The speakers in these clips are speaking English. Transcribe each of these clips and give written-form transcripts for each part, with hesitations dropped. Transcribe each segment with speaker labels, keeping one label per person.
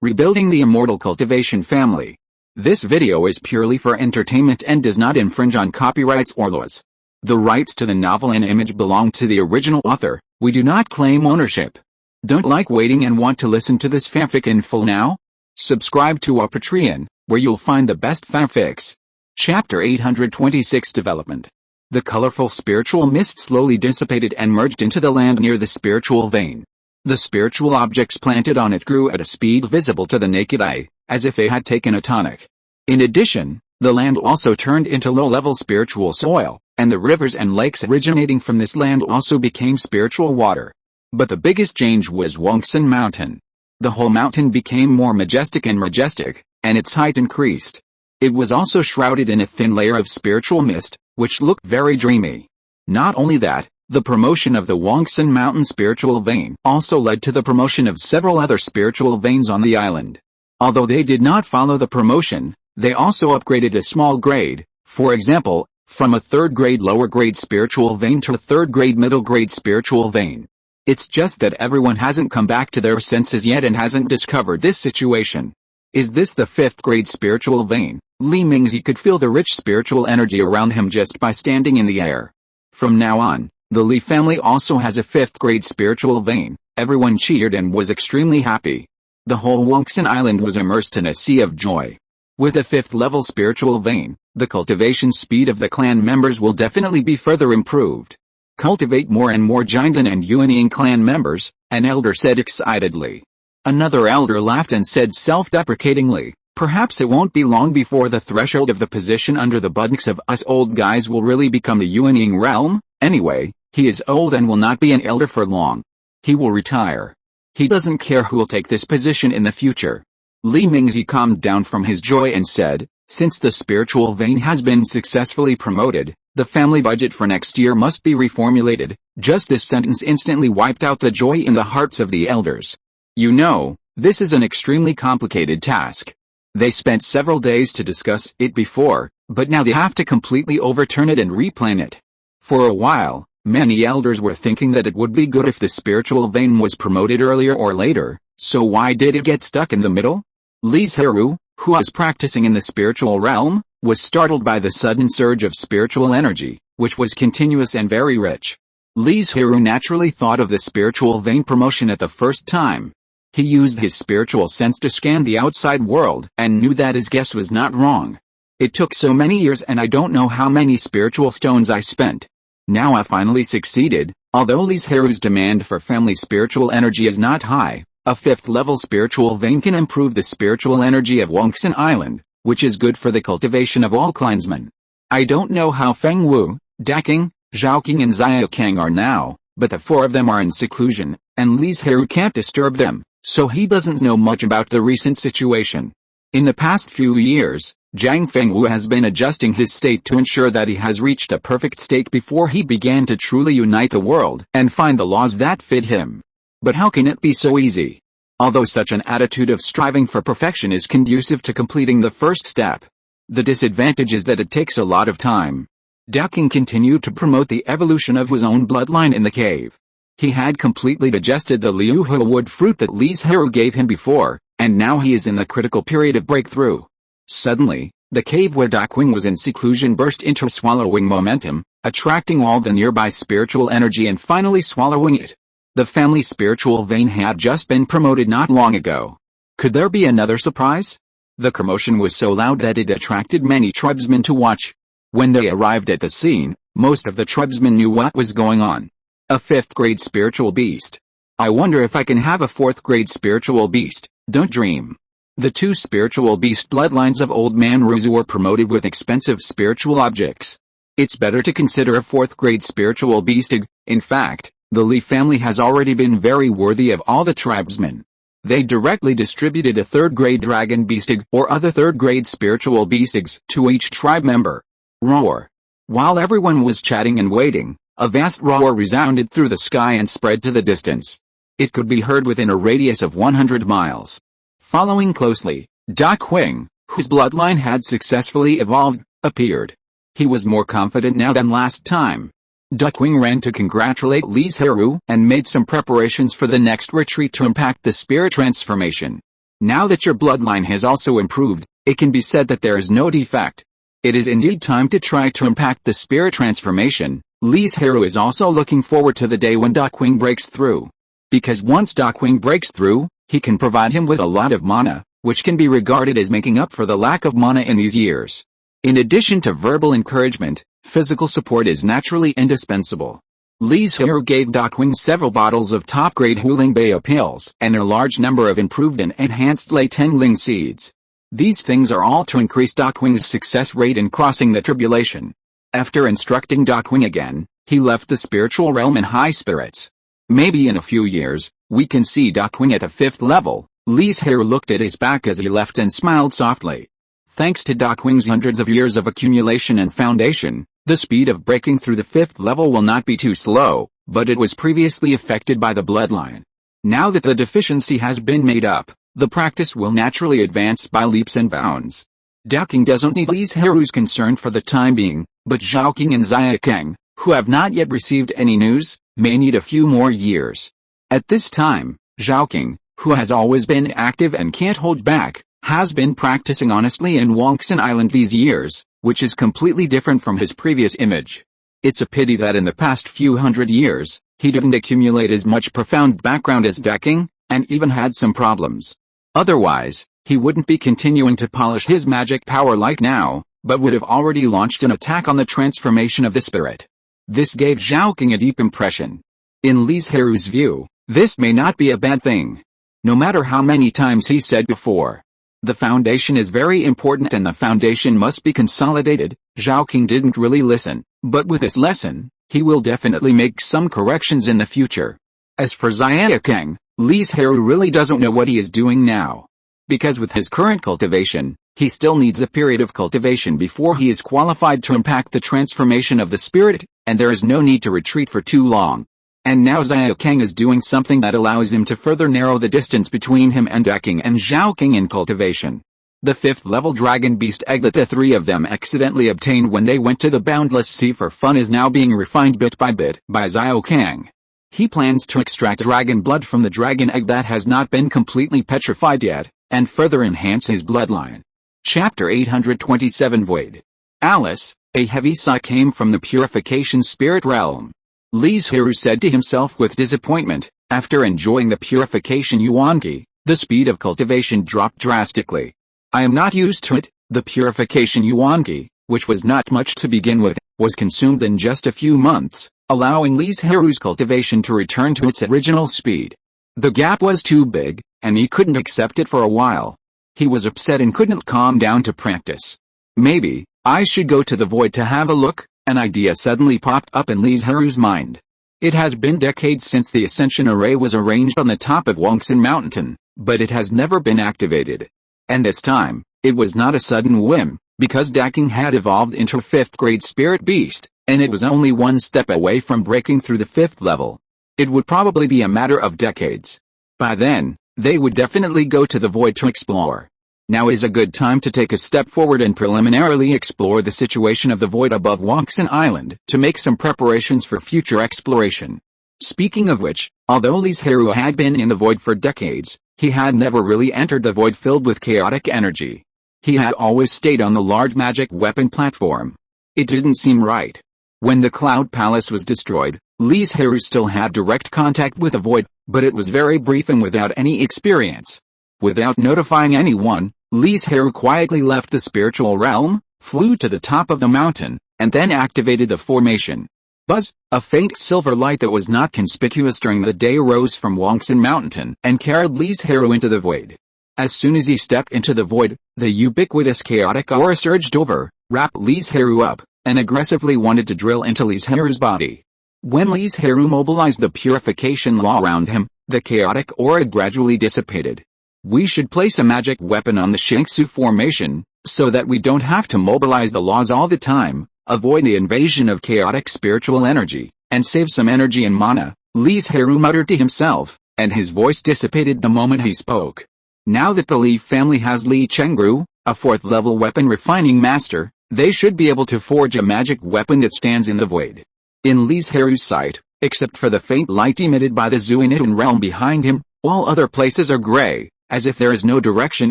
Speaker 1: Rebuilding the Immortal Cultivation family. This video is purely for entertainment and does not infringe on copyrights or laws. The rights to the novel and image belong to the original author. We do not claim ownership. Don't like waiting and want to listen to this fanfic in full now? Subscribe to our Patreon, where you'll find the best fanfics. Chapter 826 Development. The colorful spiritual mist slowly dissipated and merged into the land near the spiritual vein. The spiritual objects planted on it grew at a speed visible to the naked eye, as if they had taken a tonic. In addition, the land also turned into low-level spiritual soil, and the rivers and lakes originating from this land also became spiritual water. But the biggest change was Wongsan Mountain. The whole mountain became more majestic, and its height increased. It was also shrouded in a thin layer of spiritual mist, which looked very dreamy. Not only that, the promotion of the Wongsan Mountain spiritual vein also led to the promotion of several other spiritual veins on the island. Although they did not follow the promotion, they also upgraded a small grade, for example, from a third-grade lower-grade spiritual vein to a third-grade middle-grade spiritual vein. It's just that everyone hasn't come back to their senses yet and hasn't discovered this situation. Is this the fifth-grade spiritual vein? Li Mingzi could feel the rich spiritual energy around him just by standing in the air. From now on, the Li family also has a fifth-grade spiritual vein. Everyone cheered and was extremely happy. The whole Wongsan Island was immersed in a sea of joy. With a fifth-level spiritual vein, the cultivation speed of the clan members will definitely be further improved. Cultivate more and more Jinden and Yuanying clan members, an elder said excitedly. Another elder laughed and said self-deprecatingly, perhaps it won't be long before the threshold of the position under the buttocks of us old guys will really become the Yuanying realm. Anyway, he is old and will not be an elder for long. He will retire. He doesn't care who will take this position in the future. Li Mingzi calmed down from his joy and said, since the spiritual vein has been successfully promoted, the family budget for next year must be reformulated. Just this sentence instantly wiped out the joy in the hearts of the elders. You know, this is an extremely complicated task. They spent several days to discuss it before, but now they have to completely overturn it and replan it. For a while, many elders were thinking that it would be good if the spiritual vein was promoted earlier or later, so why did it get stuck in the middle? Li Zhirui, who was practicing in the spiritual realm, was startled by the sudden surge of spiritual energy, which was continuous and very rich. Li Zhirui naturally thought of the spiritual vein promotion at the first time. He used his spiritual sense to scan the outside world and knew that his guess was not wrong. It took so many years and I don't know how many spiritual stones I spent. Now I finally succeeded. Although Li Zhirui's demand for family spiritual energy is not high, a fifth-level spiritual vein can improve the spiritual energy of Wongsan Island, which is good for the cultivation of all clansmen. I don't know how Feng Wu, Daking, Zhaoqing and Xiaokang are now, but the four of them are in seclusion, and Li Zhirui can't disturb them, so he doesn't know much about the recent situation. In the past few years, Zhang Fengwu has been adjusting his state to ensure that he has reached a perfect state before he began to truly unite the world and find the laws that fit him. But how can it be so easy? Although such an attitude of striving for perfection is conducive to completing the first step, the disadvantage is that it takes a lot of time. Daking continued to promote the evolution of his own bloodline in the cave. He had completely digested the liuhe wood fruit that Li Zhirui gave him before, and now he is in the critical period of breakthrough. Suddenly, the cave where Daking was in seclusion burst into swallowing momentum, attracting all the nearby spiritual energy and finally swallowing it. The family spiritual vein had just been promoted not long ago. Could there be another surprise? The commotion was so loud that it attracted many tribesmen to watch. When they arrived at the scene, most of the tribesmen knew what was going on. A fifth-grade spiritual beast. I wonder if I can have a fourth-grade spiritual beast. Don't dream. The two spiritual beast bloodlines of Old Man Ruzu were promoted with expensive spiritual objects. It's better to consider a fourth-grade spiritual beast. In fact, the Li family has already been very worthy of all the tribesmen. They directly distributed a third-grade dragon beast or other third-grade spiritual beasts to each tribe member. Roar. While everyone was chatting and waiting, a vast roar resounded through the sky and spread to the distance. It could be heard within a radius of 100 miles. Following closely, Daking, whose bloodline had successfully evolved, appeared. He was more confident now than last time. Daking ran to congratulate Li Zhirui and made some preparations for the next retreat to impact the spirit transformation. Now that your bloodline has also improved, it can be said that there is no defect. It is indeed time to try to impact the spirit transformation. Li Zhirui is also looking forward to the day when Dakwing breaks through. Because once Dakwing breaks through, he can provide him with a lot of mana, which can be regarded as making up for the lack of mana in these years. In addition to verbal encouragement, physical support is naturally indispensable. Li Zhirui gave Dakwing several bottles of top-grade Huling Bayo pills and a large number of improved and enhanced Lei Tengling seeds. These things are all to increase Dakwing's success rate in crossing the tribulation. After instructing Dakwing again, he left the spiritual realm in high spirits. Maybe in a few years, we can see Dakwing at a 5th level. Li Zhirui looked at his back as he left and smiled softly. Thanks to Dakwing's hundreds of years of accumulation and foundation, the speed of breaking through the 5th level will not be too slow, but it was previously affected by the bloodline. Now that the deficiency has been made up, the practice will naturally advance by leaps and bounds. Dakwing doesn't need Li Zhirui's concern for the time being, but Zhaoqing and Xiaokeng, who have not yet received any news, may need a few more years. At this time, Zhaoqing, who has always been active and can't hold back, has been practicing honestly in Banyan Island these years, which is completely different from his previous image. It's a pity that in the past few hundred years, he didn't accumulate as much profound background as Dakwing, and even had some problems. Otherwise, he wouldn't be continuing to polish his magic power like now, but would have already launched an attack on the transformation of the spirit. This gave Zhaoqing a deep impression. In Li Zhirui's view, this may not be a bad thing. No matter how many times he said before, the foundation is very important and the foundation must be consolidated, Zhaoqing didn't really listen, but with this lesson, he will definitely make some corrections in the future. As for Xiaokeng, Li Zhirui really doesn't know what he is doing now. Because with his current cultivation, he still needs a period of cultivation before he is qualified to impact the transformation of the spirit, and there is no need to retreat for too long. And now Xiaokeng is doing something that allows him to further narrow the distance between him and Dakwing and Zhaoqing in cultivation. The 5th level dragon beast egg that the three of them accidentally obtained when they went to the boundless sea for fun is now being refined bit by Xiaokeng. He plans to extract dragon blood from the dragon egg that has not been completely petrified yet, and further enhance his bloodline. Chapter 827 Void. Alice, a heavy sigh came from the purification spirit realm. Li Zhirui said to himself with disappointment, after enjoying the purification yuanqi, the speed of cultivation dropped drastically. I am not used to it. The purification yuanqi, which was not much to begin with, was consumed in just a few months, allowing Li Zhirui's cultivation to return to its original speed. The gap was too big, and he couldn't accept it for a while. He was upset and couldn't calm down to practice. Maybe I should go to the void to have a look. An idea suddenly popped up in Li Zhirui's mind. It has been decades since the Ascension Array was arranged on the top of Wangxin Mountain, but it has never been activated. And this time, it was not a sudden whim, because Dakwing had evolved into a 5th grade spirit beast, and it was only one step away from breaking through the 5th level. It would probably be a matter of decades. By then, they would definitely go to the void to explore. Now is a good time to take a step forward and preliminarily explore the situation of the void above Wangxin Island, to make some preparations for future exploration. Speaking of which, although Li Zhirui had been in the void for decades, he had never really entered the void filled with chaotic energy. He had always stayed on the large magic weapon platform. It didn't seem right. When the Cloud Palace was destroyed, Li Zhirui still had direct contact with the void, but it was very brief and without any experience. Without notifying anyone, Li Zhirui quietly left the spiritual realm, flew to the top of the mountain, and then activated the formation. Buzz, a faint silver light that was not conspicuous during the day rose from Wangxin Mountain and carried Li Zhirui into the void. As soon as he stepped into the void, the ubiquitous chaotic aura surged over, wrapped Li Zhirui up, and aggressively wanted to drill into Li Zhirui's body. When Li Zhirui mobilized the purification law around him, the chaotic aura gradually dissipated. We should place a magic weapon on the Shangsu formation, so that we don't have to mobilize the laws all the time, avoid the invasion of chaotic spiritual energy, and save some energy and mana, Li Zhirui muttered to himself, and his voice dissipated the moment he spoke. Now that the Li family has Li Chengru, a 4th level weapon refining master, they should be able to forge a magic weapon that stands in the void. In Li Zhirui's sight, except for the faint light emitted by the Zuinitan realm behind him, all other places are gray. as if there is no direction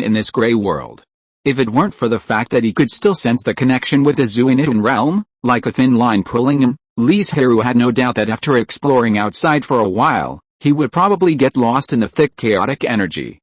Speaker 1: in this gray world. If it weren't for the fact that he could still sense the connection with the Zuinitan realm, like a thin line pulling him, Li Zhirui had no doubt that after exploring outside for a while, he would probably get lost in the thick chaotic energy.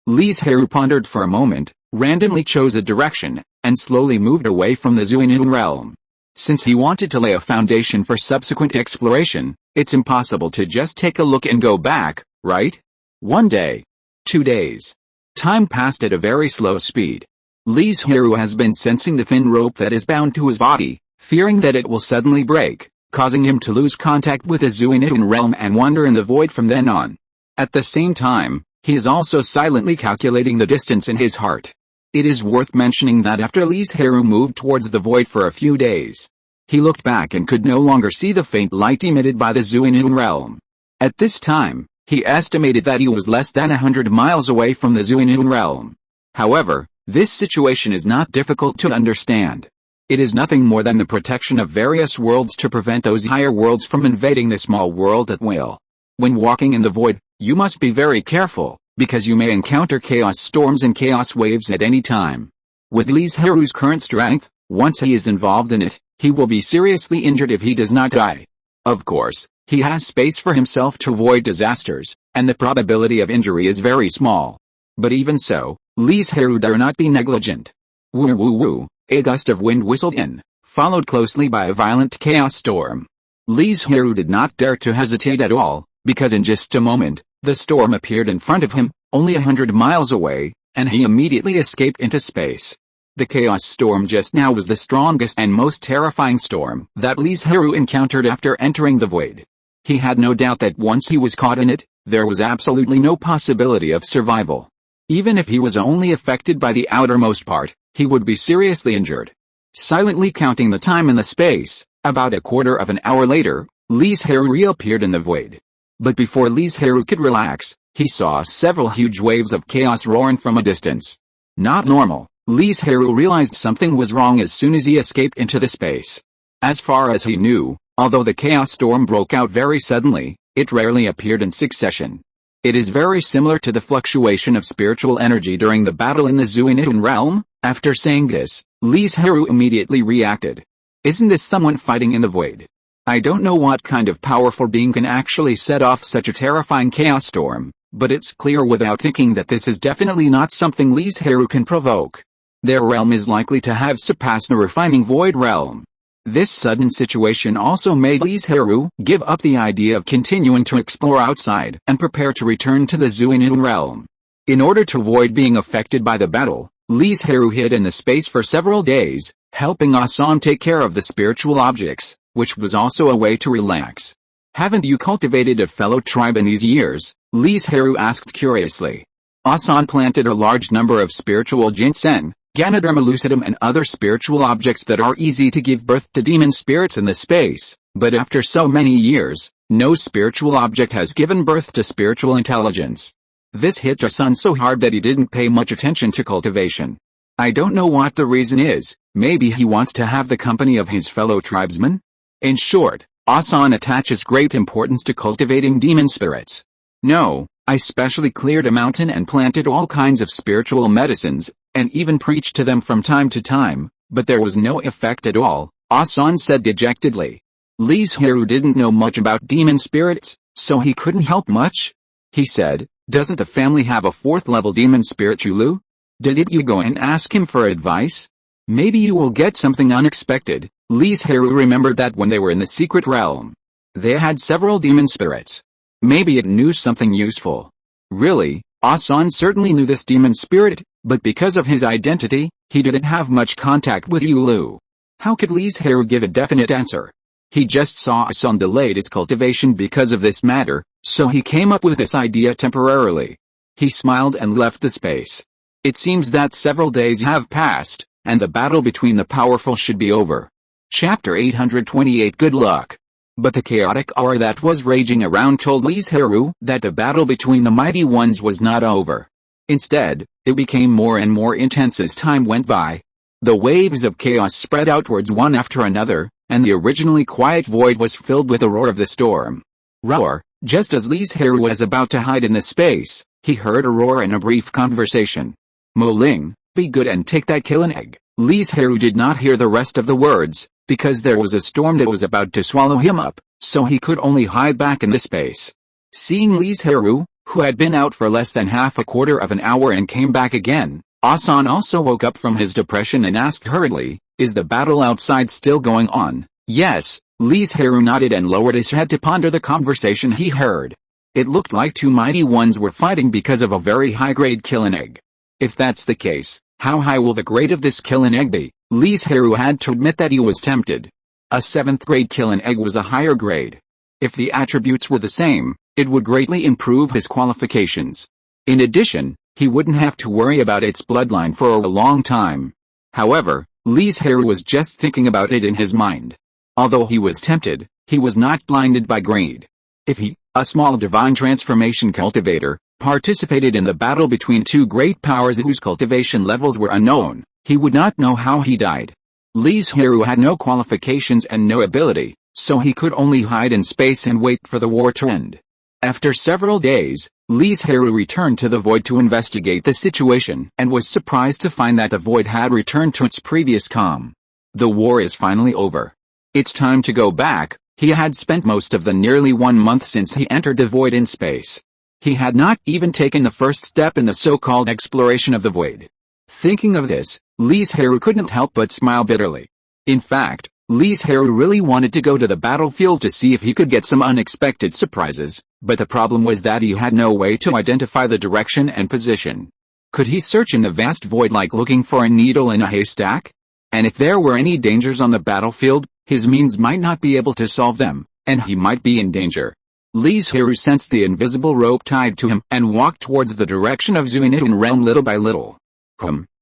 Speaker 1: Li Zhirui pondered for a moment, randomly chose a direction, and slowly moved away from the Zuinitan realm. Since he wanted to lay a foundation for subsequent exploration, it's impossible to just take a look and go back, right? 1 day. 2 days. Time passed at a very slow speed. Li Zhirui has been sensing the thin rope that is bound to his body, fearing that it will suddenly break, causing him to lose contact with the Zuinitan realm and wander in the void from then on. At the same time, he is also silently calculating the distance in his heart. It is worth mentioning that after Li Zhirui moved towards the void for a few days, he looked back and could no longer see the faint light emitted by the Zuinitan realm. At this time, he estimated that he was less than 100 miles away from the Zuinitan realm. However, this situation is not difficult to understand. It is nothing more than the protection of various worlds to prevent those higher worlds from invading the small world at will. When walking in the void, you must be very careful, because you may encounter chaos storms and chaos waves at any time. With Li Zhirui's current strength, once he is involved in it, he will be seriously injured if he does not die. Of course, he has space for himself to avoid disasters, and the probability of injury is very small. But even so, Li Zhirui dare not be negligent. Woo woo woo, a gust of wind whistled in, followed closely by a violent chaos storm. Li Zhirui did not dare to hesitate at all, because in just a moment, the storm appeared in front of him, only 100 miles away, and he immediately escaped into space. The chaos storm just now was the strongest and most terrifying storm that Li Zhirui encountered after entering the void. He had no doubt that once he was caught in it, there was absolutely no possibility of survival. Even if he was only affected by the outermost part, he would be seriously injured. Silently counting the time and the space, about a quarter of an hour later, Li Zhirui reappeared in the void. But before Li Zhirui could relax, he saw several huge waves of chaos roaring from a distance. Not normal. Li Zhirui realized something was wrong as soon as he escaped into the space. As far as he knew, although the chaos storm broke out very suddenly, it rarely appeared in succession. It is very similar to the fluctuation of spiritual energy during the battle in the Zuinitan realm. After saying this, Li Zhirui immediately reacted. Isn't this someone fighting in the void? I don't know what kind of powerful being can actually set off such a terrifying chaos storm, but it's clear without thinking that this is definitely not something Li Zhirui can provoke. Their realm is likely to have surpassed the refining void realm. This sudden situation also made Li Zhirui give up the idea of continuing to explore outside and prepare to return to the Zuinitan realm. In order to avoid being affected by the battle, Li Zhirui hid in the space for several days, helping Asan take care of the spiritual objects, which was also a way to relax. Haven't you cultivated a fellow tribe in these years? Li Zhirui asked curiously. Asan planted a large number of spiritual ginseng, Ganoderma lucidum and other spiritual objects that are easy to give birth to demon spirits in the space, but after so many years, no spiritual object has given birth to spiritual intelligence. This hit Asan so hard that he didn't pay much attention to cultivation. I don't know what the reason is, maybe he wants to have the company of his fellow tribesmen? In short, Asan attaches great importance to cultivating demon spirits. No, I specially cleared a mountain and planted all kinds of spiritual medicines, and even preached to them from time to time, but there was no effect at all, Asan said dejectedly. Li Zhirui didn't know much about demon spirits, so he couldn't help much. He said, doesn't the family have a 4th-level demon spirit Chulu? Did you go and ask him for advice? Maybe you will get something unexpected. Li Zhirui remembered that when they were in the secret realm, they had several demon spirits. Maybe it knew something useful. Really, Asan certainly knew this demon spirit, but because of his identity, he didn't have much contact with Yulu. How could Li Zhirui give a definite answer? He just saw Asan delayed his cultivation because of this matter, so he came up with this idea temporarily. He smiled and left the space. It seems that several days have passed, and the battle between the powerful should be over. Chapter 828 Good luck. But the chaotic aura that was raging around told Li Zhirui that the battle between the mighty ones was not over. Instead, it became more and more intense as time went by. The waves of chaos spread outwards one after another, and the originally quiet void was filled with the roar of the storm. Roar, just as Li Zhirui was about to hide in the space, he heard a roar and a brief conversation. "Mo Ling, be good and take that killing egg." Li Zhirui did not hear the rest of the words, because there was a storm that was about to swallow him up, so he could only hide back in the space. Seeing Li Zhirui, who had been out for less than half a quarter of an hour and came back again, Asan also woke up from his depression and asked hurriedly, "Is the battle outside still going on?" "Yes." Li Zhirui nodded and lowered his head to ponder the conversation he heard. It looked like two mighty ones were fighting because of a very high-grade killing egg. If that's the case, how high will the grade of this killing egg be? Li Zhirui had to admit that he was tempted. A 7th grade killing egg was a higher grade. If the attributes were the same, it would greatly improve his qualifications. In addition, he wouldn't have to worry about its bloodline for a long time. However, Li Zhirui was just thinking about it in his mind. Although he was tempted, he was not blinded by greed. If he, a small divine transformation cultivator, participated in the battle between two great powers whose cultivation levels were unknown, he would not know how he died. Li Zhirui had no qualifications and no ability, so he could only hide in space and wait for the war to end. After several days, Li Zhirui returned to the void to investigate the situation and was surprised to find that the void had returned to its previous calm. The war is finally over. It's time to go back. He had spent most of the nearly 1 month since he entered the void in space. He had not even taken the first step in the so-called exploration of the void. Thinking of this, Li Zhirui couldn't help but smile bitterly. In fact, Li Zhirui really wanted to go to the battlefield to see if he could get some unexpected surprises, but the problem was that he had no way to identify the direction and position. Could he search in the vast void like looking for a needle in a haystack? And if there were any dangers on the battlefield, his means might not be able to solve them, and he might be in danger. Li Zhirui sensed the invisible rope tied to him and walked towards the direction of Zuinitan realm little by little.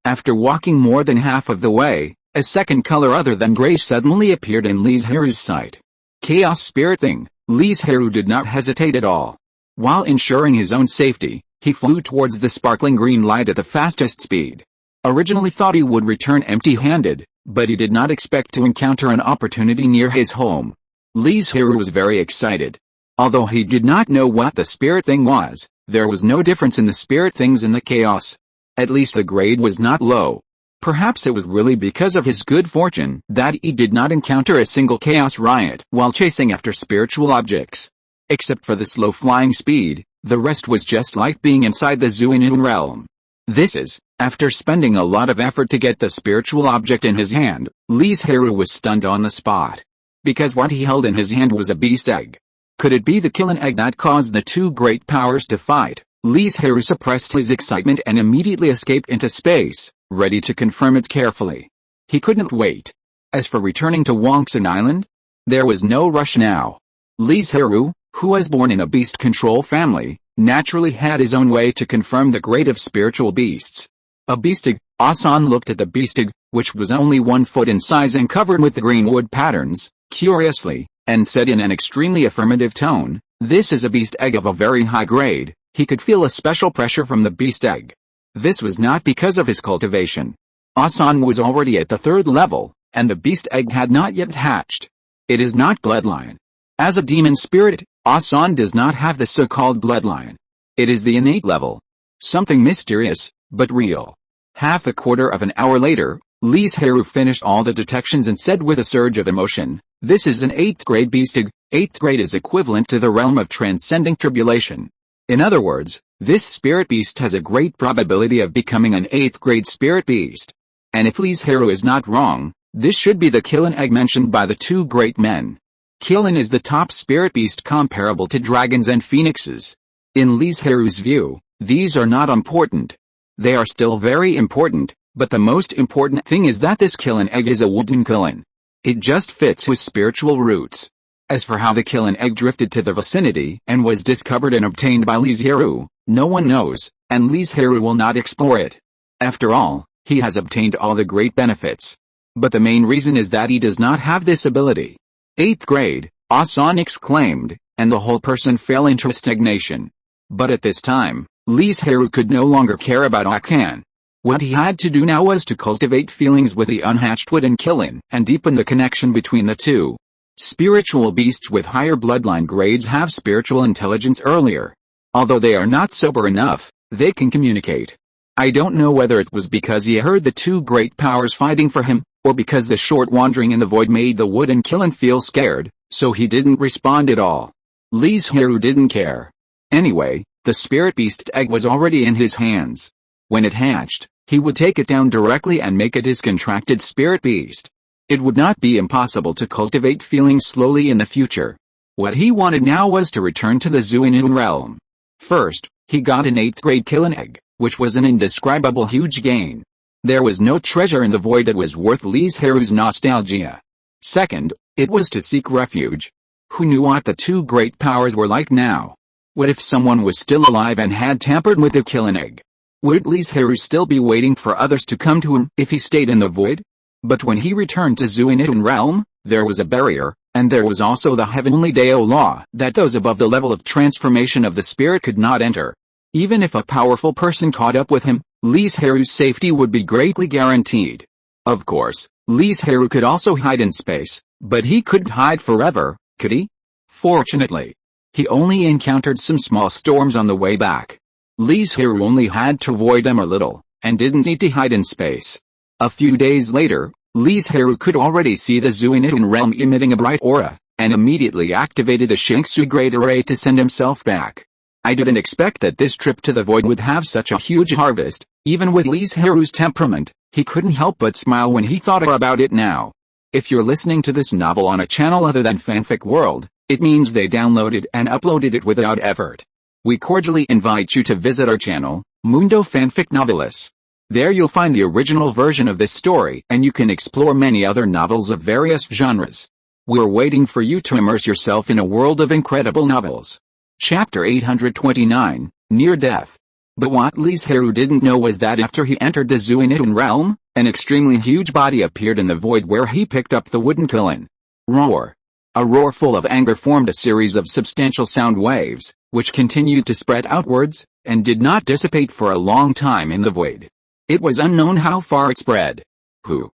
Speaker 1: After walking more than half of the way, a second color other than gray suddenly appeared in Li Zhirui's sight. Chaos spirit thing. Li Zhirui did not hesitate at all. While ensuring his own safety, he flew towards the sparkling green light at the fastest speed. Originally thought he would return empty-handed, but he did not expect to encounter an opportunity near his home. Li Zhirui was very excited. Although he did not know what the spirit thing was, there was no difference in the spirit things in the chaos. At least the grade was not low. Perhaps it was really because of his good fortune that he did not encounter a single chaos riot while chasing after spiritual objects. Except for the slow flying speed, the rest was just like being inside the Zuinitan realm. This is, after spending a lot of effort to get the spiritual object in his hand, Li Zhirui was stunned on the spot. Because what he held in his hand was a beast egg. Could it be the killing egg that caused the two great powers to fight? Li Zhirui suppressed his excitement and immediately escaped into space, ready to confirm it carefully. He couldn't wait. As for returning to Banyan Island, there was no rush now. Li Zhirui, who was born in a beast control family, naturally had his own way to confirm the grade of spiritual beasts. A beast egg. Asan looked at the beast egg, which was only 1 foot in size and covered with green wood patterns, curiously, and said in an extremely affirmative tone, "This is a beast egg of a very high grade." He could feel a special pressure from the beast egg. This was not because of his cultivation. Asan was already at the 3rd level, and the beast egg had not yet hatched. It is not bloodline. As a demon spirit, Asan does not have the so-called bloodline. It is the innate level. Something mysterious, but real. Half a quarter of an hour later, Li Zhirui finished all the detections and said with a surge of emotion, "This is an 8th grade beast egg." 8th grade is equivalent to the realm of transcending tribulation. In other words, this spirit beast has a great probability of becoming an 8th grade spirit beast. And if Li Zhirui is not wrong, this should be the killing egg mentioned by the two great men. Killing is the top spirit beast comparable to dragons and phoenixes. In Li Zhirui's view, these are not important. They are still very important, but the most important thing is that this killing egg is a wooden killing. It just fits his spiritual roots. As for how the killing egg drifted to the vicinity and was discovered and obtained by Li Zhirui, no one knows, and Li Zhirui will not explore it. After all, he has obtained all the great benefits. But the main reason is that he does not have this ability. 8th grade, Asan exclaimed, and the whole person fell into stagnation. But at this time, Li Zhirui could no longer care about Akan. What he had to do now was to cultivate feelings with the unhatched wooden killing and deepen the connection between the two. Spiritual beasts with higher bloodline grades have spiritual intelligence earlier. Although they are not sober enough, they can communicate. I don't know whether it was because he heard the two great powers fighting for him, or because the short wandering in the void made the wooden Killen feel scared, so he didn't respond at all. Li Zhirui didn't care. Anyway, the spirit beast egg was already in his hands. When it hatched, he would take it down directly and make it his contracted spirit beast. It would not be impossible to cultivate feelings slowly in the future. What he wanted now was to return to the Zuinun realm. First, he got an 8th grade Killen egg, which was an indescribable huge gain. There was no treasure in the void that was worth Li Zhirui's nostalgia. Second, it was to seek refuge. Who knew what the two great powers were like now? What if someone was still alive and had tampered with the Killen egg? Would Li Zhirui still be waiting for others to come to him if he stayed in the void? But when he returned to Zuinun realm, there was a barrier, and there was also the heavenly Dao law that those above the level of transformation of the spirit could not enter. Even if a powerful person caught up with him, Li Zhirui's safety would be greatly guaranteed. Of course, Li Zhirui could also hide in space, but he couldn't hide forever, could he? Fortunately, he only encountered some small storms on the way back. Li Zhirui only had to avoid them a little, and didn't need to hide in space. A few days later, Li Zhirui could already see the Zuinun realm emitting a bright aura, and immediately activated the Xingsu Great Array to send himself back. I didn't expect that this trip to the void would have such a huge harvest. Even with Li Zhirui's temperament, he couldn't help but smile when he thought about it now. If you're listening to this novel on a channel other than Fanfic World, it means they downloaded and uploaded it without effort. We cordially invite you to visit our channel, Mundo Fanfic Novelis. There you'll find the original version of this story, and you can explore many other novels of various genres. We're waiting for you to immerse yourself in a world of incredible novels. Chapter 829, Near Death. But what Li Zhirui didn't know was that after he entered the Zuinun realm, an extremely huge body appeared in the void where he picked up the wooden Killen. Roar. A roar full of anger formed a series of substantial sound waves, which continued to spread outwards, and did not dissipate for a long time in the void. It was unknown how far it spread. Who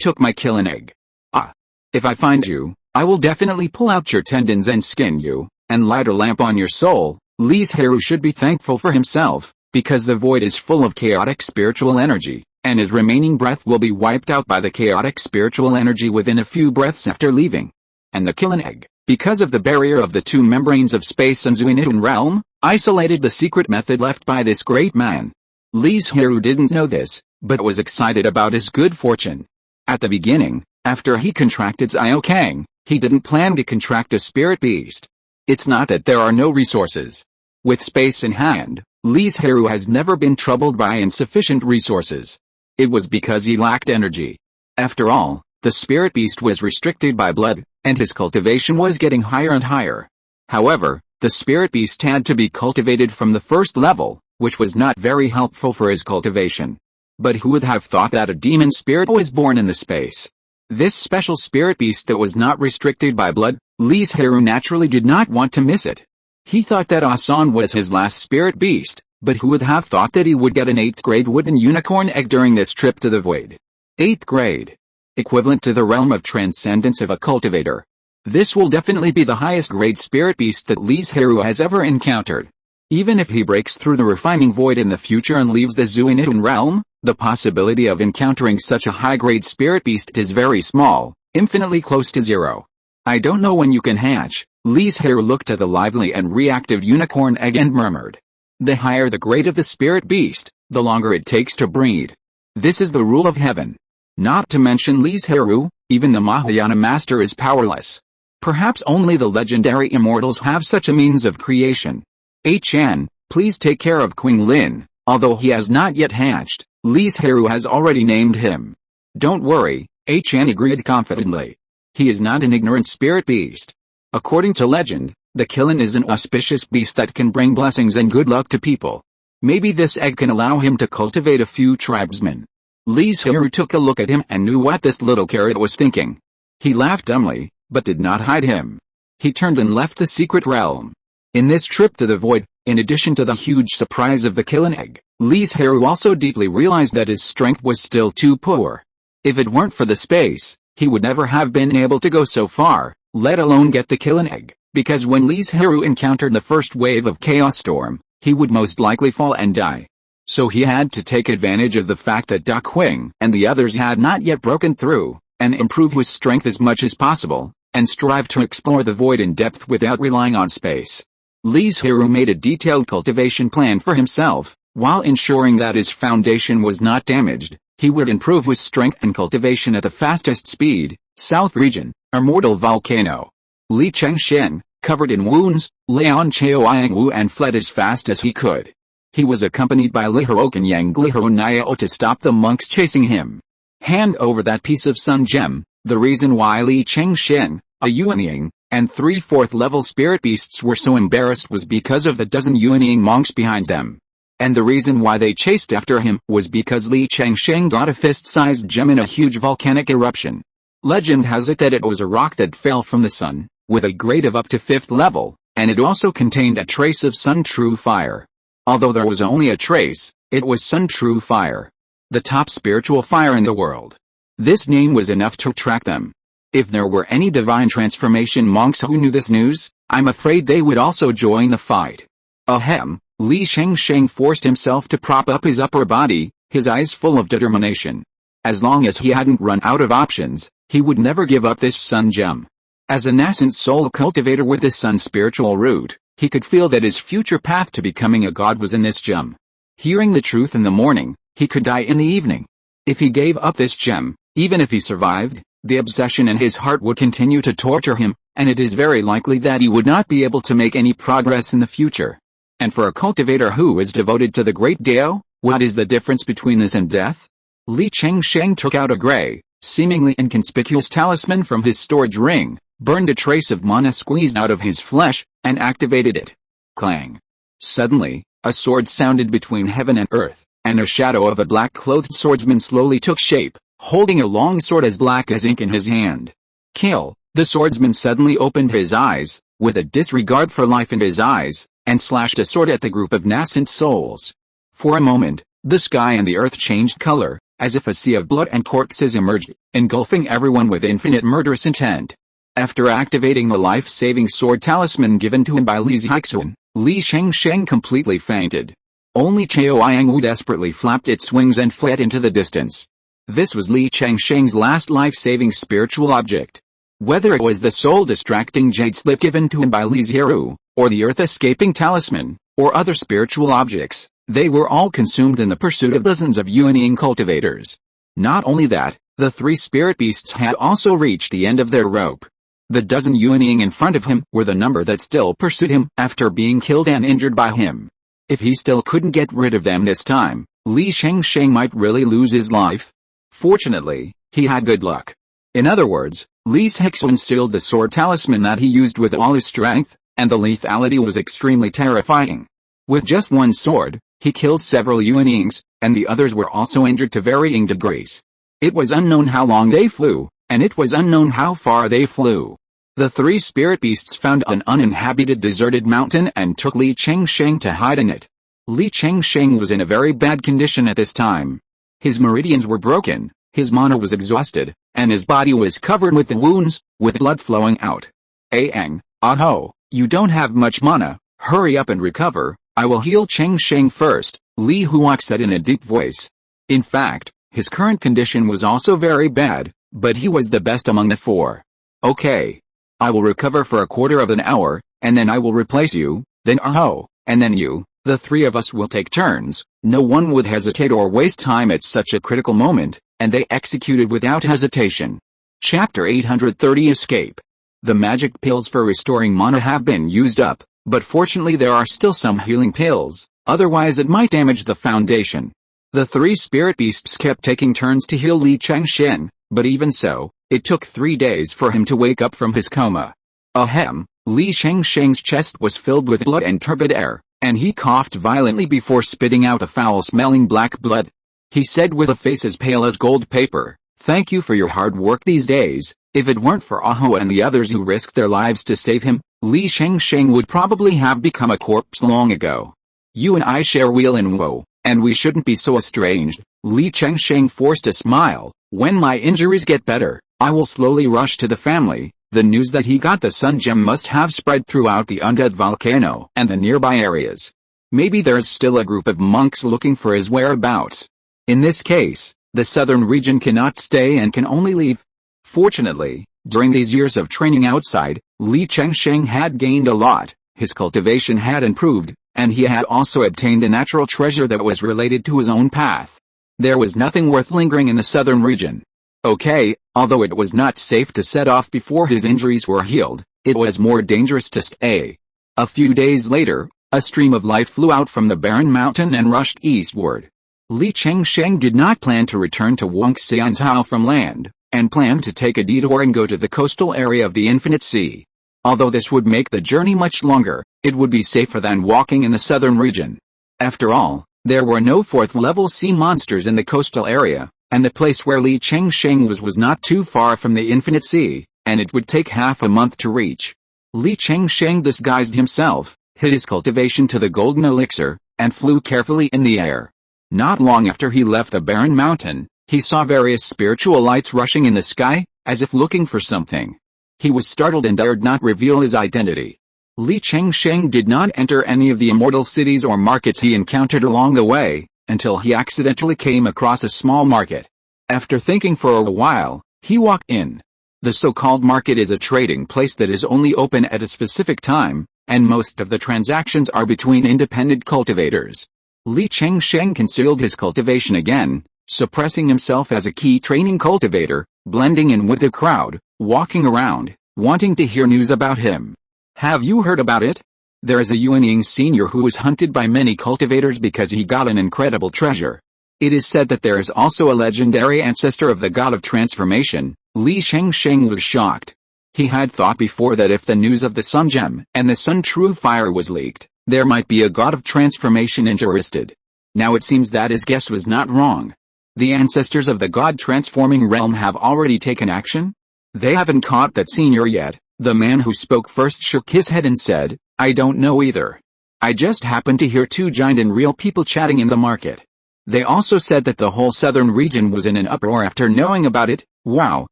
Speaker 1: took my Killen egg? Ah. If I find you, I will definitely pull out your tendons and skin you, and light a lamp on your soul. Li Zhirui should be thankful for himself, because the void is full of chaotic spiritual energy, and his remaining breath will be wiped out by the chaotic spiritual energy within a few breaths after leaving. And the Killen egg, because of the barrier of the two membranes of space and Zuinun realm, isolated the secret method left by this great man. Li Zhirui didn't know this, but was excited about his good fortune. At the beginning, after he contracted Xiaokang, he didn't plan to contract a spirit beast. It's not that there are no resources. With space in hand, Li Zhirui has never been troubled by insufficient resources. It was because he lacked energy. After all, the spirit beast was restricted by blood, and his cultivation was getting higher and higher. However, the spirit beast had to be cultivated from the first level, which was not very helpful for his cultivation. But who would have thought that a demon spirit was born in the space? This special spirit beast that was not restricted by blood, Li Zhirui naturally did not want to miss it. He thought that Asan was his last spirit beast, but who would have thought that he would get an 8th grade wooden unicorn egg during this trip to the void? 8th grade. Equivalent to the realm of transcendence of a cultivator. This will definitely be the highest grade spirit beast that Li Zhirui has ever encountered. Even if he breaks through the refining void in the future and leaves the Zuinun realm, the possibility of encountering such a high-grade spirit beast is very small, infinitely close to zero. I don't know when you can hatch. Li Zhirui looked at the lively and reactive unicorn egg and murmured. The higher the grade of the spirit beast, the longer it takes to breed. This is the rule of heaven. Not to mention Li Zhirui, even the Mahayana master is powerless. Perhaps only the legendary immortals have such a means of creation. HN, please take care of Qing Lin. Although he has not yet hatched, Li Zhirui has already named him. Don't worry, HN agreed confidently. He is not an ignorant spirit beast. According to legend, the Killen is an auspicious beast that can bring blessings and good luck to people. Maybe this egg can allow him to cultivate a few tribesmen. Li Zhirui took a look at him and knew what this little carrot was thinking. He laughed dumbly, but did not hide him. He turned and left the secret realm. In this trip to the void, in addition to the huge surprise of the Killen egg, Li Zhirui also deeply realized that his strength was still too poor. If it weren't for the space, he would never have been able to go so far, let alone get the Killen egg. because when Li Zhirui encountered the first wave of chaos storm, he would most likely fall and die. So he had to take advantage of the fact that Da Qing and the others had not yet broken through, and improve his strength as much as possible, and strive to explore the void in depth without relying on space. Li Zhirui made a detailed cultivation plan for himself, while ensuring that his foundation was not damaged. He would improve his strength and cultivation at the fastest speed. South region, Immortal Volcano. Li Chengshen, covered in wounds, lay on Chaoyang Wu and fled as fast as he could. He was accompanied by Li Zhirui and Yang Glihou Niao to stop the monks chasing him. Hand over that piece of sun gem. The reason why Li Chengshen, a Yuanying, and 3/4 level spirit beasts were so embarrassed was because of the dozen Yuanying monks behind them. And the reason why they chased after him was because Li Chengshen got a fist-sized gem in a huge volcanic eruption. Legend has it that it was a rock that fell from the sun, with a grade of up to 5th level, and it also contained a trace of Sun True Fire. Although there was only a trace, it was Sun True Fire, the top spiritual fire in the world. This name was enough to attract them. If there were any divine transformation monks who knew this news, I'm afraid they would also join the fight. Ahem, Li Chengshen forced himself to prop up his upper body, his eyes full of determination. As long as he hadn't run out of options, he would never give up this sun gem. As a nascent soul cultivator with this sun spiritual root, he could feel that his future path to becoming a god was in this gem. Hearing the truth in the morning, he could die in the evening. If he gave up this gem, even if he survived, the obsession in his heart would continue to torture him, and it is very likely that he would not be able to make any progress in the future. And for a cultivator who is devoted to the great Dao, what is the difference between this and death? Li Chengshen took out a gray, seemingly inconspicuous talisman from his storage ring, burned a trace of mana squeezed out of his flesh, and activated it. Clang. Suddenly, a sword sounded between heaven and earth, and a shadow of a black-clothed swordsman slowly took shape, holding a long sword as black as ink in his hand. Kill. The swordsman suddenly opened his eyes, with a disregard for life in his eyes, and slashed a sword at the group of nascent souls. For a moment, the sky and the earth changed color, as if a sea of blood and corpses emerged, engulfing everyone with infinite murderous intent. After activating the life-saving sword talisman given to him by Li Zhirui, Li Chengshen completely fainted. Only Chaoyang Wu desperately flapped its wings and fled into the distance. This was Li Chengshen's last life-saving spiritual object. Whether it was the soul-distracting jade slip given to him by Li Zhirui, or the earth-escaping talisman, or other spiritual objects, they were all consumed in the pursuit of dozens of Yuanying cultivators. Not only that, the 3 spirit beasts had also reached the end of their rope. The dozen Yuanying in front of him were the number that still pursued him after being killed and injured by him. If he still couldn't get rid of them this time, Li Chengshen might really lose his life. Fortunately, he had good luck. In other words, Li Zhirui sealed the sword talisman that he used with all his strength, and the lethality was extremely terrifying. With just one sword, he killed several Yuanyings, and the others were also injured to varying degrees. It was unknown how long they flew, and it was unknown how far they flew. The 3 spirit beasts found an uninhabited deserted mountain and took Li Chengshen to hide in it. Li Chengshen was in a very bad condition at this time. His meridians were broken, his mana was exhausted, and his body was covered with wounds, with blood flowing out. Aang, Aho, you don't have much mana, hurry up and recover, I will heal Chengshen first, Li Huok said in a deep voice. In fact, his current condition was also very bad, but he was the best among the 4. Okay. I will recover for a quarter of an hour, and then I will replace you, then Aho, and then you. The 3 of us will take turns. No one would hesitate or waste time at such a critical moment, and they executed without hesitation. Chapter 830 Escape. The magic pills for restoring mana have been used up, but fortunately there are still some healing pills, otherwise it might damage the foundation. The 3 spirit beasts kept taking turns to heal Li Chengshen, but even so, it took 3 days for him to wake up from his coma. Ahem, Li Chengshen's chest was filled with blood and turbid air, and he coughed violently before spitting out a foul-smelling black blood. He said with a face as pale as gold paper, "Thank you for your hard work these days. If it weren't for Aho and the others who risked their lives to save him, Li Chengshen would probably have become a corpse long ago. You and I share weal and woe, and we shouldn't be so estranged." Li Chengshen forced a smile. "When my injuries get better, I will slowly rush to the family, The news that he got the sun gem must have spread throughout the undead volcano and the nearby areas. Maybe there's still a group of monks looking for his whereabouts. In this case, the southern region cannot stay and can only leave. Fortunately, during these years of training outside, Li Chengsheng had gained a lot, his cultivation had improved, and he had also obtained a natural treasure that was related to his own path. There was nothing worth lingering in the southern region. Okay, although it was not safe to set off before his injuries were healed, it was more dangerous to stay. A few days later, a stream of light flew out from the barren mountain and rushed eastward. Li Chengsheng did not plan to return to Wangxianzhou from land, and planned to take a detour and go to the coastal area of the Infinite Sea. Although this would make the journey much longer, it would be safer than walking in the southern region. After all, there were no fourth-level sea monsters in the coastal area, and the place where Li Chengsheng was not too far from the Infinite Sea, and it would take half a month to reach. Li Chengsheng disguised himself, hid his cultivation to the golden elixir, and flew carefully in the air. Not long after he left the barren mountain, he saw various spiritual lights rushing in the sky, as if looking for something. He was startled and dared not reveal his identity. Li Chengsheng did not enter any of the immortal cities or markets he encountered along the way, until he accidentally came across a small market. After thinking for a while, he walked in. The so-called market is a trading place that is only open at a specific time, and most of the transactions are between independent cultivators. Li Chengsheng concealed his cultivation again, suppressing himself as a key training cultivator, blending in with the crowd, walking around, wanting to hear news about him. Have you heard about it? There is a Yuanying senior who was hunted by many cultivators because he got an incredible treasure. It is said that there is also a legendary ancestor of the god of transformation. Li Chengsheng was shocked. He had thought before that if the news of the sun gem and the sun true fire was leaked, there might be a god of transformation interested. Now it seems that his guess was not wrong. The ancestors of the god transforming realm have already taken action? They haven't caught that senior yet. The man who spoke first shook his head and said, I don't know either. I just happened to hear two giant and real people chatting in the market. They also said that the whole southern region was in an uproar after knowing about it. Wow!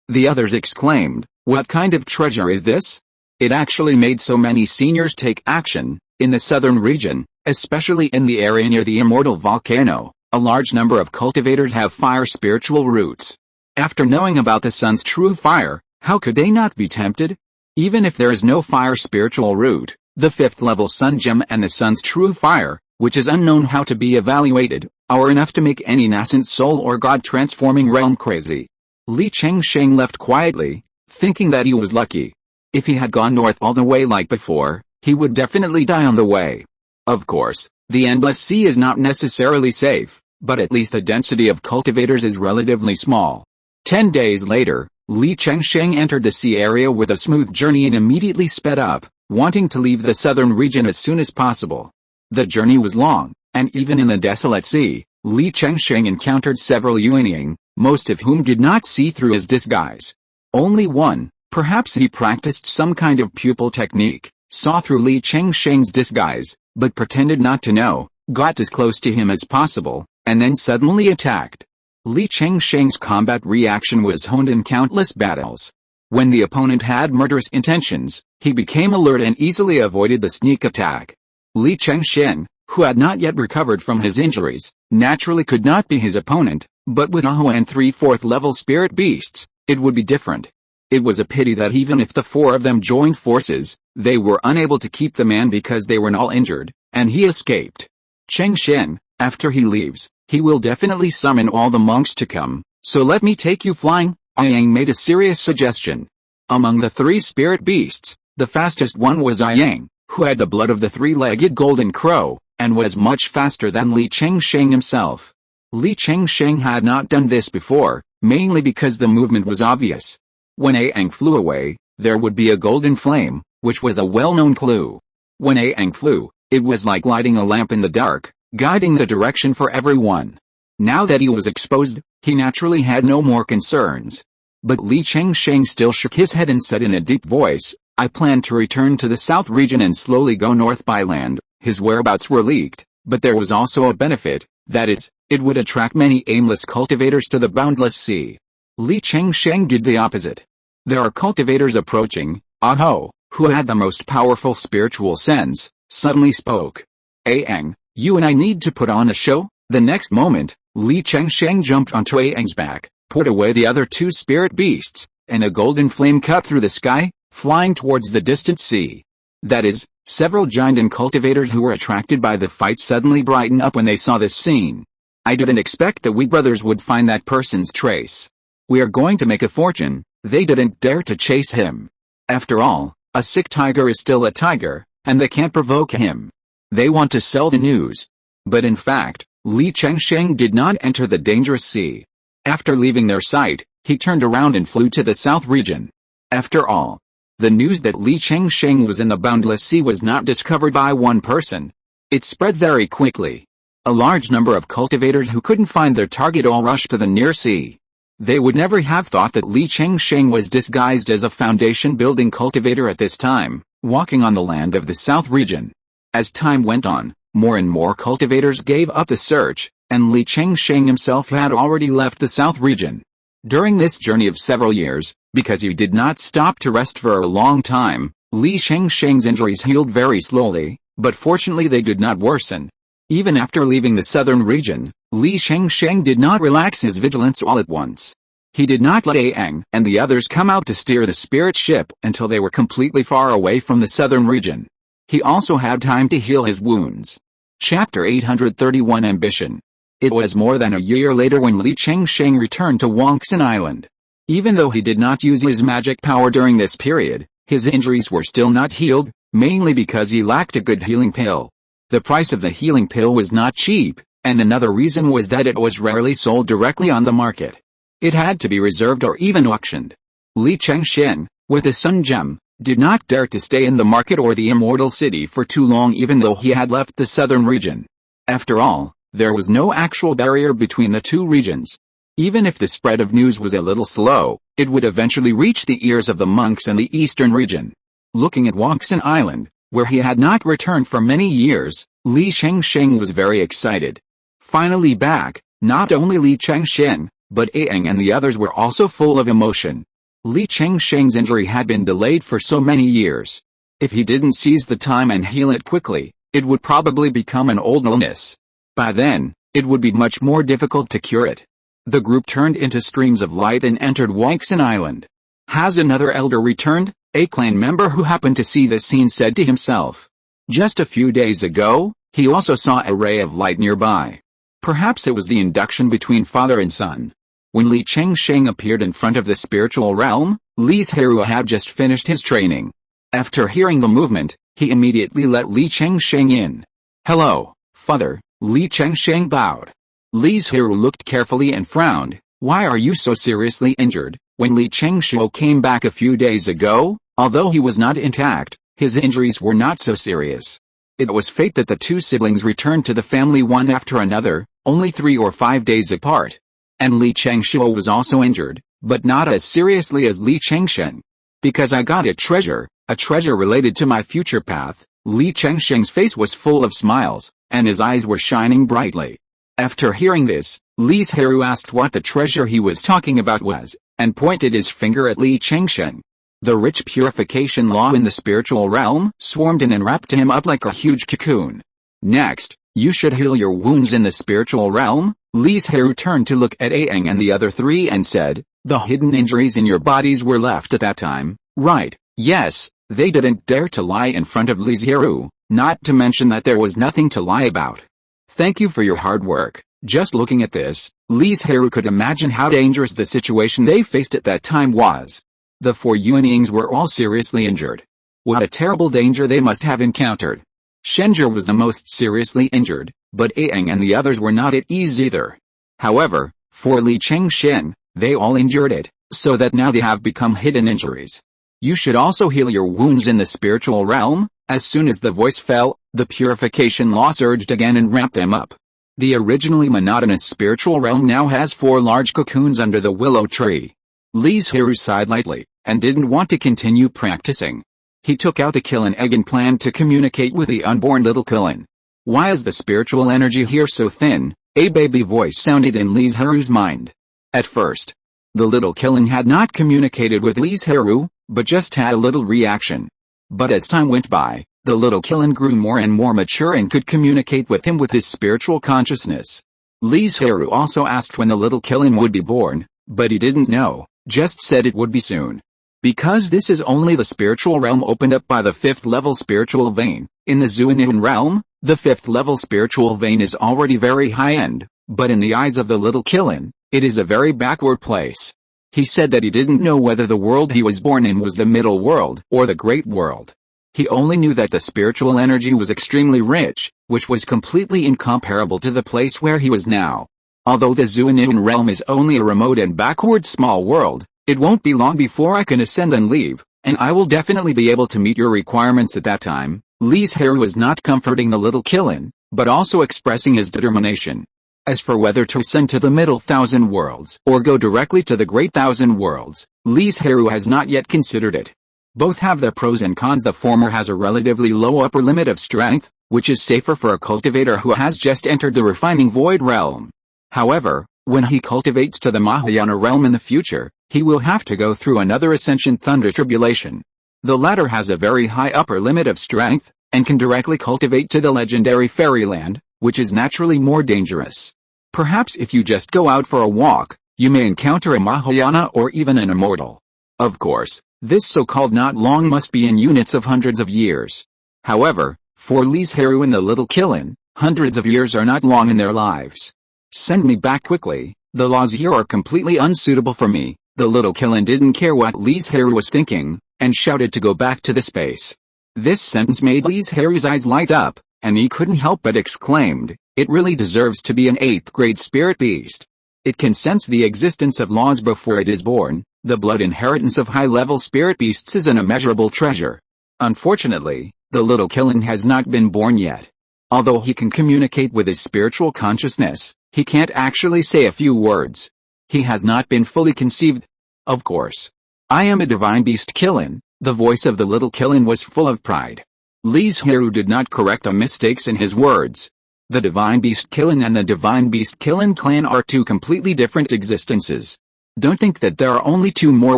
Speaker 1: The others exclaimed, what kind of treasure is this? It actually made so many seniors take action. In the southern region, especially in the area near the immortal volcano, a large number of cultivators have fire spiritual roots. After knowing about the sun's true fire, how could they not be tempted? Even if there is no fire spiritual root, the fifth level sun gem and the sun's true fire, which is unknown how to be evaluated, are enough to make any nascent soul or god transforming realm crazy. Li Chengsheng left quietly, thinking that he was lucky. If he had gone north all the way like before, he would definitely die on the way. Of course, the endless sea is not necessarily safe, but at least the density of cultivators is relatively small. 10 days later, Li Chengsheng entered the sea area with a smooth journey and immediately sped up, wanting to leave the southern region as soon as possible. The journey was long, and even in the desolate sea, Li Chengsheng encountered several Yuanying, most of whom did not see through his disguise. Only one, perhaps he practiced some kind of pupil technique, saw through Li Chengsheng's disguise, but pretended not to know, got as close to him as possible, and then suddenly attacked. Li Chengsheng's combat reaction was honed in countless battles. When the opponent had murderous intentions, he became alert and easily avoided the sneak attack. Li Chengsheng, who had not yet recovered from his injuries, naturally could not be his opponent, but with Aho and 3 4th-level spirit beasts, it would be different. It was a pity that even if the 4 of them joined forces, they were unable to keep the man because they were all injured, and he escaped. Chengsheng, after he leaves, he will definitely summon all the monks to come, so let me take you flying. Ayang made a serious suggestion. Among the 3 spirit beasts, the fastest one was Ayang, who had the blood of the 3-legged golden crow, and was much faster than Li Chengsheng himself. Li Chengsheng had not done this before, mainly because the movement was obvious. When Ayang flew away, there would be a golden flame, which was a well-known clue. When Ayang flew, it was like lighting a lamp in the dark, guiding the direction for everyone. Now that he was exposed, he naturally had no more concerns. But Li Chengsheng still shook his head and said in a deep voice, I plan to return to the south region and slowly go north by land. His whereabouts were leaked, but there was also a benefit, that is, it would attract many aimless cultivators to the boundless sea. Li Chengsheng did the opposite. There are cultivators approaching. Aho, who had the most powerful spiritual sense, suddenly spoke. Aang, you and I need to put on a show? The next moment, Li Chengsheng jumped onto Aang's back, poured away the other two spirit beasts, and a golden flame cut through the sky, flying towards the distant sea. That is, several giant and cultivators who were attracted by the fight suddenly brightened up when they saw this scene. I didn't expect that we brothers would find that person's trace. We are going to make a fortune. They didn't dare to chase him. After all, a sick tiger is still a tiger, and they can't provoke him. They want to sell the news. But in fact, Li Chengsheng did not enter the dangerous sea. After leaving their sight, he turned around and flew to the south region. After all, the news that Li Chengsheng was in the boundless sea was not discovered by one person. It spread very quickly. A large number of cultivators who couldn't find their target all rushed to the near sea. They would never have thought that Li Chengsheng was disguised as a foundation-building cultivator at this time, walking on the land of the south region. As time went on, more and more cultivators gave up the search, and Li Chengsheng himself had already left the south region. During this journey of several years, because he did not stop to rest for a long time, Li Chengsheng's injuries healed very slowly, but fortunately they did not worsen. Even after leaving the southern region, Li Chengsheng did not relax his vigilance all at once. He did not let Aang and the others come out to steer the spirit ship until they were completely far away from the southern region. He also had time to heal his wounds. Chapter 831 Ambition. It was more than a year later when Li Chengsheng returned to Wangxin Island. Even though he did not use his magic power during this period, his injuries were still not healed, mainly because he lacked a good healing pill. The price of the healing pill was not cheap, and another reason was that it was rarely sold directly on the market. It had to be reserved or even auctioned. Li Chengsheng, with his sun gem, did not dare to stay in the market or the immortal city for too long even though he had left the southern region. After all, there was no actual barrier between the two regions. Even if the spread of news was a little slow, it would eventually reach the ears of the monks in the eastern region. Looking at Wangxin Island, where he had not returned for many years, Li Chengsheng was very excited. Finally back, not only Li Chengsheng, but Aang and the others were also full of emotion. Li Chengsheng's injury had been delayed for so many years. If he didn't seize the time and heal it quickly, it would probably become an old illness. By then, it would be much more difficult to cure it. The group turned into streams of light and entered Wangxin Island. Has another elder returned? A clan member who happened to see this scene said to himself. Just a few days ago, he also saw a ray of light nearby. Perhaps it was the induction between father and son. When Li Chengsheng appeared in front of the spiritual realm, Li Zhirui had just finished his training. After hearing the movement, he immediately let Li Chengsheng in. Hello, father, Li Chengsheng bowed. Li Zhirui looked carefully and frowned. Why are you so seriously injured? When Li Chengsheng came back a few days ago, although he was not intact, his injuries were not so serious. It was fate that the two siblings returned to the family one after another, only 3 or 5 days apart. And Li Chengsheng was also injured, but not as seriously as Li Chengsheng. Because I got a treasure related to my future path. Li Chengsheng's face was full of smiles, and his eyes were shining brightly. After hearing this, Li Zhirui asked what the treasure he was talking about was, and pointed his finger at Li Chengsheng. The rich purification law in the spiritual realm swarmed in and wrapped him up like a huge cocoon. Next, you should heal your wounds in the spiritual realm. Li Zhirui turned to look at Aang and the other three and said, the hidden injuries in your bodies were left at that time, right? Yes, they didn't dare to lie in front of Li Zhirui, not to mention that there was nothing to lie about. Thank you for your hard work. Just looking at this, Li Zhirui could imagine how dangerous the situation they faced at that time was. The 4 Yuanings were all seriously injured. What a terrible danger they must have encountered. Shenzhe was the most seriously injured, but Aang and the others were not at ease either. However, for Li Chengsheng, they all endured it, so that now they have become hidden injuries. You should also heal your wounds in the spiritual realm. As soon as the voice fell, the purification law surged again and wrapped them up. The originally monotonous spiritual realm now has 4 large cocoons under the willow tree. Li Zhirui sighed lightly, and didn't want to continue practicing. He took out the Kilin egg and planned to communicate with the unborn little Kilin. Why is the spiritual energy here so thin? A baby voice sounded in Li Zhirui's mind. At first, The little Kilin had not communicated with Li Zhirui, but just had a little reaction. But as time went by, the little Kilin grew more and more mature and could communicate with him with his spiritual consciousness. Li Zhirui also asked when the little Kilin would be born, but he didn't know, just said it would be soon. Because this is only the spiritual realm opened up by the 5th level spiritual vein, in the Zuinian realm, the 5th level spiritual vein is already very high-end, but in the eyes of the little Kilin, it is a very backward place. He said that he didn't know whether the world he was born in was the middle world or the great world. He only knew that the spiritual energy was extremely rich, which was completely incomparable to the place where he was now. Although the Zuinian realm is only a remote and backward small world, it won't be long before I can ascend and leave, and I will definitely be able to meet your requirements at that time. Li Zhirui was not comforting the little Kilin, but also expressing his determination. As for whether to ascend to the middle 1,000 worlds or go directly to the great 1,000 worlds, Li Zhirui has not yet considered it. Both have their pros and cons. The former has a relatively low upper limit of strength, which is safer for a cultivator who has just entered the refining void realm. However, when he cultivates to the Mahayana realm in the future, he will have to go through another ascension thunder tribulation. The latter has a very high upper limit of strength, and can directly cultivate to the legendary fairyland, which is naturally more dangerous. Perhaps if you just go out for a walk, you may encounter a Mahayana or even an immortal. Of course, this so-called not long must be in units of hundreds of years. However, for Li Zhirui and the little Kilin, hundreds of years are not long in their lives. Send me back quickly, the laws here are completely unsuitable for me. The little Kilin didn't care what Li Zhirui was thinking, and shouted to go back to the space. This sentence made Li Zhirui's eyes light up, and he couldn't help but exclaimed, "It really deserves to be an 8th grade spirit beast. It can sense the existence of laws before it is born. The blood inheritance of high-level spirit beasts is an immeasurable treasure." Unfortunately, the little Kilin has not been born yet. Although he can communicate with his spiritual consciousness, he can't actually say a few words. He has not been fully conceived. Of course. "I am a divine beast Kilin." The voice of the little Kilin was full of pride. Li Zhirui did not correct the mistakes in his words. The divine beast Kilin and the divine beast Kilin clan are two completely different existences. Don't think that there are only two more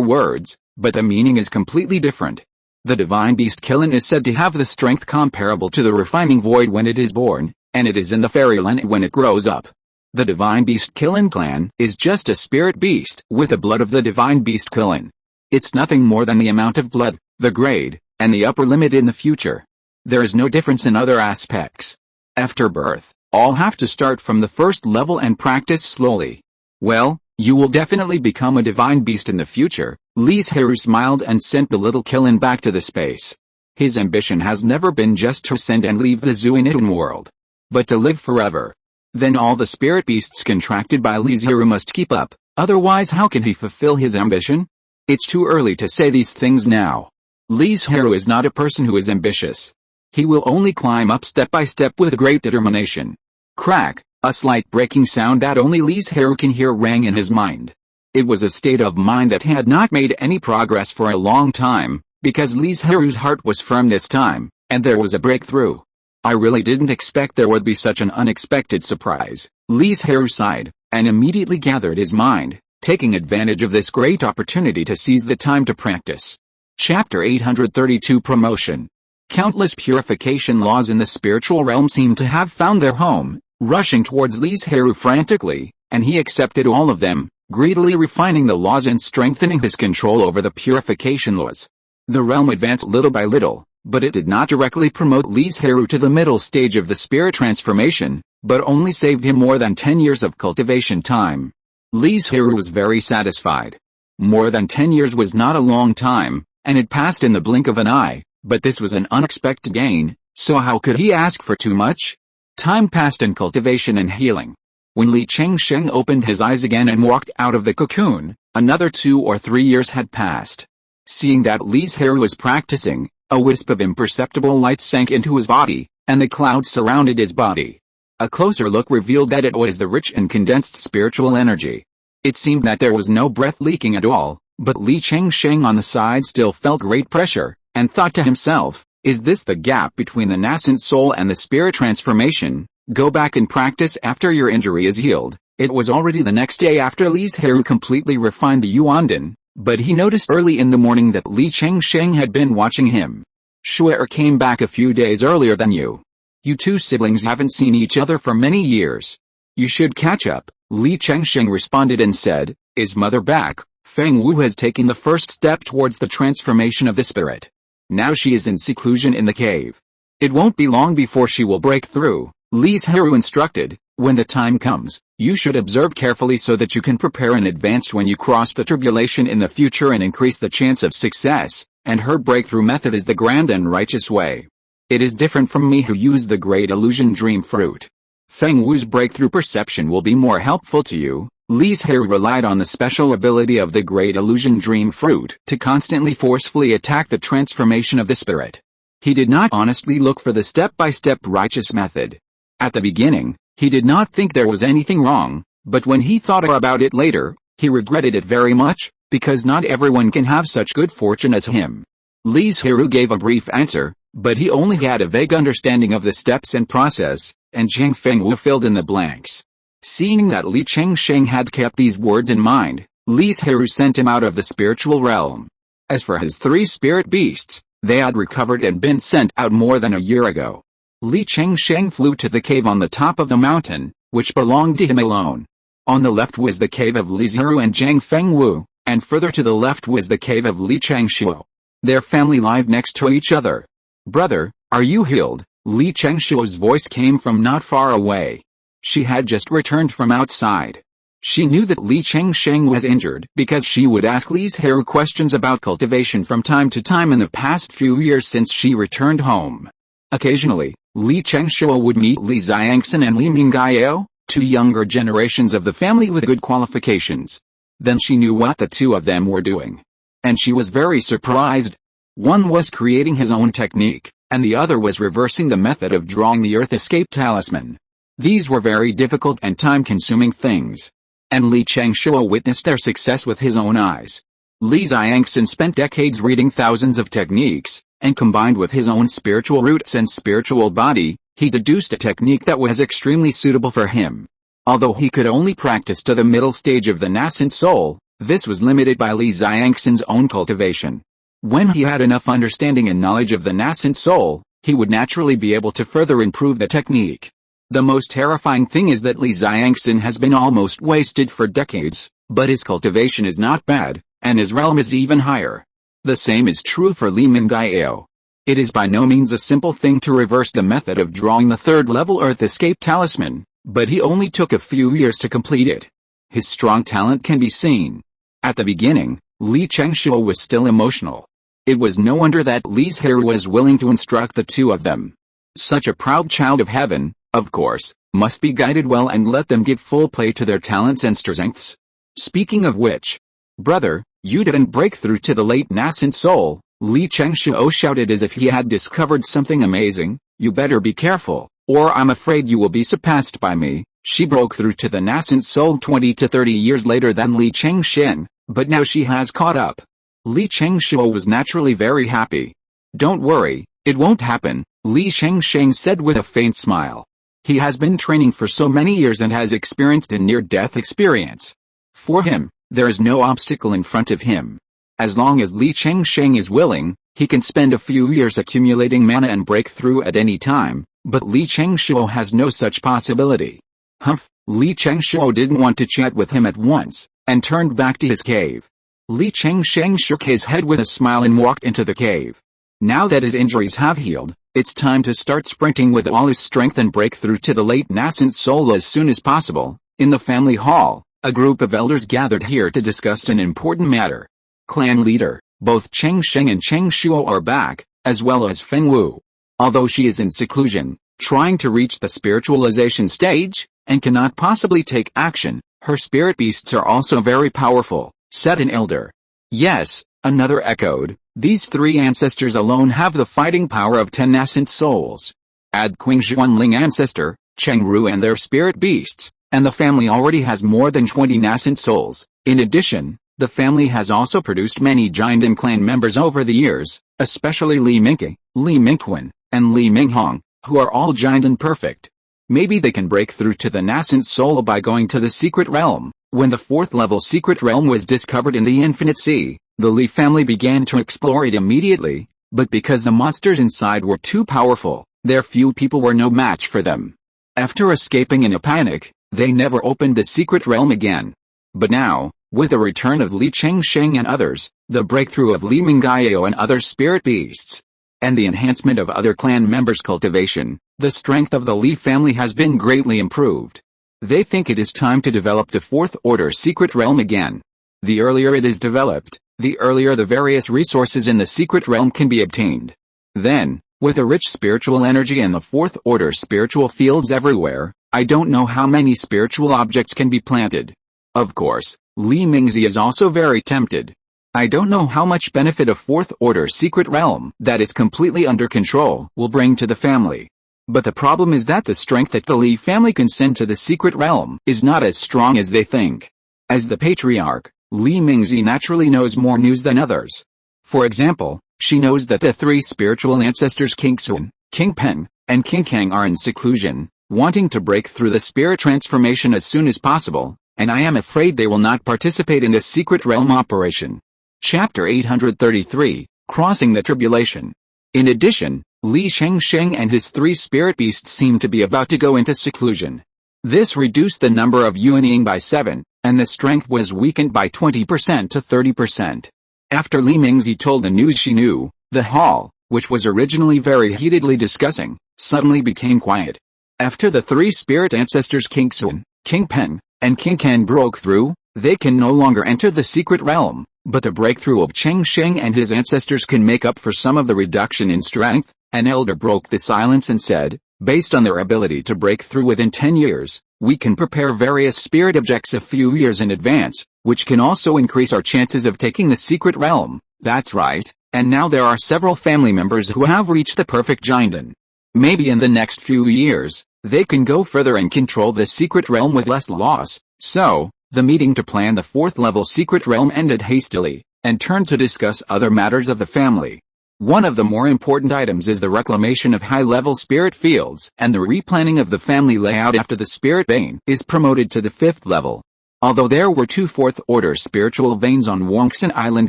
Speaker 1: words, but the meaning is completely different. The divine beast Kilin is said to have the strength comparable to the refining void when it is born, and it is in the fairyland when it grows up. The divine beast Kilin clan is just a spirit beast with the blood of the divine beast Kilin. It's nothing more than the amount of blood, the grade, and the upper limit in the future. There is no difference in other aspects. After birth, all have to start from the first level and practice slowly. Well, you will definitely become a divine beast in the future. Li Zhirui smiled and sent the little Kilin back to the space. His ambition has never been just to ascend and leave the Zuinian world, but to live forever. Then all the spirit beasts contracted by Li Zhirui must keep up, otherwise how can he fulfill his ambition? It's too early to say these things now. Li Zhirui is not a person who is ambitious. He will only climb up step by step with great determination. Crack, a slight breaking sound that only Li Zhirui can hear rang in his mind. It was a state of mind that had not made any progress for a long time, because Li Zhirui's heart was firm this time, and there was a breakthrough. "I really didn't expect there would be such an unexpected surprise." Li Zhirui sighed, and immediately gathered his mind, taking advantage of this great opportunity to seize the time to practice. Chapter 832 Promotion. Countless purification laws in the spiritual realm seemed to have found their home, rushing towards Li Zhirui frantically, and he accepted all of them, greedily refining the laws and strengthening his control over the purification laws. The realm advanced little by little, but it did not directly promote Li Zhirui to the middle stage of the spirit transformation, but only saved him more than 10 years of cultivation time. Li Zhirui was very satisfied. More than 10 years was not a long time, and it passed in the blink of an eye, but this was an unexpected gain, so how could he ask for too much? Time passed in cultivation and healing. When Li Chengsheng opened his eyes again and walked out of the cocoon, another 2 or 3 years had passed. Seeing that Li Zhirui was practicing, a wisp of imperceptible light sank into his body, and the clouds surrounded his body. A closer look revealed that it was the rich and condensed spiritual energy. It seemed that there was no breath leaking at all, but Li Chengsheng on the side still felt great pressure, and thought to himself, "Is this the gap between the nascent soul and the spirit transformation? Go back and practice after your injury is healed." It was already the next day after Li Zhirui completely refined the Yuandan, but he noticed early in the morning that Li Chengsheng had been watching him. Shu'er came back a few days earlier than you. You two siblings haven't seen each other for many years. You should catch up, Li Chengsheng responded and said, is mother back? Feng Wu has taken the first step towards the transformation of the spirit. Now she is in seclusion in the cave. It won't be long before she will break through, Li Zhirui instructed. When the time comes, you should observe carefully so that you can prepare in advance when you cross the tribulation in the future and increase the chance of success, and her breakthrough method is the grand and righteous way. It is different from me who use the great illusion dream fruit. Feng Wu's breakthrough perception will be more helpful to you. Li Zhirui relied on the special ability of the great illusion dream fruit to constantly forcefully attack the transformation of the spirit. He did not honestly look for the step-by-step righteous method. At the beginning, he did not think there was anything wrong, but when he thought about it later, he regretted it very much, because not everyone can have such good fortune as him. Li Zhirui gave a brief answer, but he only had a vague understanding of the steps and process, and Zhang Fengwu filled in the blanks. Seeing that Li Chengsheng had kept these words in mind, Li Zhirui sent him out of the spiritual realm. As for his 3 spirit beasts, they had recovered and been sent out more than a year ago. Li Chengsheng flew to the cave on the top of the mountain, which belonged to him alone. On the left was the cave of Li Zhirui and Zhang Fengwu, and further to the left was the cave of Li Chengshuo. Their family lived next to each other. Brother, are you healed? Li Chengshuo's voice came from not far away. She had just returned from outside. She knew that Li Chengsheng was injured because she would ask Li Zhirui questions about cultivation from time to time in the past few years since she returned home. Occasionally, Li Chengshuo would meet Li Xiangxin and Li Mingyao, 2 younger generations of the family with good qualifications. Then she knew what the 2 of them were doing. And she was very surprised. One was creating his own technique, and the other was reversing the method of drawing the Earth Escape Talisman. These were very difficult and time-consuming things. And Li Chengshuo witnessed their success with his own eyes. Li Xiangxin spent decades reading thousands of techniques, and combined with his own spiritual roots and spiritual body, he deduced a technique that was extremely suitable for him. Although he could only practice to the middle stage of the nascent soul, this was limited by Li Xiangxin's own cultivation. When he had enough understanding and knowledge of the nascent soul, he would naturally be able to further improve the technique. The most terrifying thing is that Li Xiangxin has been almost wasted for decades, but his cultivation is not bad, and his realm is even higher. The same is true for Li Mingyao. It is by no means a simple thing to reverse the method of drawing the 3rd-level Earth Escape Talisman, but he only took a few years to complete it. His strong talent can be seen. At the beginning, Li Chengshuo was still emotional. It was no wonder that Li Zhirui was willing to instruct the 2 of them. Such a proud child of heaven, of course, must be guided well and let them give full play to their talents and strengths. Speaking of which, brother, you didn't break through to the late nascent soul, Li Chengshuo shouted as if he had discovered something amazing. You better be careful, or I'm afraid you will be surpassed by me. She broke through to the nascent soul 20 to 30 years later than Li Chengsheng, but now she has caught up. Li Chengshuo was naturally very happy. Don't worry, it won't happen, Li Chengsheng said with a faint smile. He has been training for so many years and has experienced a near-death experience. For him, there is no obstacle in front of him. As long as Li Chengsheng is willing, he can spend a few years accumulating mana and break through at any time, but Li Chengshuo has no such possibility. Humph, Li Chengshuo didn't want to chat with him at once, and turned back to his cave. Li Chengsheng shook his head with a smile and walked into the cave. Now that his injuries have healed, it's time to start sprinting with all his strength and break through to the late nascent soul as soon as possible. In the family hall, a group of elders gathered here to discuss an important matter. Clan leader, both Chengsheng and Chengshuo are back, as well as Feng Wu. Although she is in seclusion, trying to reach the spiritualization stage, and cannot possibly take action, her spirit beasts are also very powerful, said an elder. Yes, another echoed, these 3 ancestors alone have the fighting power of 10 nascent souls. Add Qingzhuanling ancestor, Chengru and their spirit beasts, and the family already has more than 20 nascent souls. In addition, the family has also produced many Jiandan clan members over the years, especially Li Mingke, Li Mingquan, and Li Minghong, who are all Jiandan perfect. Maybe they can break through to the nascent soul by going to the secret realm. When the 4th level secret realm was discovered in the Infinite Sea, the Li family began to explore it immediately, but because the monsters inside were too powerful, their few people were no match for them. After escaping in a panic, they never opened the secret realm again. But now, with the return of Li Chengsheng and others, the breakthrough of Li Mingyao and other spirit beasts, and the enhancement of other clan members' cultivation, the strength of the Li family has been greatly improved. They think it is time to develop the 4th order secret realm again. The earlier it is developed, the earlier the various resources in the secret realm can be obtained. Then, with a rich spiritual energy and the 4th order spiritual fields everywhere, I don't know how many spiritual objects can be planted. Of course, Li Mingzi is also very tempted. I don't know how much benefit a 4th order secret realm that is completely under control will bring to the family. But the problem is that the strength that the Li family can send to the secret realm is not as strong as they think. As the patriarch, Li Mingzi naturally knows more news than others. For example, she knows that the 3 spiritual ancestors King Sun, King Peng, and King Kang are in seclusion, wanting to break through the spirit transformation as soon as possible, and I am afraid they will not participate in this secret realm operation. Chapter 833, Crossing the Tribulation. In addition, Li Chengsheng and his 3 spirit beasts seem to be about to go into seclusion. This reduced the number of Yuanying by 7, and the strength was weakened by 20% to 30%. After Li Mingzi told the news she knew, the hall, which was originally very heatedly discussing, suddenly became quiet. After the 3 spirit ancestors King Sun, King Peng, and King Kang broke through, they can no longer enter the secret realm, but the breakthrough of Chengsheng and his ancestors can make up for some of the reduction in strength. An elder broke the silence and said, based on their ability to break through within 10 years, we can prepare various spirit objects a few years in advance, which can also increase our chances of taking the secret realm. That's right, and now there are several family members who have reached the perfect Jinden. Maybe in the next few years, they can go further and control the secret realm with less loss. So, the meeting to plan the 4th level secret realm ended hastily, and turned to discuss other matters of the family. One of the more important items is the reclamation of high-level spirit fields and the replanning of the family layout after the spirit vein is promoted to the 5th level. Although there were 2 4th-order spiritual veins on Banyan Island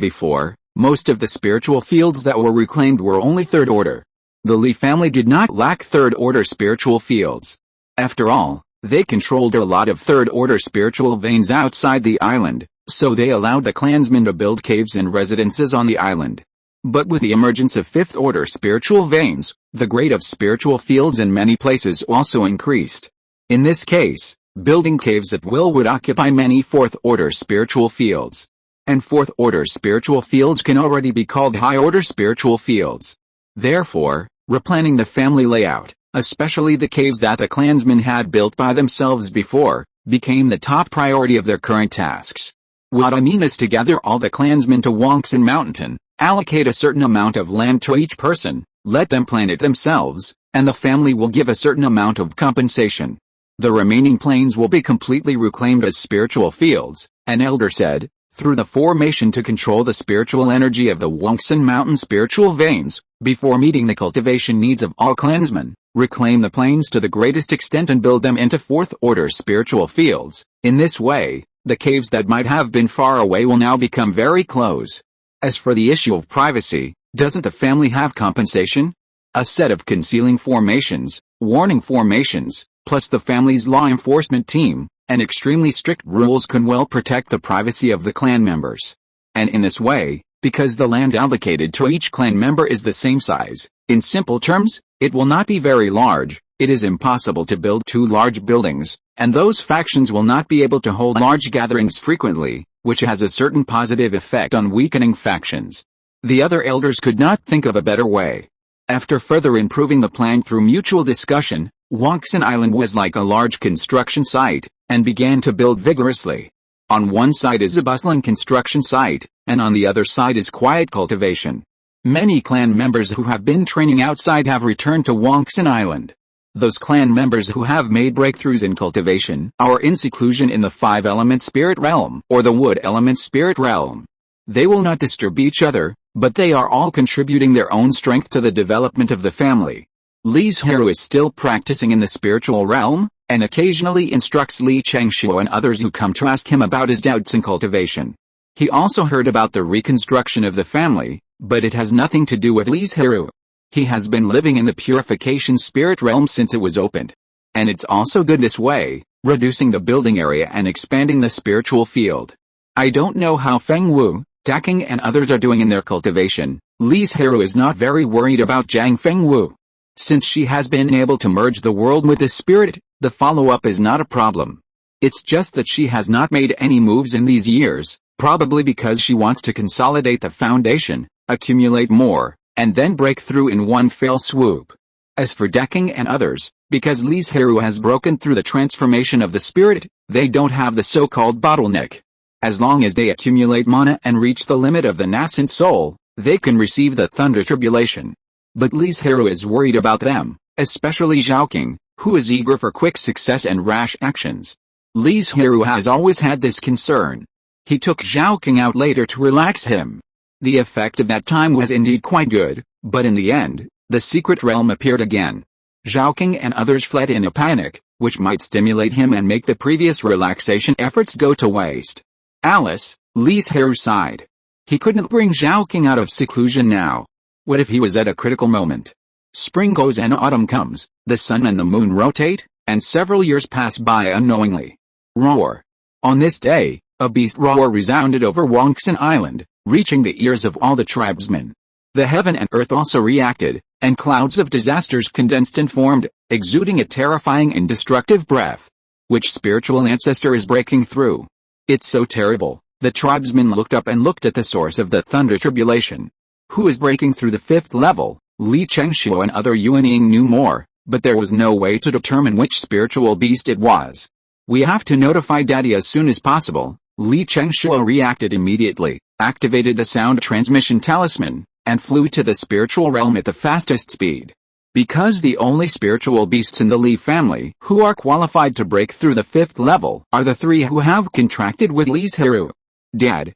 Speaker 1: before, most of the spiritual fields that were reclaimed were only 3rd order. The Li family did not lack 3rd-order spiritual fields. After all, they controlled a lot of 3rd-order spiritual veins outside the island, so they allowed the clansmen to build caves and residences on the island. But with the emergence of 5th-order spiritual veins, the grade of spiritual fields in many places also increased. In this case, building caves at will would occupy many 4th-order spiritual fields. And 4th-order spiritual fields can already be called high-order spiritual fields. Therefore, replanning the family layout, especially the caves that the clansmen had built by themselves before, became the top priority of their current tasks. What I mean is to gather all the clansmen to Banyan Mountain, allocate a certain amount of land to each person, let them plant it themselves, and the family will give a certain amount of compensation. The remaining plains will be completely reclaimed as spiritual fields, an elder said, through the formation to control the spiritual energy of the Banyan Mountain spiritual veins, before meeting the cultivation needs of all clansmen, reclaim the plains to the greatest extent and build them into 4th-order spiritual fields. In this way, the caves that might have been far away will now become very close. As for the issue of privacy, doesn't the family have compensation? A set of concealing formations, warning formations, plus the family's law enforcement team, and extremely strict rules can well protect the privacy of the clan members. And in this way, because the land allocated to each clan member is the same size, in simple terms, it will not be very large, it is impossible to build 2 large buildings, and those factions will not be able to hold large gatherings frequently, which has a certain positive effect on weakening factions. The other elders could not think of a better way. After further improving the plan through mutual discussion, Banyan Island was like a large construction site, and began to build vigorously. On one side is a bustling construction site, and on the other side is quiet cultivation. Many clan members who have been training outside have returned to Banyan Island. Those clan members who have made breakthroughs in cultivation are in seclusion in the 5-element spirit realm or the wood element spirit realm. They will not disturb each other, but they are all contributing their own strength to the development of the family. Li Zhirui is still practicing in the spiritual realm, and occasionally instructs Li Chengshuo and others who come to ask him about his doubts in cultivation. He also heard about the reconstruction of the family, but it has nothing to do with Li Zhirui. He has been living in the purification spirit realm since it was opened. And it's also good this way, reducing the building area and expanding the spiritual field. I don't know how Feng Wu, Daking and others are doing in their cultivation. Li Zhirui is not very worried about Zhang Feng Wu. Since she has been able to merge the world with the spirit, the follow-up is not a problem. It's just that she has not made any moves in these years, probably because she wants to consolidate the foundation, accumulate more, and then break through in one fell swoop. As for Daking and others, because Li Zhirui has broken through the transformation of the spirit, they don't have the so-called bottleneck. As long as they accumulate mana and reach the limit of the nascent soul, they can receive the thunder tribulation. But Li Zhirui is worried about them, especially Zhaoqing, who is eager for quick success and rash actions. Li Zhirui has always had this concern. He took Zhaoqing out later to relax him. The effect of that time was indeed quite good, but in the end, the secret realm appeared again. Zhaoqing and others fled in a panic, which might stimulate him and make the previous relaxation efforts go to waste. Alice, Li Zhirui sighed. He couldn't bring Zhaoqing out of seclusion now. What if he was at a critical moment? Spring goes and autumn comes, the sun and the moon rotate, and several years pass by unknowingly. Roar. On this day, a beast roar resounded over Banyan Island, reaching the ears of all the tribesmen. The heaven and earth also reacted, and clouds of disasters condensed and formed, exuding a terrifying and destructive breath. Which spiritual ancestor is breaking through? It's so terrible. The tribesmen looked up and looked at the source of the thunder tribulation. Who is breaking through the fifth level? Li Chengshuo and other Yuanying knew more, but there was no way to determine which spiritual beast it was. We have to notify Daddy as soon as possible. Li Chengshuo reacted immediately, activated a sound transmission talisman, and flew to the spiritual realm at the fastest speed. Because the only spiritual beasts in the Li family who are qualified to break through the fifth level are the three who have contracted with Li Zhirui. Dad,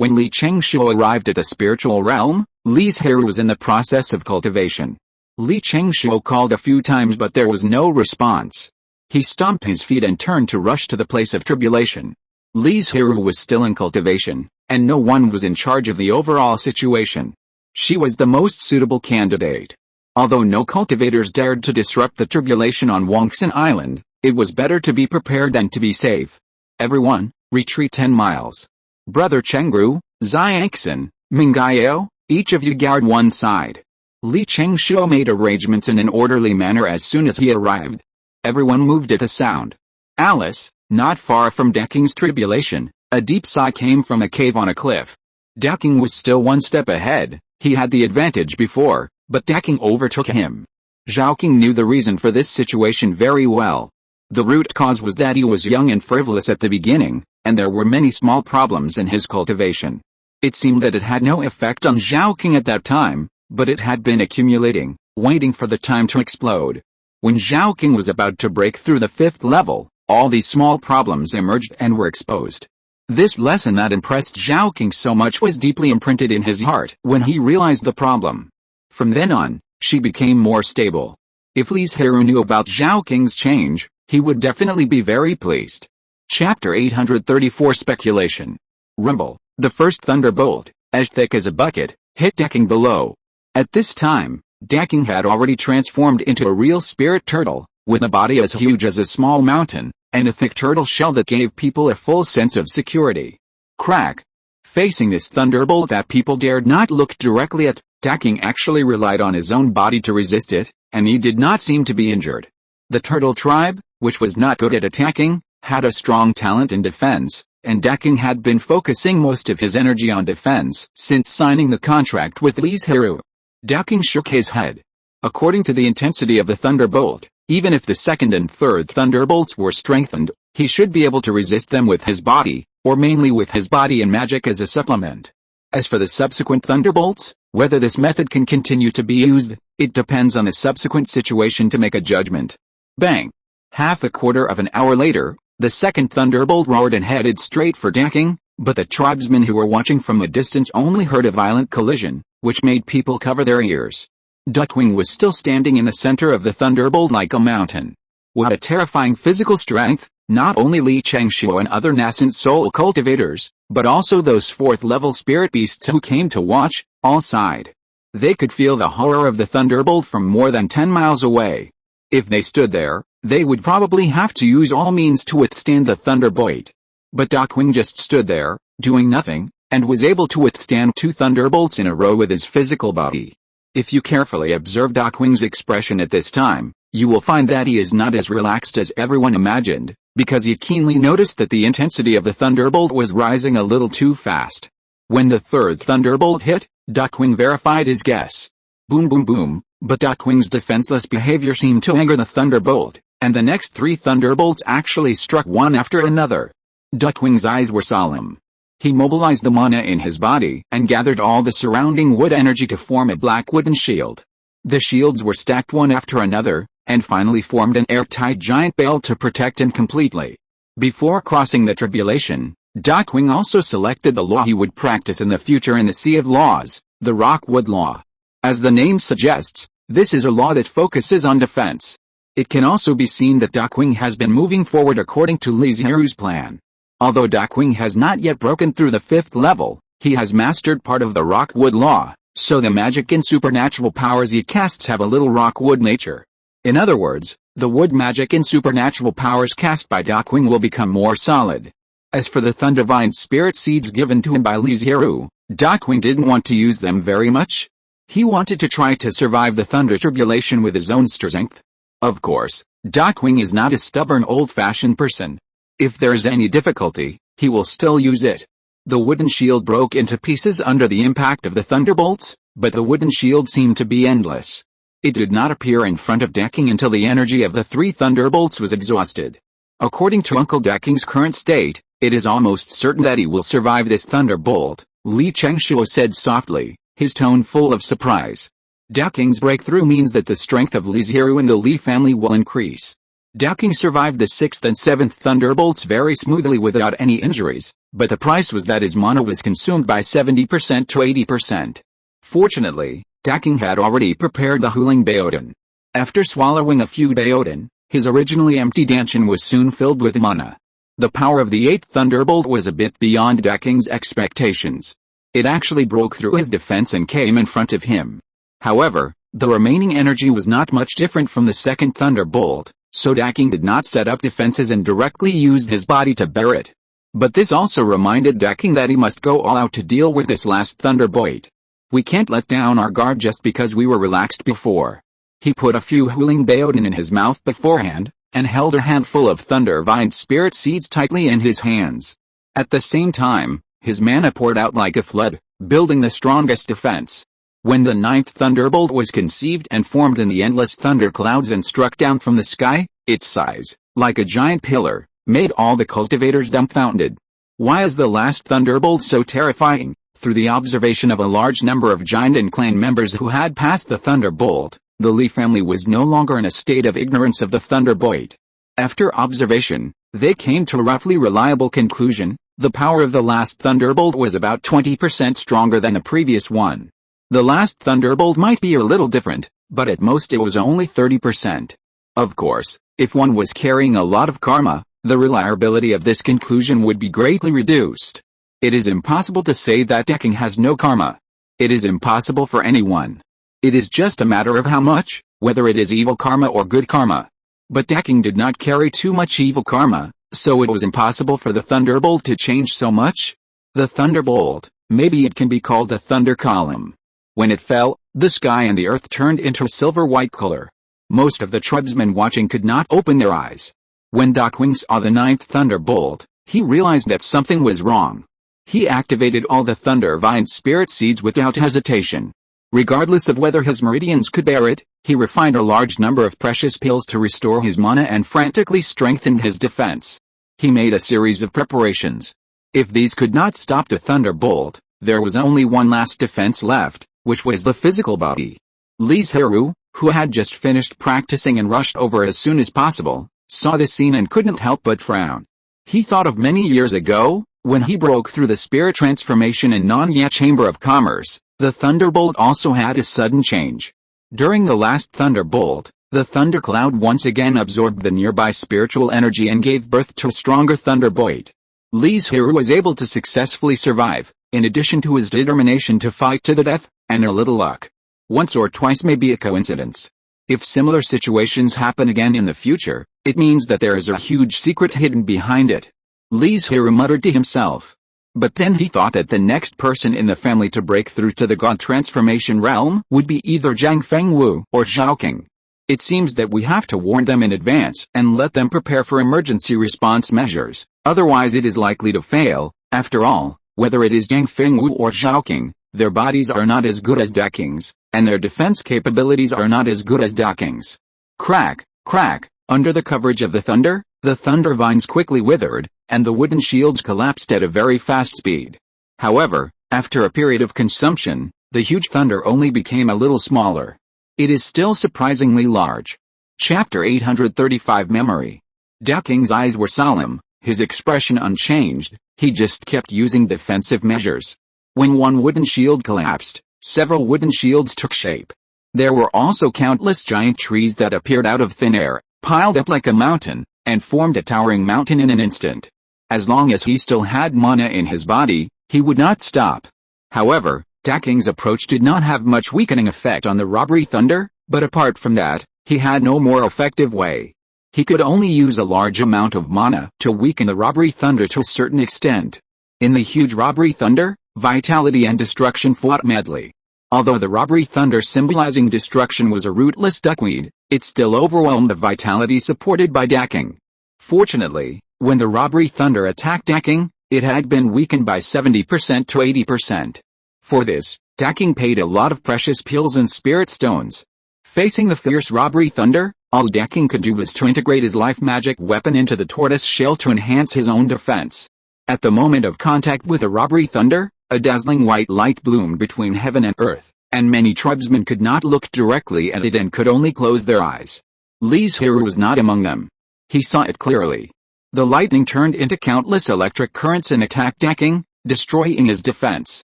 Speaker 1: when Li Chengshuo arrived at the spiritual realm, Li Zhirui was in the process of cultivation. Li Chengshuo called a few times but there was no response. He stomped his feet and turned to rush to the place of tribulation. Li Zhirui was still in cultivation, and no one was in charge of the overall situation. She was the most suitable candidate. Although no cultivators dared to disrupt the tribulation on Banyan Island, it was better to be prepared than to be safe. Everyone, retreat 10 miles. Brother Chengru, Xiangxin, Mingyao, each of you guard one side. Li Chengshuo made arrangements in an orderly manner as soon as he arrived. Everyone moved at the sound. Alice, not far from Daking's tribulation, a deep sigh came from a cave on a cliff. Daking was still one step ahead. He had the advantage before, but Daking overtook him. Zhaoqing knew the reason for this situation very well. The root cause was that he was young and frivolous at the beginning, and there were many small problems in his cultivation. It seemed that it had no effect on Zhaoqing at that time, but it had been accumulating, waiting for the time to explode. When Zhaoqing was about to break through the fifth level, all these small problems emerged and were exposed. This lesson that impressed Zhaoqing so much was deeply imprinted in his heart when he realized the problem. From then on, she became more stable. If Li Zhirui knew about Zhaoqing's change, he would definitely be very pleased. Chapter 834 Speculation. Rumble. The first thunderbolt, as thick as a bucket, hit Daking below. At this time, Daking had already transformed into a real spirit turtle, with a body as huge as a small mountain, and a thick turtle shell that gave people a full sense of security. Crack. Facing this thunderbolt that people dared not look directly at, Daking actually relied on his own body to resist it, and he did not seem to be injured. The turtle tribe, which was not good at attacking, had a strong talent in defense, and Daking had been focusing most of his energy on defense since signing the contract with Li Zhirui. Daking shook his head. According to the intensity of the thunderbolt, even if the second and third thunderbolts were strengthened, he should be able to resist them with his body, or mainly with his body and magic as a supplement. As for the subsequent thunderbolts, whether this method can continue to be used, it depends on the subsequent situation to make a judgment. Bang! Half a quarter of an hour later, the second thunderbolt roared and headed straight for Daking, but the tribesmen who were watching from a distance only heard a violent collision, which made people cover their ears. Duckwing was still standing in the center of the thunderbolt like a mountain. What a terrifying physical strength! Not only Li Chengshuo and other nascent soul cultivators, but also those fourth-level spirit beasts who came to watch, all sighed. They could feel the horror of the thunderbolt from more than 10 miles away. If they stood there, they would probably have to use all means to withstand the thunderbolt. But Duckwing just stood there, doing nothing, and was able to withstand 2 thunderbolts in a row with his physical body. If you carefully observe Duckwing's expression at this time, you will find that he is not as relaxed as everyone imagined, because he keenly noticed that the intensity of the thunderbolt was rising a little too fast. When the third thunderbolt hit, Duckwing verified his guess. Boom boom boom, but Duckwing's defenseless behavior seemed to anger the thunderbolt, and the next 3 thunderbolts actually struck one after another. Duckwing's eyes were solemn. He mobilized the mana in his body and gathered all the surrounding wood energy to form a black wooden shield. The shields were stacked one after another, and finally formed an airtight giant bale to protect him completely. Before crossing the tribulation, Duckwing also selected the law he would practice in the future in the Sea of Laws, the Rockwood Law. As the name suggests, this is a law that focuses on defense. It can also be seen that Duckwing has been moving forward according to Li Zhirui's plan. Although Duckwing has not yet broken through the 5th level, he has mastered part of the Rockwood Law, so the magic and supernatural powers he casts have a little Rockwood nature. In other words, the wood magic and supernatural powers cast by Duckwing will become more solid. As for the Thundivine spirit seeds given to him by Li Zhirui, Duckwing didn't want to use them very much. He wanted to try to survive the thunder tribulation with his own strength. Of course, Duckwing is not a stubborn old-fashioned person. If there's any difficulty, he will still use it. The wooden shield broke into pieces under the impact of the thunderbolts, but the wooden shield seemed to be endless. It did not appear in front of Duckwing until the energy of the 3 thunderbolts was exhausted. According to Uncle Duckwing's current state, it is almost certain that he will survive this thunderbolt, Li Chengshuo said softly, his tone full of surprise. Duckwing's breakthrough means that the strength of Li Zhirui and the Li family will increase. Duckwing survived the 6th and 7th thunderbolts very smoothly without any injuries, but the price was that his mana was consumed by 70% to 80%. Fortunately, Duckwing had already prepared the Huling Baodan. After swallowing a few Baodan, his originally empty danchan was soon filled with mana. The power of the 8th thunderbolt was a bit beyond Duckwing's expectations. It actually broke through his defense and came in front of him. However, the remaining energy was not much different from the 2nd thunderbolt, so Duckwing did not set up defenses and directly used his body to bear it. But this also reminded Duckwing that he must go all out to deal with this last thunderbolt. We can't let down our guard just because we were relaxed before. He put a few Huling Baodan in his mouth beforehand, and held a handful of Thundervine spirit seeds tightly in his hands. At the same time, his mana poured out like a flood, building the strongest defense. When the 9th thunderbolt was conceived and formed in the endless thunderclouds and struck down from the sky, its size, like a giant pillar, made all the cultivators dumbfounded. Why is the last thunderbolt so terrifying? Through the observation of a large number of giant and clan members who had passed the thunderbolt, the Li family was no longer in a state of ignorance of the thunderbolt. After observation, they came to a roughly reliable conclusion: the power of the last thunderbolt was about 20% stronger than the previous one. The last thunderbolt might be a little different, but at most it was only 30%. Of course, if one was carrying a lot of karma, the reliability of this conclusion would be greatly reduced. It is impossible to say that Duckwing has no karma. It is impossible for anyone. It is just a matter of how much, whether it is evil karma or good karma. But Duckwing did not carry too much evil karma, so it was impossible for the thunderbolt to change so much. The thunderbolt, maybe it can be called a thunder column. When it fell, the sky and the earth turned into a silver-white color. Most of the tribesmen watching could not open their eyes. When Duckwing saw the 9th thunderbolt, he realized that something was wrong. He activated all the Thundervine spirit seeds without hesitation. Regardless of whether his meridians could bear it, he refined a large number of precious pills to restore his mana and frantically strengthened his defense. He made a series of preparations. If these could not stop the thunderbolt, there was only one last defense left, which was the physical body. Li Zhirui, who had just finished practicing and rushed over as soon as possible, saw this scene and couldn't help but frown. He thought of many years ago, when he broke through the spirit transformation in Nanya Chamber of Commerce. The thunderbolt also had a sudden change. During the last thunderbolt, the thundercloud once again absorbed the nearby spiritual energy and gave birth to a stronger thunderbolt. Li Zhirui was able to successfully survive, in addition to his determination to fight to the death, and a little luck. Once or twice may be a coincidence. If similar situations happen again in the future, it means that there is a huge secret hidden behind it. Li Zhirui muttered to himself. But then he thought that the next person in the family to break through to the God transformation realm would be either Zhang Fengwu or Zhaoking. It seems that we have to warn them in advance and let them prepare for emergency response measures, otherwise it is likely to fail. After all, whether it is Zhang Fengwu or Zhaoking, their bodies are not as good as Daking's, and their defense capabilities are not as good as Daking's. Crack, crack, under the coverage of the thunder vines quickly withered, and the wooden shields collapsed at a very fast speed. However, after a period of consumption, the huge thunder only became a little smaller. It is still surprisingly large. Chapter 835 Memory. Daking's eyes were solemn, his expression unchanged, he just kept using defensive measures. When one wooden shield collapsed, several wooden shields took shape. There were also countless giant trees that appeared out of thin air, piled up like a mountain, and formed a towering mountain in an instant. As long as he still had mana in his body, he would not stop. However, Daking's approach did not have much weakening effect on the robbery thunder, but apart from that, he had no more effective way. He could only use a large amount of mana to weaken the robbery thunder to a certain extent. In the huge robbery thunder, vitality and destruction fought madly. Although the robbery thunder symbolizing destruction was a rootless duckweed, it still overwhelmed the vitality supported by Daking. Fortunately, when the robbery thunder attacked Daking, it had been weakened by 70% to 80%. For this, Daking paid a lot of precious pills and spirit stones. Facing the fierce robbery thunder, all Daking could do was to integrate his life magic weapon into the tortoise shell to enhance his own defense. At the moment of contact with the robbery thunder, a dazzling white light bloomed between heaven and earth, and many tribesmen could not look directly at it and could only close their eyes. Li Zhirui was not among them. He saw it clearly. The lightning turned into countless electric currents and attacked Daking, destroying his defense.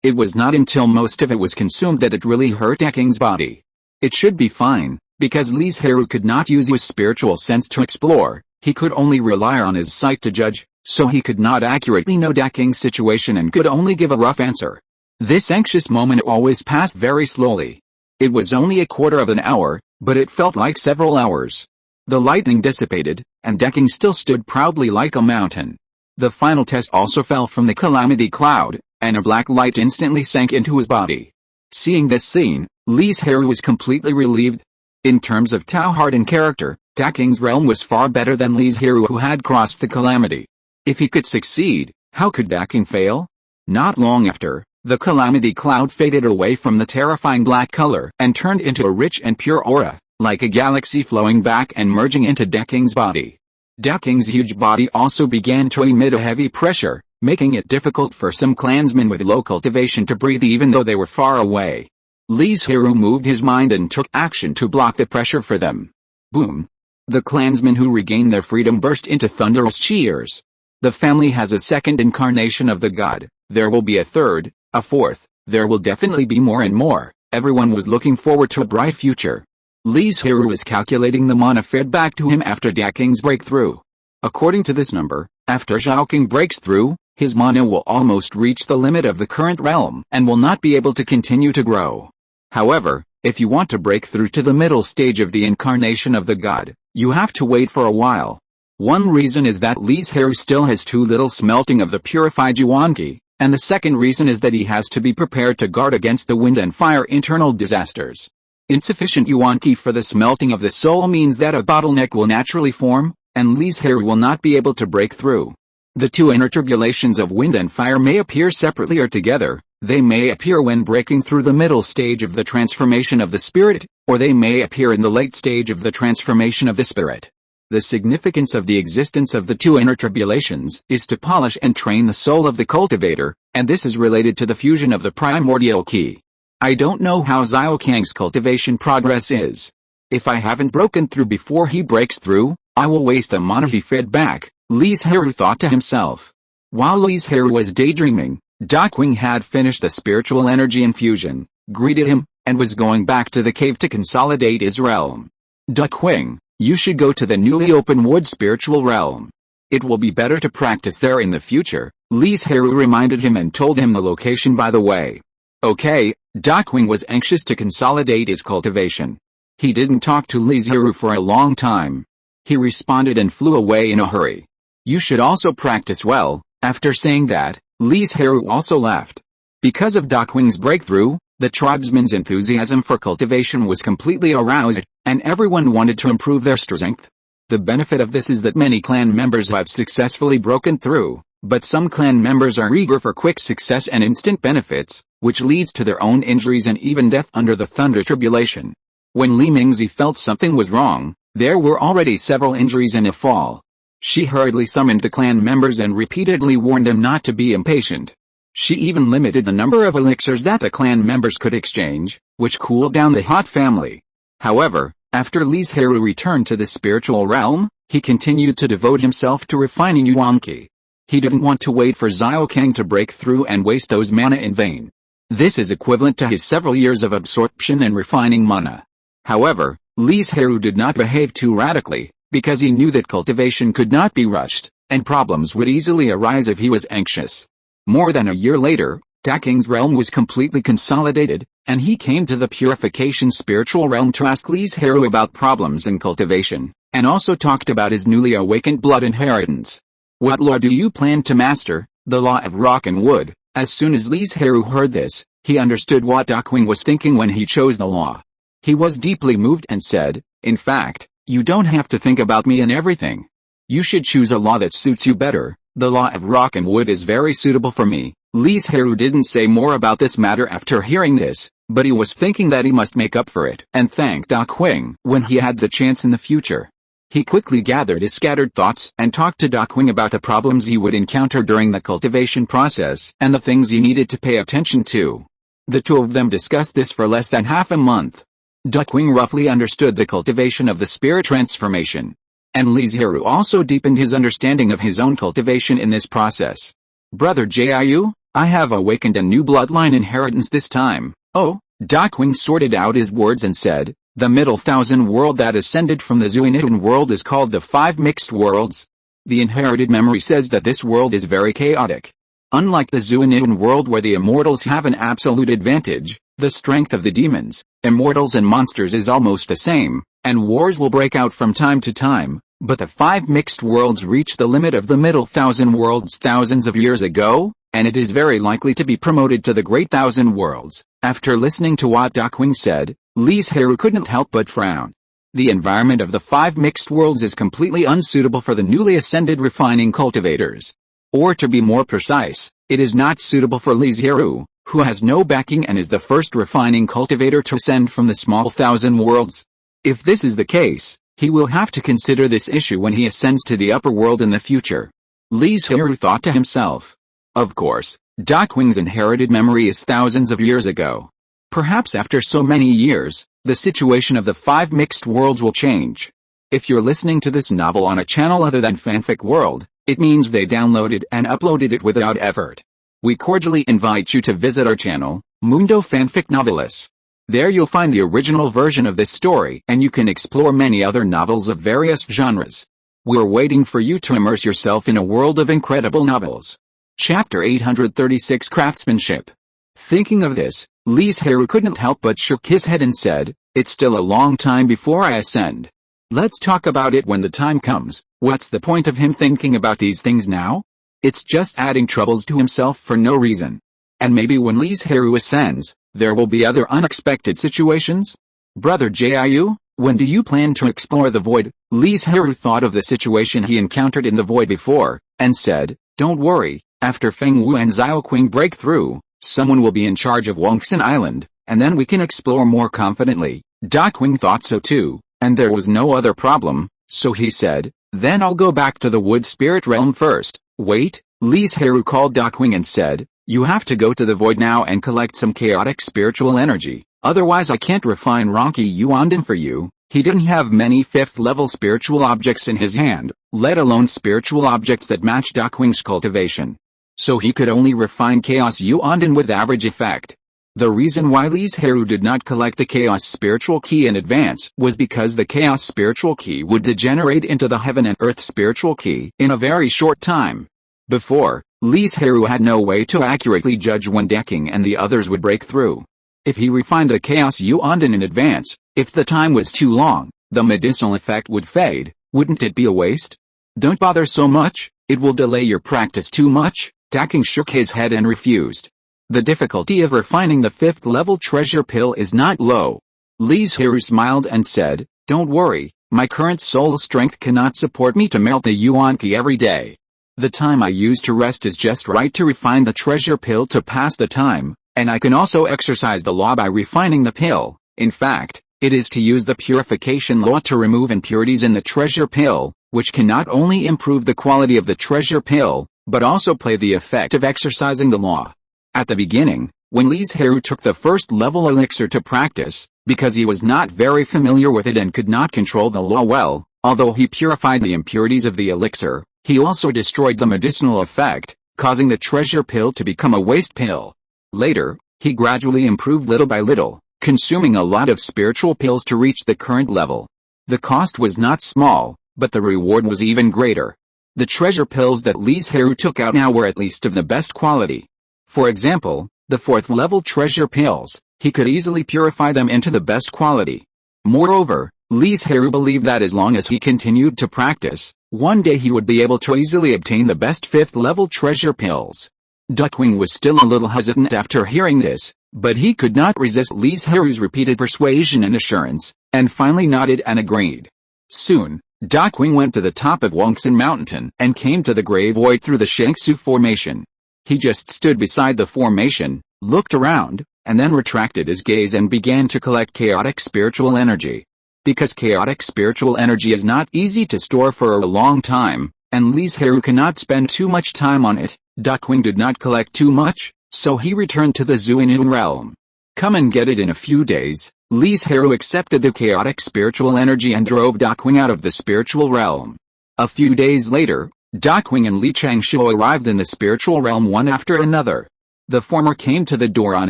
Speaker 1: It was not until most of it was consumed that it really hurt Daking's body. It should be fine, because Li Zhirui could not use his spiritual sense to explore, he could only rely on his sight to judge, so he could not accurately know Daking's situation and could only give a rough answer. This anxious moment always passed very slowly. It was only a quarter of an hour, but it felt like several hours. The lightning dissipated, and Daking still stood proudly like a mountain. The final test also fell from the calamity cloud, and a black light instantly sank into his body. Seeing this scene, Li Zhirui was completely relieved. In terms of Tau-heart and character, Daking's realm was far better than Li Zhirui, who had crossed the calamity. If he could succeed, how could Daking fail? Not long after, the calamity cloud faded away from the terrifying black color and turned into a rich and pure aura, like a galaxy flowing back and merging into Daking's body. Daking's huge body also began to emit a heavy pressure, making it difficult for some clansmen with low cultivation to breathe even though they were far away. Li Zhirui moved his mind and took action to block the pressure for them. Boom! The clansmen who regained their freedom burst into thunderous cheers. The family has a second incarnation of the god, there will be a third, a fourth, there will definitely be more and more. Everyone was looking forward to a bright future. Li Zhirui was calculating the mana fed back to him after Daking's breakthrough. According to this number, after Zhaoking breaks through, his mana will almost reach the limit of the current realm and will not be able to continue to grow. However, if you want to break through to the middle stage of the incarnation of the god, you have to wait for a while. One reason is that Li Zhirui still has too little smelting of the purified yuan qi, and the second reason is that he has to be prepared to guard against the wind and fire internal disasters. Insufficient yuan qi for the smelting of the soul means that a bottleneck will naturally form, and Li Zhirui will not be able to break through. The two inner tribulations of wind and fire may appear separately or together. They may appear when breaking through the middle stage of the transformation of the spirit, or they may appear in the late stage of the transformation of the spirit. The significance of the existence of the two inner tribulations is to polish and train the soul of the cultivator, and this is related to the fusion of the primordial key. I don't know how Zhaokang's cultivation progress is. If I haven't broken through before he breaks through, I will waste the mana he fed back, Li Zhirui thought to himself. While Li Zhirui was daydreaming, Daking had finished the spiritual energy infusion, greeted him, and was going back to the cave to consolidate his realm. Duckwing, you should go to the newly opened wood spiritual realm. It will be better to practice there in the future, Li Zhirui reminded him and told him the location by the way. Okay, Duckwing was anxious to consolidate his cultivation. He didn't talk to Li Zhirui for a long time. He responded and flew away in a hurry. You should also practice well. After saying that, Li Zhirui also left. Because of Duckwing's breakthrough, the tribesmen's enthusiasm for cultivation was completely aroused, and everyone wanted to improve their strength. The benefit of this is that many clan members have successfully broken through, but some clan members are eager for quick success and instant benefits, which leads to their own injuries and even death under the Thunder Tribulation. When Li Mingzi felt something was wrong, there were already several injuries and a fall. She hurriedly summoned the clan members and repeatedly warned them not to be impatient. She even limited the number of elixirs that the clan members could exchange, which cooled down the hot family. However, after Li Zhirui returned to the spiritual realm, he continued to devote himself to refining Yuanqi. He didn't want to wait for Xiaokang to break through and waste those mana in vain. This is equivalent to his several years of absorption and refining mana. However, Li Zhirui did not behave too radically, because he knew that cultivation could not be rushed, and problems would easily arise if he was anxious. More than a year later, Ducking's realm was completely consolidated, and he came to the purification spiritual realm to ask Li Zhirui about problems in cultivation, and also talked about his newly awakened blood inheritance. What law do you plan to master? The law of rock and wood. As soon as Li Zhirui heard this, he understood what Duckwing was thinking when he chose the law. He was deeply moved and said, in fact, you don't have to think about me and everything. You should choose a law that suits you better. The law of rock and wood is very suitable for me. Li Zhirui didn't say more about this matter after hearing this, but he was thinking that he must make up for it and thank Duckwing when he had the chance in the future. He quickly gathered his scattered thoughts and talked to Duckwing about the problems he would encounter during the cultivation process and the things he needed to pay attention to. The two of them discussed this for less than half a month. Duckwing roughly understood the cultivation of the spirit transformation. And Li Zhirui also deepened his understanding of his own cultivation in this process. Brother Jiu, I have awakened a new bloodline inheritance this time. Oh, Duckwing sorted out his words and said, the middle thousand world that ascended from the Zuinitan world is called the Five Mixed Worlds. The inherited memory says that this world is very chaotic. Unlike the Zuinitan world where the immortals have an absolute advantage, the strength of the demons, immortals and monsters is almost the same, and wars will break out from time to time, but the Five Mixed Worlds reached the limit of the middle thousand worlds thousands of years ago, and it is very likely to be promoted to the Great Thousand Worlds. After listening to what Duckwing said, Li Zhirui couldn't help but frown. The environment of the Five Mixed Worlds is completely unsuitable for the newly ascended refining cultivators. Or to be more precise, it is not suitable for Li Zhirui, who has no backing and is the first refining cultivator to ascend from the small thousand worlds. If this is the case, he will have to consider this issue when he ascends to the upper world in the future. Li Zhirui thought to himself. Of course, Duckwing's inherited memory is thousands of years ago. Perhaps after so many years, the situation of the Five Mixed Worlds will change. If you're listening to this novel on a channel other than Fanfic World, it means they downloaded and uploaded it without effort. We cordially invite you to visit our channel, Mundo Fanfic Novelis. There you'll find the original version of this story and you can explore many other novels of various genres. We're waiting for you to immerse yourself in a world of incredible novels. Chapter 836 Craftsmanship. Thinking of this, Li Zhirui couldn't help but shook his head and said, it's still a long time before I ascend. Let's talk about it when the time comes. What's the point of him thinking about these things now? It's just adding troubles to himself for no reason. And maybe when Li Zhirui ascends, there will be other unexpected situations? Brother Jiu, when do you plan to explore the void? Li Zhirui thought of the situation he encountered in the void before, and said, don't worry, after Feng Wu and Xiaoqing break through, someone will be in charge of Banyan Island, and then we can explore more confidently. Duckwing thought so too, and there was no other problem, so he said, then I'll go back to the wood spirit realm first. Wait, Li Zhirui called Duckwing and said, you have to go to the void now and collect some chaotic spiritual energy, otherwise I can't refine Ronqi Yuandan for you. He didn't have many 5th level spiritual objects in his hand, let alone spiritual objects that matched Duckwing's cultivation. So he could only refine Chaos Yuandan with average effect. The reason why Li Zhirui did not collect the Chaos Spiritual Key in advance was because the Chaos Spiritual Key would degenerate into the Heaven and Earth Spiritual Key in a very short time. Before, Li Zhirui had no way to accurately judge when decking and the others would break through. If he refined the Chaos Yuandan in advance, if the time was too long, the medicinal effect would fade. Wouldn't it be a waste? Don't bother so much, it will delay your practice too much. Daking shook his head and refused. The difficulty of refining the 5th level treasure pill is not low. Li Zhirui smiled and said, don't worry, my current soul strength cannot support me to melt the yuan key every day. The time I use to rest is just right to refine the treasure pill to pass the time, and I can also exercise the law by refining the pill. In fact, it is to use the purification law to remove impurities in the treasure pill, which can not only improve the quality of the treasure pill, but also play the effect of exercising the law. At the beginning, when Li Zhirui took the 1st level elixir to practice, because he was not very familiar with it and could not control the law well, although he purified the impurities of the elixir, he also destroyed the medicinal effect, causing the treasure pill to become a waste pill. Later, he gradually improved little by little, consuming a lot of spiritual pills to reach the current level. The cost was not small, but the reward was even greater. The treasure pills that Li Zhirui took out now were at least of the best quality. For example, the 4th level treasure pills, he could easily purify them into the best quality. Moreover, Li Zhirui believed that as long as he continued to practice, one day he would be able to easily obtain the best 5th level treasure pills. Duckwing was still a little hesitant after hearing this, but he could not resist Li Zhirui's repeated persuasion and assurance, and finally nodded and agreed. Soon, Duckwing went to the top of Wongsan Mountain and came to the grave void through the Shangsu Formation. He just stood beside the formation, looked around, and then retracted his gaze and began to collect chaotic spiritual energy. Because chaotic spiritual energy is not easy to store for a long time, and Li Zhirui cannot spend too much time on it, Duckwing did not collect too much, so he returned to the Zuinun realm. Come and get it in a few days. Li Zhirui accepted the chaotic spiritual energy and drove Duckwing out of the spiritual realm. A few days later, Duckwing and Li Changshuo arrived in the spiritual realm one after another. The former came to the door on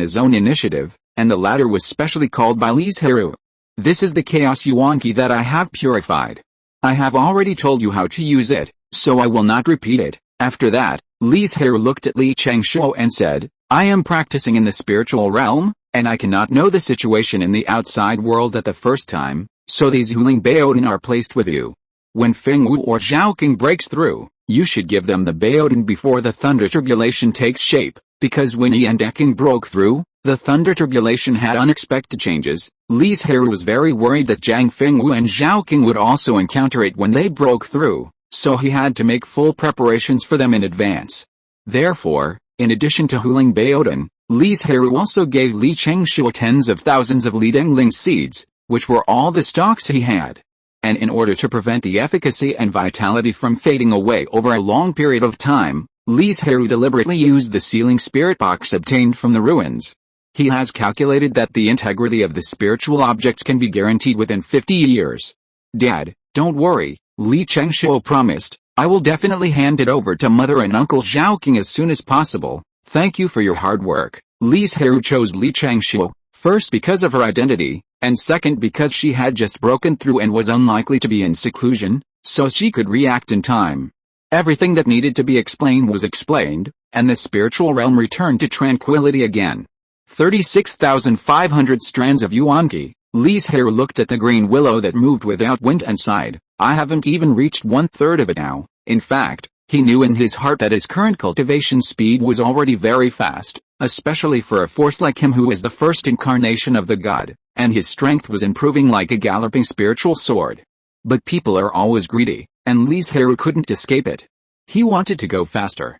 Speaker 1: his own initiative, and the latter was specially called by Li Zhirui. This is the Chaos Yuan Key that I have purified. I have already told you how to use it, so I will not repeat it. After that, Li Zhirui looked at Li Changshuo and said, I am practicing in the spiritual realm, and I cannot know the situation in the outside world at the first time, so these Huling Baodan are placed with you. When Feng Wu or Zhaoqing breaks through, you should give them the Baodan before the thunder tribulation takes shape, because when Yi and Deking broke through, the thunder tribulation had unexpected changes. Li Zhirui was very worried that Zhang Fengwu and Zhaoqing would also encounter it when they broke through, so he had to make full preparations for them in advance. Therefore, in addition to Huling Baodan, Li Zhirui also gave Li Changshuo tens of thousands of Li Dengling seeds, which were all the stocks he had. And in order to prevent the efficacy and vitality from fading away over a long period of time, Li Zhirui deliberately used the sealing spirit box obtained from the ruins. He has calculated that the integrity of the spiritual objects can be guaranteed within 50 years. Dad, don't worry, Li Changshuo promised, I will definitely hand it over to Mother and Uncle Zhaoqing as soon as possible. Thank you for your hard work. Li Zhirui chose Li Changshuo, first because of her identity, and second because she had just broken through and was unlikely to be in seclusion, so she could react in time. Everything that needed to be explained was explained, and the spiritual realm returned to tranquility again. 36,500 strands of Yuan-Ki. Li Zhirui looked at the green willow that moved without wind and sighed, I haven't even reached 1/3 of it now. In fact, he knew in his heart that his current cultivation speed was already very fast, especially for a force like him who is the first incarnation of the god, and his strength was improving like a galloping spiritual sword. But people are always greedy, and Li Zhirui couldn't escape it. He wanted to go faster.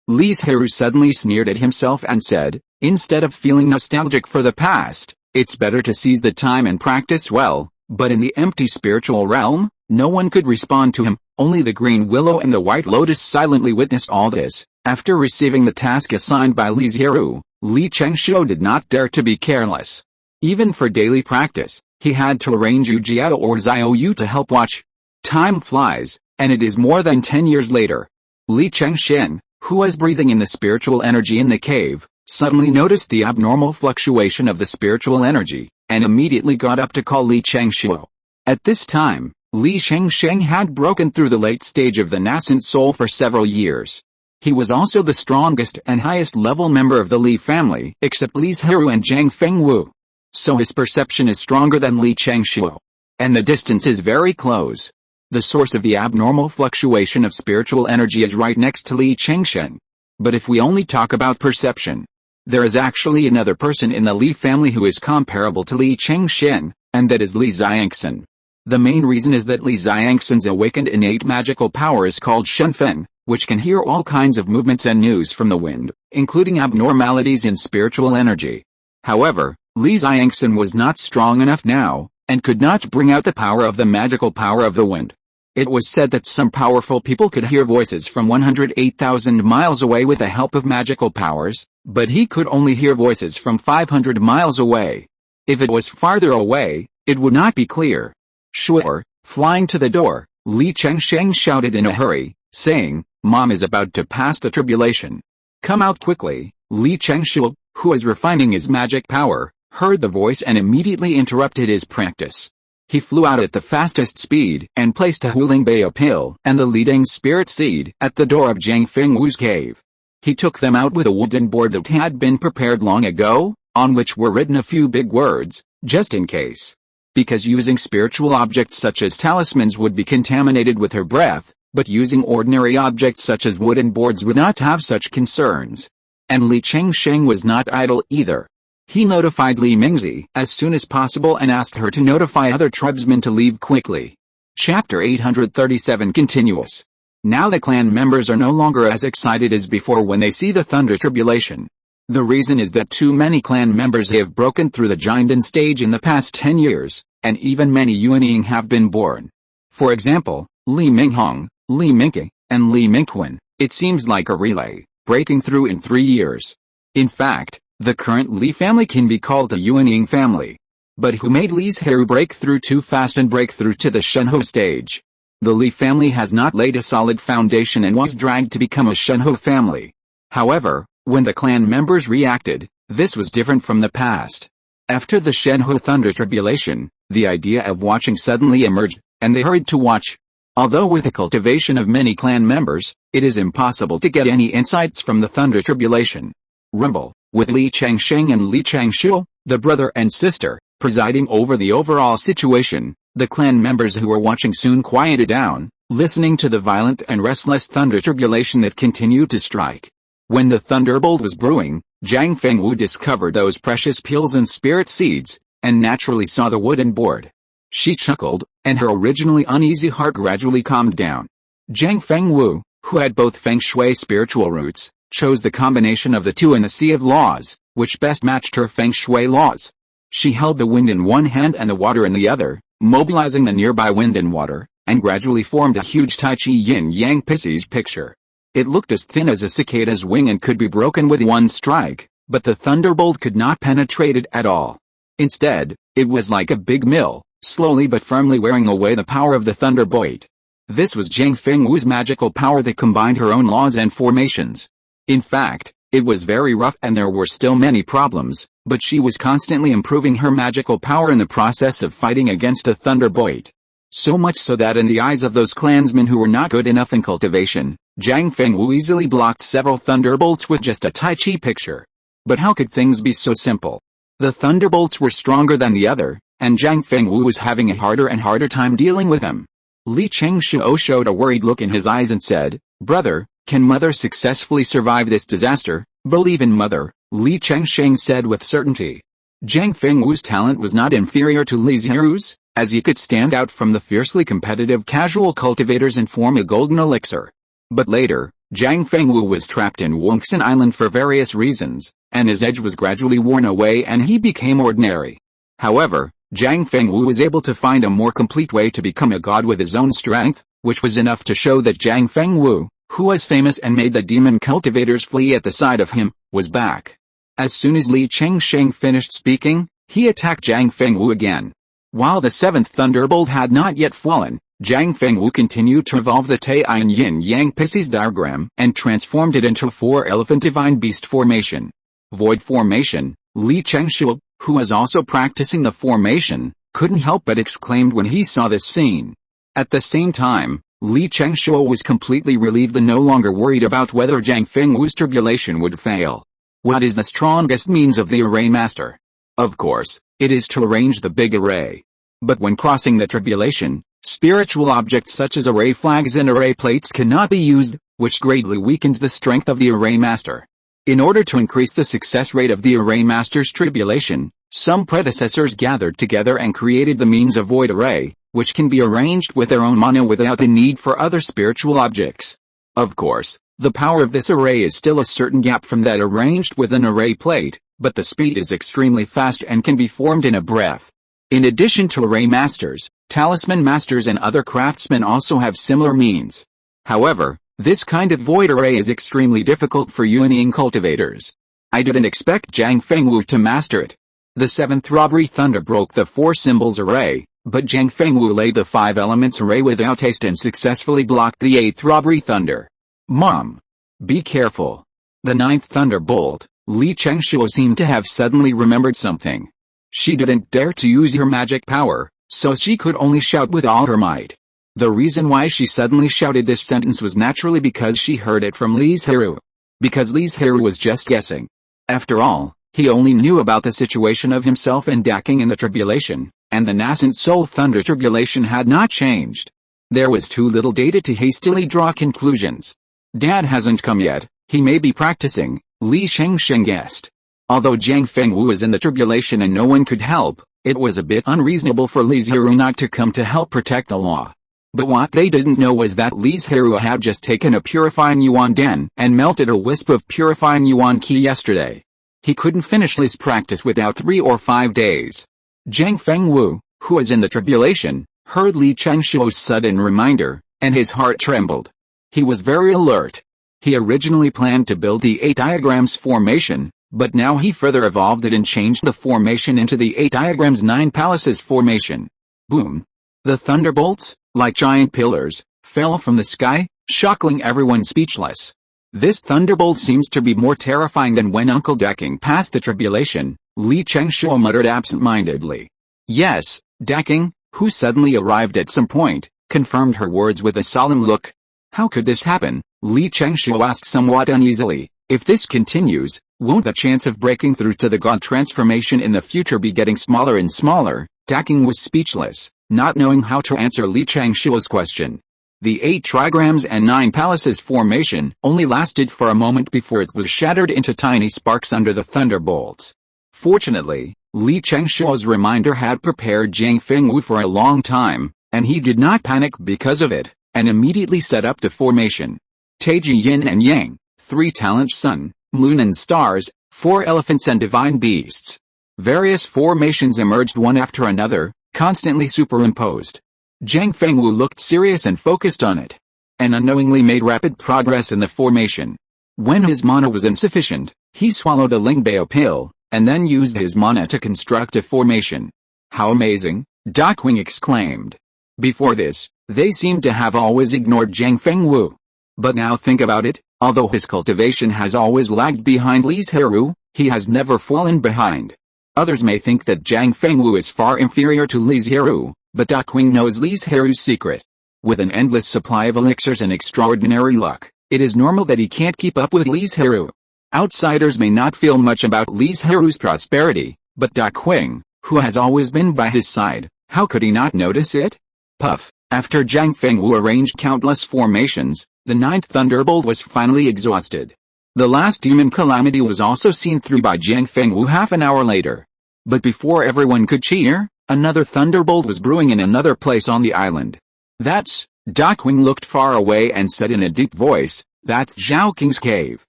Speaker 1: Li Zhirui suddenly sneered at himself and said, instead of feeling nostalgic for the past, it's better to seize the time and practice well. But in the empty spiritual realm, no one could respond to him, only the green willow and the white lotus silently witnessed all this. After receiving the task assigned by Li Zhirui, Li Changshuo did not dare to be careless. Even for daily practice, he had to arrange Yu Jiao or Xiaoyu to help watch. Time flies, and it is more than 10 years later. Li Changshen, who was breathing in the spiritual energy in the cave, suddenly noticed the abnormal fluctuation of the spiritual energy, and immediately got up to call Li Changshuo. At this time, Li Changsheng had broken through the late stage of the nascent soul for several years. He was also the strongest and highest level member of the Li family, except Li Zhirui and Zhang Fengwu. So his perception is stronger than Li Changshuo. And the distance is very close. The source of the abnormal fluctuation of spiritual energy is right next to Li Changsheng. But if we only talk about perception, there is actually another person in the Li family who is comparable to Li Changsheng, and that is Li Xiangxin. The main reason is that Li Xiangxin's awakened innate magical power is called Shenfen, which can hear all kinds of movements and news from the wind, including abnormalities in spiritual energy. However, Li Xiangxin was not strong enough now, and could not bring out the power of the magical power of the wind. It was said that some powerful people could hear voices from 108,000 miles away with the help of magical powers, but he could only hear voices from 500 miles away. If it was farther away, it would not be clear. Sure, flying to the door, Li Changsheng shouted in a hurry, saying, "Mom is about to pass the tribulation. Come out quickly." Li Changshuo, who was refining his magic power, heard the voice and immediately interrupted his practice. He flew out at the fastest speed and placed a Huling Bayo pill and the leading spirit seed at the door of Zhang Fengwu's cave. He took them out with a wooden board that had been prepared long ago, on which were written a few big words, just in case. Because using spiritual objects such as talismans would be contaminated with her breath, but using ordinary objects such as wooden boards would not have such concerns. And Li Changsheng was not idle either. He notified Li Mingzi as soon as possible and asked her to notify other tribesmen to leave quickly. Chapter 837 continuous. Now the clan members are no longer as excited as before when they see the thunder tribulation. The reason is that too many clan members have broken through the Jinden stage in the past 10 years, and even many Yuanying have been born. For example, Li Minghong, Li Mingke, and Li Mingquan. It seems like a relay, breaking through in 3 years. In fact, the current Li family can be called the Yuanying family. But who made Li Zhirui break through too fast and break through to the Shenhe stage? The Li family has not laid a solid foundation and was dragged to become a Shenhe family. However, when the clan members reacted, this was different from the past. After the Shenhe thunder tribulation, the idea of watching suddenly emerged, and they hurried to watch. Although with the cultivation of many clan members, it is impossible to get any insights from the thunder tribulation. Rumble, with Li Changsheng and Li Changshuo, the brother and sister, presiding over the overall situation, the clan members who were watching soon quieted down, listening to the violent and restless thunder tribulation that continued to strike. When the thunderbolt was brewing, Zhang Fengwu discovered those precious pills and spirit seeds, and naturally saw the wooden board. She chuckled, and her originally uneasy heart gradually calmed down. Zhang Fengwu, who had both feng shui spiritual roots, chose the combination of the two in the Sea of Laws, which best matched her feng shui laws. She held the wind in one hand and the water in the other, mobilizing the nearby wind and water, and gradually formed a huge Tai Chi yin-yang Pisces picture. It looked as thin as a cicada's wing and could be broken with one strike, but the thunderbolt could not penetrate it at all. Instead, it was like a big mill, slowly but firmly wearing away the power of the thunderbolt. This was Zhang Fengwu's magical power that combined her own laws and formations. In fact, it was very rough and there were still many problems, but she was constantly improving her magical power in the process of fighting against a thunderbolt. So much so that in the eyes of those clansmen who were not good enough in cultivation, Zhang Fengwu easily blocked several thunderbolts with just a Tai Chi picture. But how could things be so simple? The thunderbolts were stronger than the other, and Zhang Fengwu was having a harder and harder time dealing with them. Li Changshuo showed a worried look in his eyes and said, "Brother, can Mother successfully survive this disaster?" "Believe in Mother," Li Changsheng said with certainty. Zhang Fengwu's talent was not inferior to Li Zhirui's, as he could stand out from the fiercely competitive casual cultivators and form a golden elixir. But later, Zhang Fengwu was trapped in Banyan Island for various reasons, and his edge was gradually worn away and he became ordinary. However, Zhang Fengwu was able to find a more complete way to become a god with his own strength, which was enough to show that Zhang Fengwu, who was famous and made the demon cultivators flee at the sight of him, was back. As soon as Li Changsheng finished speaking, he attacked Zhang Fengwu again. While the seventh thunderbolt had not yet fallen, Zhang Fengwu continued to evolve the Taiyin Yin-Yang Pisces diagram and transformed it into a four-elephant divine beast formation. void formation. Li Zhirui, who was also practicing the formation, couldn't help but exclaimed when he saw this scene. At the same time, Li Zhirui was completely relieved and no longer worried about whether Zhang Fengwu's tribulation would fail. What is the strongest means of the array master? Of course, it is to arrange the big array. But when crossing the tribulation, spiritual objects such as array flags and array plates cannot be used, which greatly weakens the strength of the array master. In order to increase the success rate of the array master's tribulation, some predecessors gathered together and created the means of void array, which can be arranged with their own mana without the need for other spiritual objects. Of course, the power of this array is still a certain gap from that arranged with an array plate, but the speed is extremely fast and can be formed in a breath. In addition to array masters, talisman masters and other craftsmen also have similar means. However, this kind of void array is extremely difficult for Yuanying cultivators. I didn't expect Zhang Fengwu to master it. The 7th robbery thunder broke the 4 symbols array, but Zhang Fengwu laid the 5 elements array without haste and successfully blocked the 8th robbery thunder. Mom! Be careful. The 9th thunderbolt. Li Zhirui seemed to have suddenly remembered something. She didn't dare to use her magic power, so she could only shout with all her might. The reason why she suddenly shouted this sentence was naturally because she heard it from Li Zhirui. Because Li Zhirui was just guessing. After all, he only knew about the situation of himself and Daking in the tribulation, and the nascent soul thunder tribulation had not changed. There was too little data to hastily draw conclusions. Dad hasn't come yet, he may be practicing, Li Shengsheng guessed. Although Zhang Fengwu was in the tribulation and no one could help, it was a bit unreasonable for Li Zhirui not to come to help protect the law. But what they didn't know was that Li Zhirui had just taken a purifying yuan den and melted a wisp of purifying yuan qi yesterday. He couldn't finish his practice without 3 or 5 days. Zhang Fengwu, who was in the tribulation, heard Li Zhirui's sudden reminder, and his heart trembled. He was very alert. He originally planned to build the 8 diagrams formation, but now he further evolved it and changed the formation into the 8 diagrams 9 palaces formation. Boom! The thunderbolts, like giant pillars, fell from the sky, shocking everyone speechless. This thunderbolt seems to be more terrifying than when Uncle Daking passed the tribulation, Li Zhirui muttered absent-mindedly. Yes, Daking, who suddenly arrived at some point, confirmed her words with a solemn look. How could this happen? Li Zhirui asked somewhat uneasily. If this continues, won't the chance of breaking through to the god transformation in the future be getting smaller and smaller? Daking was speechless, not knowing how to answer Li Zhirui's question. The 8 trigrams and 9 palaces formation only lasted for a moment before it was shattered into tiny sparks under the thunderbolts. Fortunately, Li Zhirui's reminder had prepared Zhang Fengwu for a long time, and he did not panic because of it, and immediately set up the formation. Taiji Yin and Yang, 3 talents sun, moon and stars, 4 elephants and divine beasts. Various formations emerged one after another, constantly superimposed. Zhang Fengwu looked serious and focused on it, and unknowingly made rapid progress in the formation. When his mana was insufficient, he swallowed a Lingbao pill, and then used his mana to construct a formation. How amazing, Daking exclaimed. Before this, they seemed to have always ignored Zhang Fengwu. But now think about it, although his cultivation has always lagged behind Li Zhirui, he has never fallen behind. Others may think that Zhang Fengwu is far inferior to Li Zhirui, but Daking knows Li Zhirui's secret. With an endless supply of elixirs and extraordinary luck, it is normal that he can't keep up with Li Zhirui. Outsiders may not feel much about Li Zhirui's prosperity, but Daking, who has always been by his side, how could he not notice it? Puff! After Zhang Fengwu arranged countless formations, the 9th thunderbolt was finally exhausted. The last demon calamity was also seen through by Zhang Fengwu half an hour later. But before everyone could cheer, another thunderbolt was brewing in another place on the island. That's, Daking looked far away and said in a deep voice, that's Zhao King's cave.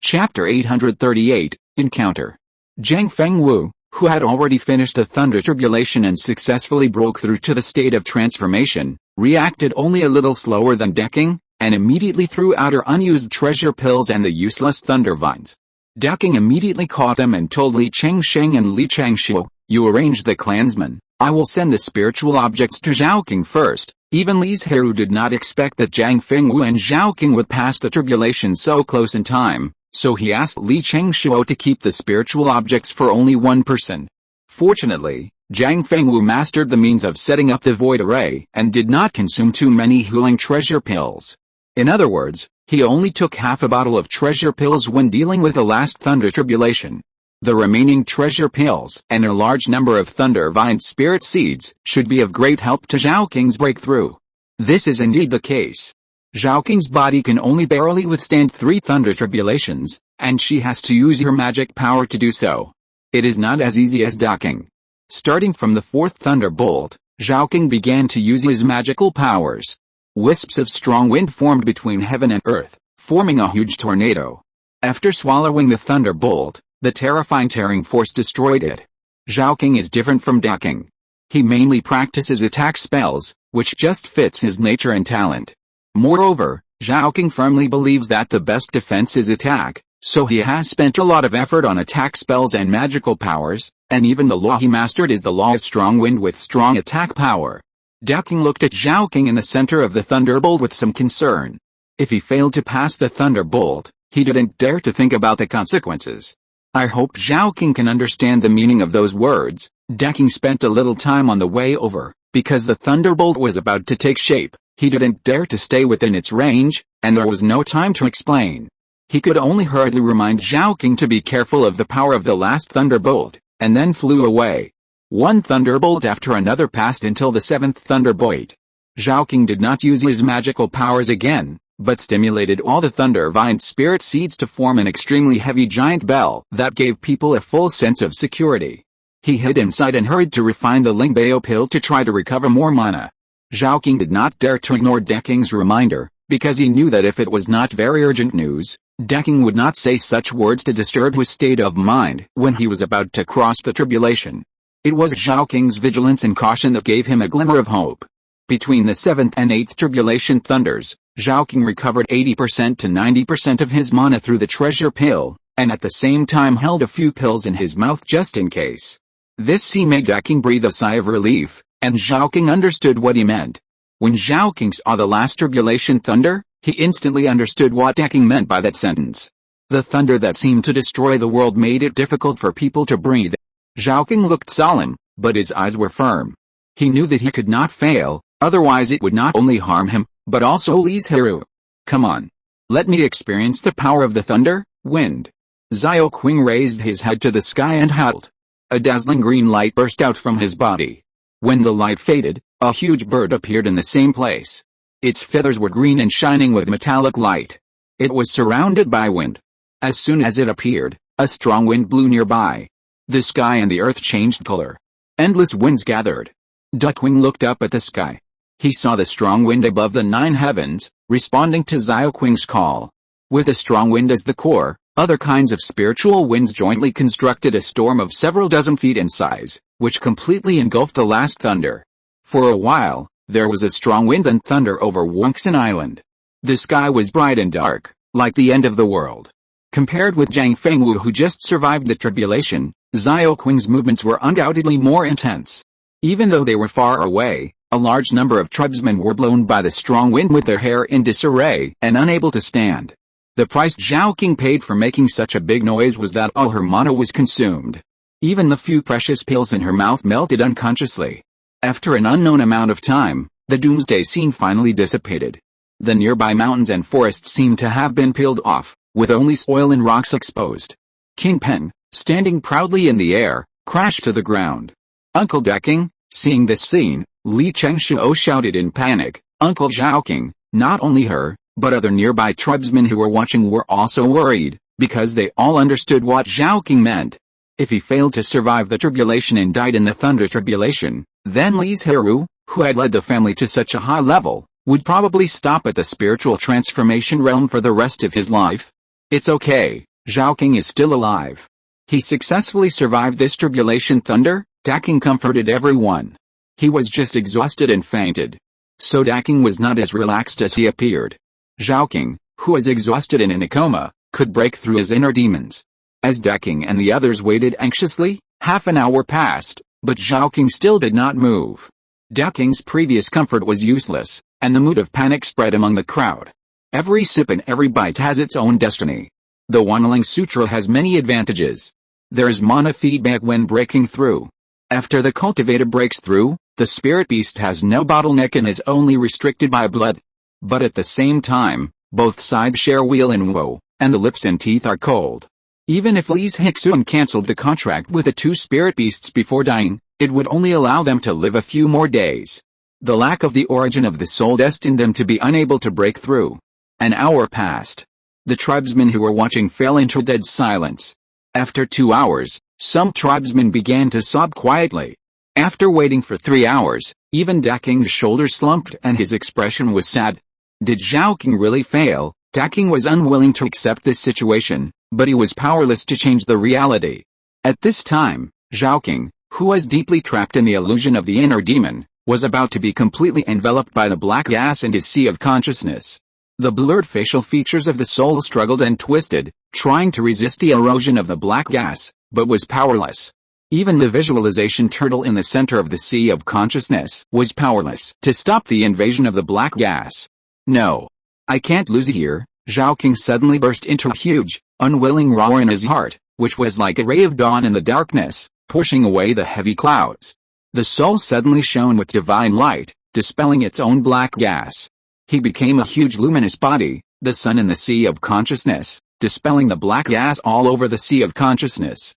Speaker 1: Chapter 838, Encounter. Zhang Fengwu, who had already finished the thunder tribulation and successfully broke through to the state of transformation, reacted only a little slower than Daking, and immediately threw out her unused treasure pills and the useless thunder vines. Daking immediately caught them and told Li Chengsheng and Li Zhirui, you arrange the clansmen, I will send the spiritual objects to Zhaoking first. Even Li Zhirui did not expect that Zhang Fengwu and Zhaoking would pass the tribulation so close in time, so he asked Li Chengshuo to keep the spiritual objects for only one person. Fortunately, Zhang Fengwu mastered the means of setting up the void array and did not consume too many healing treasure pills. In other words, he only took half a bottle of treasure pills when dealing with the last thunder tribulation. The remaining treasure pills and a large number of thunder vine spirit seeds should be of great help to Zhaoking's breakthrough. This is indeed the case. Zhaoking's body can only barely withstand 3 thunder tribulations, and she has to use her magic power to do so. It is not as easy as docking. Starting from the 4th thunderbolt, Zhaoking began to use his magical powers. Wisps of strong wind formed between heaven and earth, forming a huge tornado. After swallowing the thunderbolt, the terrifying tearing force destroyed it. Zhaoking is different from docking. He mainly practices attack spells, which just fits his nature and talent. Moreover, Zhaoking firmly believes that the best defense is attack, so he has spent a lot of effort on attack spells and magical powers, and even the law he mastered is the law of strong wind with strong attack power. Docking looked at Zhaoking in the center of the thunderbolt with some concern. If he failed to pass the thunderbolt, he didn't dare to think about the consequences. I hope Zhaoking can understand the meaning of those words. Docking spent a little time on the way over, because the thunderbolt was about to take shape. He didn't dare to stay within its range, and there was no time to explain. He could only hurriedly remind Zhaoking to be careful of the power of the last thunderbolt, and then flew away. One thunderbolt after another passed until the 7th thunderbolt. Zhaoking did not use his magical powers again, but stimulated all the thunder vine spirit seeds to form an extremely heavy giant bell that gave people a full sense of security. He hid inside and hurried to refine the Lingbao pill to try to recover more mana. Zhaoking did not dare to ignore Docking's reminder, because he knew that if it was not very urgent news, Docking would not say such words to disturb his state of mind when he was about to cross the tribulation. It was Zhaoking's vigilance and caution that gave him a glimmer of hope. Between the 7th and 8th tribulation thunders, Zhaoking recovered 80% to 90% of his mana through the treasure pill, and at the same time held a few pills in his mouth just in case. This made Docking breathe a sigh of relief, and Zhaoking understood what he meant. When Zhaoking saw the last tribulation thunder, he instantly understood what Docking meant by that sentence. The thunder that seemed to destroy the world made it difficult for people to breathe. Zhaoking looked solemn, but his eyes were firm. He knew that he could not fail, otherwise it would not only harm him, but also Li Zhirui. Come on. Let me experience the power of the thunder, wind. Zhaoking raised his head to the sky and howled. A dazzling green light burst out from his body. When the light faded, a huge bird appeared in the same place. Its feathers were green and shining with metallic light. It was surrounded by wind. As soon as it appeared, a strong wind blew nearby. The sky and the earth changed color. Endless winds gathered. Duckwing looked up at the sky. He saw the strong wind above the 9 heavens, responding to Zhaoking's call. With a strong wind as the core, other kinds of spiritual winds jointly constructed a storm of several dozen feet in size, which completely engulfed the last thunder. For a while, there was a strong wind and thunder over Banyan Island. The sky was bright and dark, like the end of the world. Compared with Zhang Fengwu, who just survived the tribulation, Zhaoking's movements were undoubtedly more intense. Even though they were far away, a large number of tribesmen were blown by the strong wind with their hair in disarray and unable to stand. The price Zhaoking paid for making such a big noise was that all her mana was consumed. Even the few precious pills in her mouth melted unconsciously. After an unknown amount of time, the doomsday scene finally dissipated. The nearby mountains and forests seemed to have been peeled off, with only soil and rocks exposed. King Pen, standing proudly in the air, crashed to the ground. Uncle Docking, seeing this scene, Li Chengshuo shouted in panic, "Uncle Zhaoking!" Not only her, but other nearby tribesmen who were watching were also worried, because they all understood what Zhaoking meant. If he failed to survive the tribulation and died in the thunder tribulation, then Li Zhirui, who had led the family to such a high level, would probably stop at the spiritual transformation realm for the rest of his life. It's okay, Zhaoking is still alive. He successfully survived this tribulation thunder. Docking comforted everyone. He was just exhausted and fainted. So Docking was not as relaxed as he appeared. Zhaoking, who was exhausted and in a coma, could break through his inner demons. As Docking and the others waited anxiously, half an hour passed, but Zhaoking still did not move. Docking's previous comfort was useless, and the mood of panic spread among the crowd. Every sip and every bite has its own destiny. The Wanling Sutra has many advantages. There's mana feedback when breaking through. After the cultivator breaks through, the spirit beast has no bottleneck and is only restricted by blood. But at the same time, both sides share weal and woe, and the lips and teeth are cold. Even if Li Zhirui cancelled the contract with the two spirit beasts before dying, it would only allow them to live a few more days. The lack of the origin of the soul destined them to be unable to break through. An hour passed. The tribesmen who were watching fell into dead silence. After 2 hours, some tribesmen began to sob quietly. After waiting for 3 hours, even Daking's shoulders slumped and his expression was sad. Did Zhaoking really fail? Daking was unwilling to accept this situation, but he was powerless to change the reality. At this time, Zhaoking, who was deeply trapped in the illusion of the inner demon, was about to be completely enveloped by the black gas and his sea of consciousness. The blurred facial features of the soul struggled and twisted, trying to resist the erosion of the black gas, but was powerless. Even the visualization turtle in the center of the sea of consciousness was powerless to stop the invasion of the black gas. No. I can't lose here, Zhaoking suddenly burst into a huge, unwilling roar in his heart, which was like a ray of dawn in the darkness, pushing away the heavy clouds. The soul suddenly shone with divine light, dispelling its own black gas. He became a huge luminous body, the sun in the sea of consciousness, dispelling the black gas all over the sea of consciousness.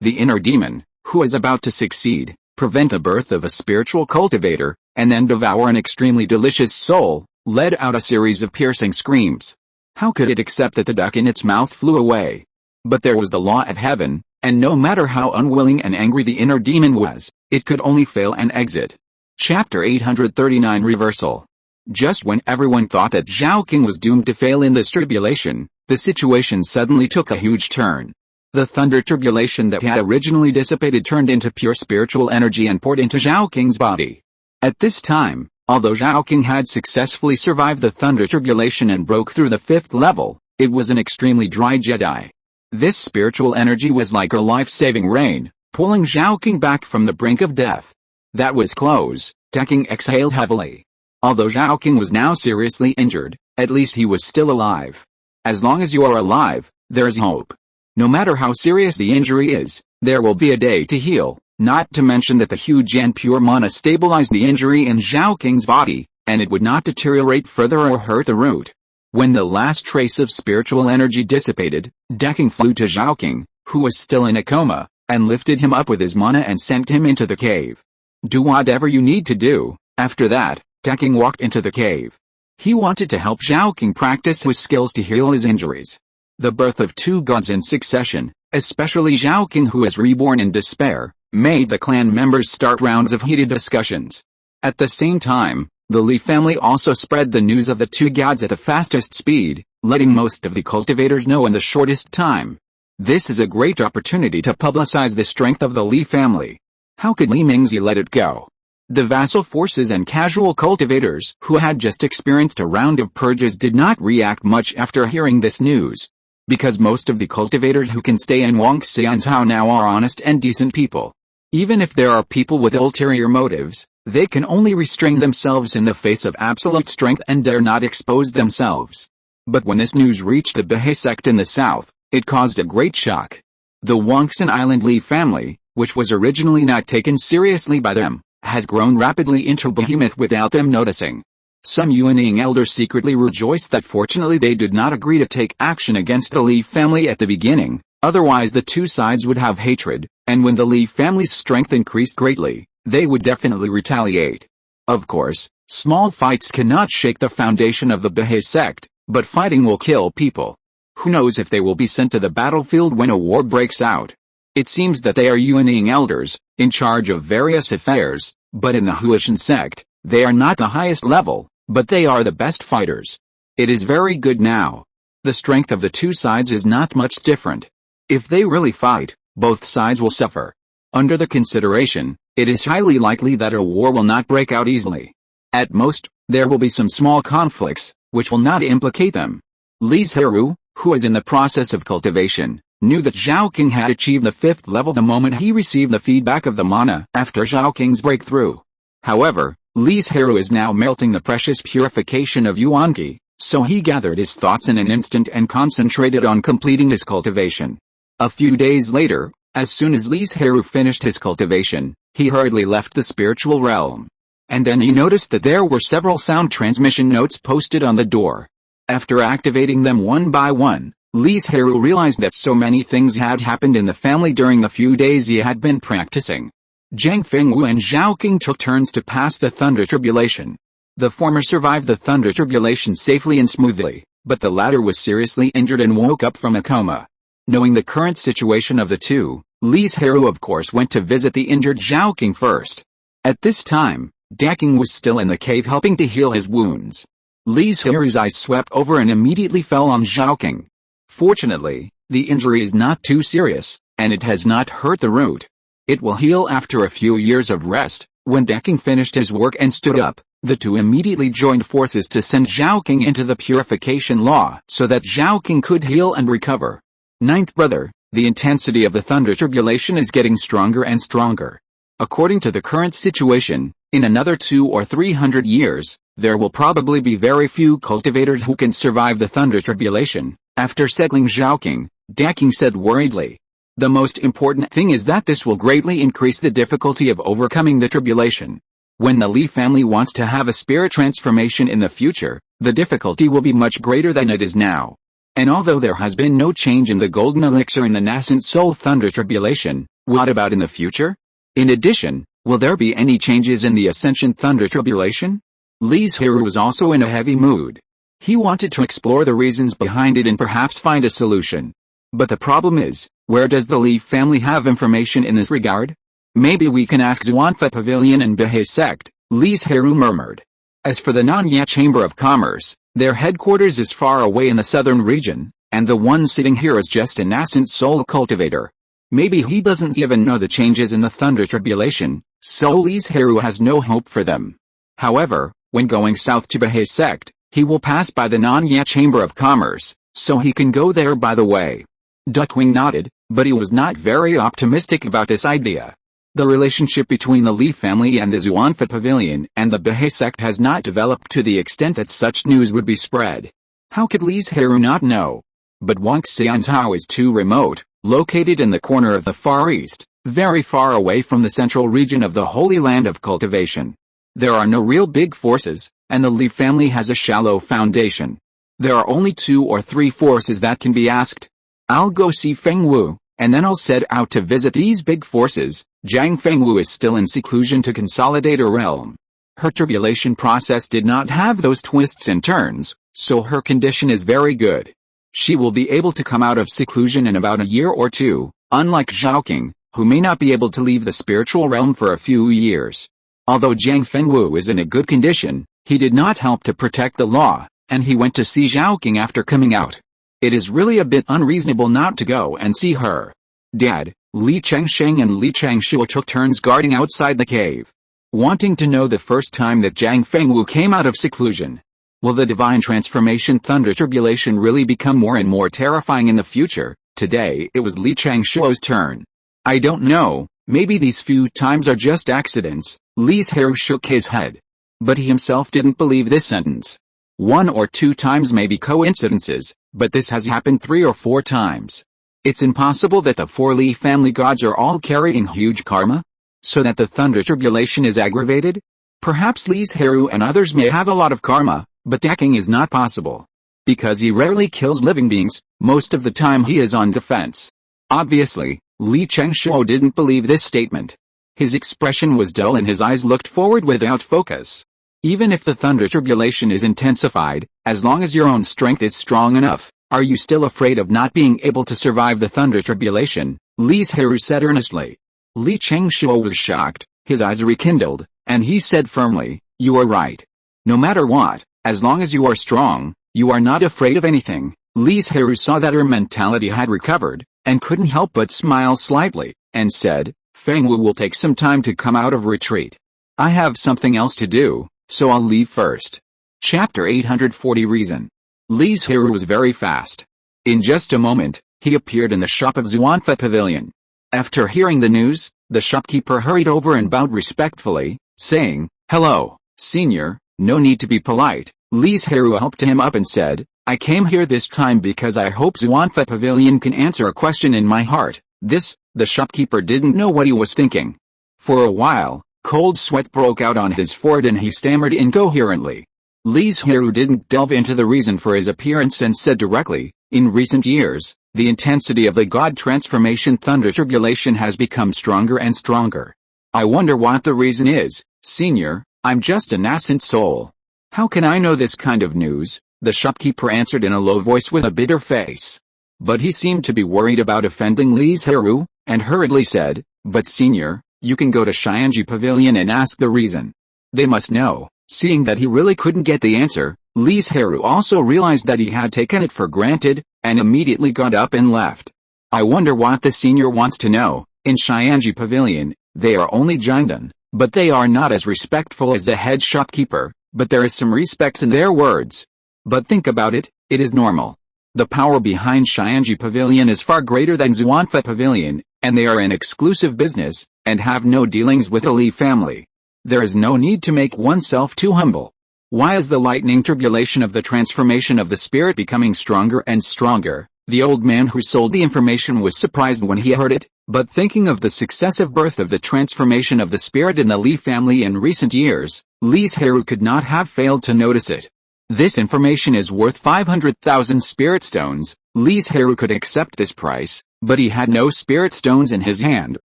Speaker 1: The inner demon, who is about to succeed, prevent the birth of a spiritual cultivator, and then devour an extremely delicious soul, let out a series of piercing screams. How could it accept that the duck in its mouth flew away? But there was the law of heaven, and no matter how unwilling and angry the inner demon was, it could only fail and exit. Chapter 839 Reversal. Just when everyone thought that Zhaoking was doomed to fail in this tribulation, the situation suddenly took a huge turn. The thunder tribulation that had originally dissipated turned into pure spiritual energy and poured into Zhaoking's body. At this time, although Zhaoking had successfully survived the thunder tribulation and broke through the 5th level, it was an extremely dry Jedi. This spiritual energy was like a life-saving rain, pulling Zhaoking back from the brink of death. That was close. Daking exhaled heavily. Although Zhaoking was now seriously injured, at least he was still alive. As long as you are alive, there's hope. No matter how serious the injury is, there will be a day to heal, not to mention that the huge and pure mana stabilized the injury in Zhaoking's body, and it would not deteriorate further or hurt the root. When the last trace of spiritual energy dissipated, Daking flew to Zhaoking, who was still in a coma, and lifted him up with his mana and sent him into the cave. Do whatever you need to do. After that, Daking walked into the cave. He wanted to help Zhaoking practice his skills to heal his injuries. The birth of 2 gods in succession, especially Zhaoking who is reborn in despair, made the clan members start rounds of heated discussions. At the same time, the Li family also spread the news of the 2 gods at the fastest speed, letting most of the cultivators know in the shortest time. This is a great opportunity to publicize the strength of the Li family. How could Li Mingzi let it go? The vassal forces and casual cultivators who had just experienced a round of purges did not react much after hearing this news. Because most of the cultivators who can stay in Wang Xianzhao now are honest and decent people. Even if there are people with ulterior motives, they can only restrain themselves in the face of absolute strength and dare not expose themselves. But when this news reached the Bahai sect in the south, it caused a great shock. The Banyan Island Li family, which was originally not taken seriously by them, has grown rapidly into a behemoth without them noticing. Some Yuaning elders secretly rejoiced that fortunately they did not agree to take action against the Li family at the beginning, otherwise the 2 sides would have hatred, and when the Li family's strength increased greatly, they would definitely retaliate. Of course, small fights cannot shake the foundation of the Bahai sect, but fighting will kill people. Who knows if they will be sent to the battlefield when a war breaks out. It seems that they are Yuaning elders, in charge of various affairs, but in the Huashan sect, they are not the highest level, but they are the best fighters. It is very good now. The strength of the 2 sides is not much different. If they really fight, both sides will suffer. Under the consideration, it is highly likely that a war will not break out easily. At most, there will be some small conflicts, which will not implicate them. Li Zhirui, who is in the process of cultivation, knew that Zhaoking had achieved the 5th level the moment he received the feedback of the mana after Zhaoking's breakthrough. However, Li Zhirui is now melting the precious purification of Yuanqi, So he gathered his thoughts in an instant and concentrated on completing his cultivation. A few days later, as soon as Li Zhirui finished his cultivation, he hurriedly left the spiritual realm. And then he noticed that there were several sound transmission notes posted on the door. After activating them one by one, Li Zhirui realized that so many things had happened in the family during the few days he had been practicing. Jiang Fengwu and Zhao Qing took turns to pass the thunder tribulation. The former survived the thunder tribulation safely and smoothly, but the latter was seriously injured and woke up from a coma. Knowing the current situation of the two, Li Zhirui of course went to visit the injured Zhao Qing first. At this time, Daking was still in the cave helping to heal his wounds. Li Zhirui's eyes swept over and immediately fell on Zhao Qing. Fortunately, the injury is not too serious, and it has not hurt the root. It will heal after a few years of rest. When Daking finished his work and stood up, the two immediately joined forces to send Zhao Qing into the purification law so that Zhao Qing could heal and recover. Ninth brother, the intensity of the thunder tribulation is getting stronger and stronger. According to the current situation, in another 200 or 300 years, there will probably be very few cultivators who can survive the thunder tribulation. After settling Zhao Qing, Daking said worriedly, "The most important thing is that this will greatly increase the difficulty of overcoming the tribulation. When the Li family wants to have a spirit transformation in the future, the difficulty will be much greater than it is now. And although there has been no change in the golden elixir in the nascent soul thunder tribulation, what about in the future? In addition, will there be any changes in the ascension thunder tribulation?" Li Zhirui was also in a heavy mood. He wanted to explore the reasons behind it and perhaps find a solution. But the problem is, where does the Li family have information in this regard? "Maybe we can ask Xuanfa Pavilion and Bahai sect," Li Zhirui murmured. As for the Nanya Chamber of Commerce, their headquarters is far away in the southern region, and the one sitting here is just a nascent soul cultivator. Maybe he doesn't even know the changes in the thunder tribulation, so Li Zhirui has no hope for them. However, when going south to Bahai sect, he will pass by the Nanya Chamber of Commerce, so he can go there by the way. Duckwing nodded, but he was not very optimistic about this idea. The relationship between the Li family and the Xuanfa Pavilion and the Bahai sect has not developed to the extent that such news would be spread. How could Li Zhirui not know? But Wangxianzhao is too remote, located in the corner of the Far East, very far away from the central region of the Holy Land of Cultivation. There are no real big forces, and the Li family has a shallow foundation. There are only 2 or 3 forces that can be asked. I'll go see Fengwu, and then I'll set out to visit these big forces. Jiang Fengwu is still in seclusion to consolidate her realm. Her tribulation process did not have those twists and turns, so her condition is very good. She will be able to come out of seclusion in about a year or two, unlike Zhao Qing, who may not be able to leave the spiritual realm for a few years. Although Jiang Fengwu is in a good condition, he did not help to protect the law, and he went to see Zhao Qing after coming out. It is really a bit unreasonable not to go and see her. Dad, Li Chengsheng and Li Changshuo took turns guarding outside the cave. Wanting to know the first time that Jiang Fengwu came out of seclusion. Will the divine transformation thunder tribulation really become more and more terrifying in the future? Today it was Li Changshuo's turn. I don't know, maybe these few times are just accidents. Li Zhirui shook his head. But he himself didn't believe this sentence. 1 or 2 times may be coincidences, but this has happened 3 or 4 times. It's impossible that the 4 Li family gods are all carrying huge karma? So that the thunder tribulation is aggravated? Perhaps Li Zhirui and others may have a lot of karma, but Daking is not possible. Because he rarely kills living beings, most of the time he is on defense. Obviously, Li Changshuo didn't believe this statement. His expression was dull and his eyes looked forward without focus. Even if the thunder tribulation is intensified, as long as your own strength is strong enough, are you still afraid of not being able to survive the thunder tribulation? Li Zhirui said earnestly. Li Changshuo was shocked, his eyes rekindled, and he said firmly, "You are right. No matter what, as long as you are strong, you are not afraid of anything." Li Zhirui saw that her mentality had recovered, and couldn't help but smile slightly, and said, "Fengwu will take some time to come out of retreat. I have something else to do, so I'll leave first." Chapter 840 Reason. Li Zhirui was very fast. In just a moment, he appeared in the shop of Xuanfa Pavilion. After hearing the news, the shopkeeper hurried over and bowed respectfully, saying, "Hello, senior, no need to be polite, Li Zhirui helped him up and said, I came here this time because I hope Xuanfa Pavilion can answer a question in my heart. The shopkeeper didn't know what he was thinking. For a while, cold sweat broke out on his forehead and he stammered incoherently. Li Zhirui didn't delve into the reason for his appearance and said directly, in recent years, the intensity of the God transformation thunder tribulation has become stronger and stronger. I wonder what the reason is, Senior. I'm just a nascent soul. How can I know this kind of news? The shopkeeper answered in a low voice with a bitter face. But he seemed to be worried about offending Li Zhirui, and hurriedly said, But Senior, you can go to Xianji Pavilion and ask the reason. They must know. Seeing that he really couldn't get the answer, Li Zhirui also realized that he had taken it for granted, and immediately got up and left. I wonder what the Senior wants to know. In Xianji Pavilion, they are only Jinden, but they are not as respectful as the head shopkeeper, but there is some respect in their words. But think about it, it is normal. The power behind Xianji Pavilion is far greater than Xuanfa Pavilion, and they are an exclusive business, and have no dealings with the Li family. There is no need to make oneself too humble. Why is the lightning tribulation of the transformation of the spirit becoming stronger and stronger? The old man who sold the information was surprised when he heard it, but thinking of the successive birth of the transformation of the spirit in the Li family in recent years, Li Zhirui could not have failed to notice it. This information is worth 500,000 spirit stones. Li Zhirui could accept this price, but he had no spirit stones in his hand,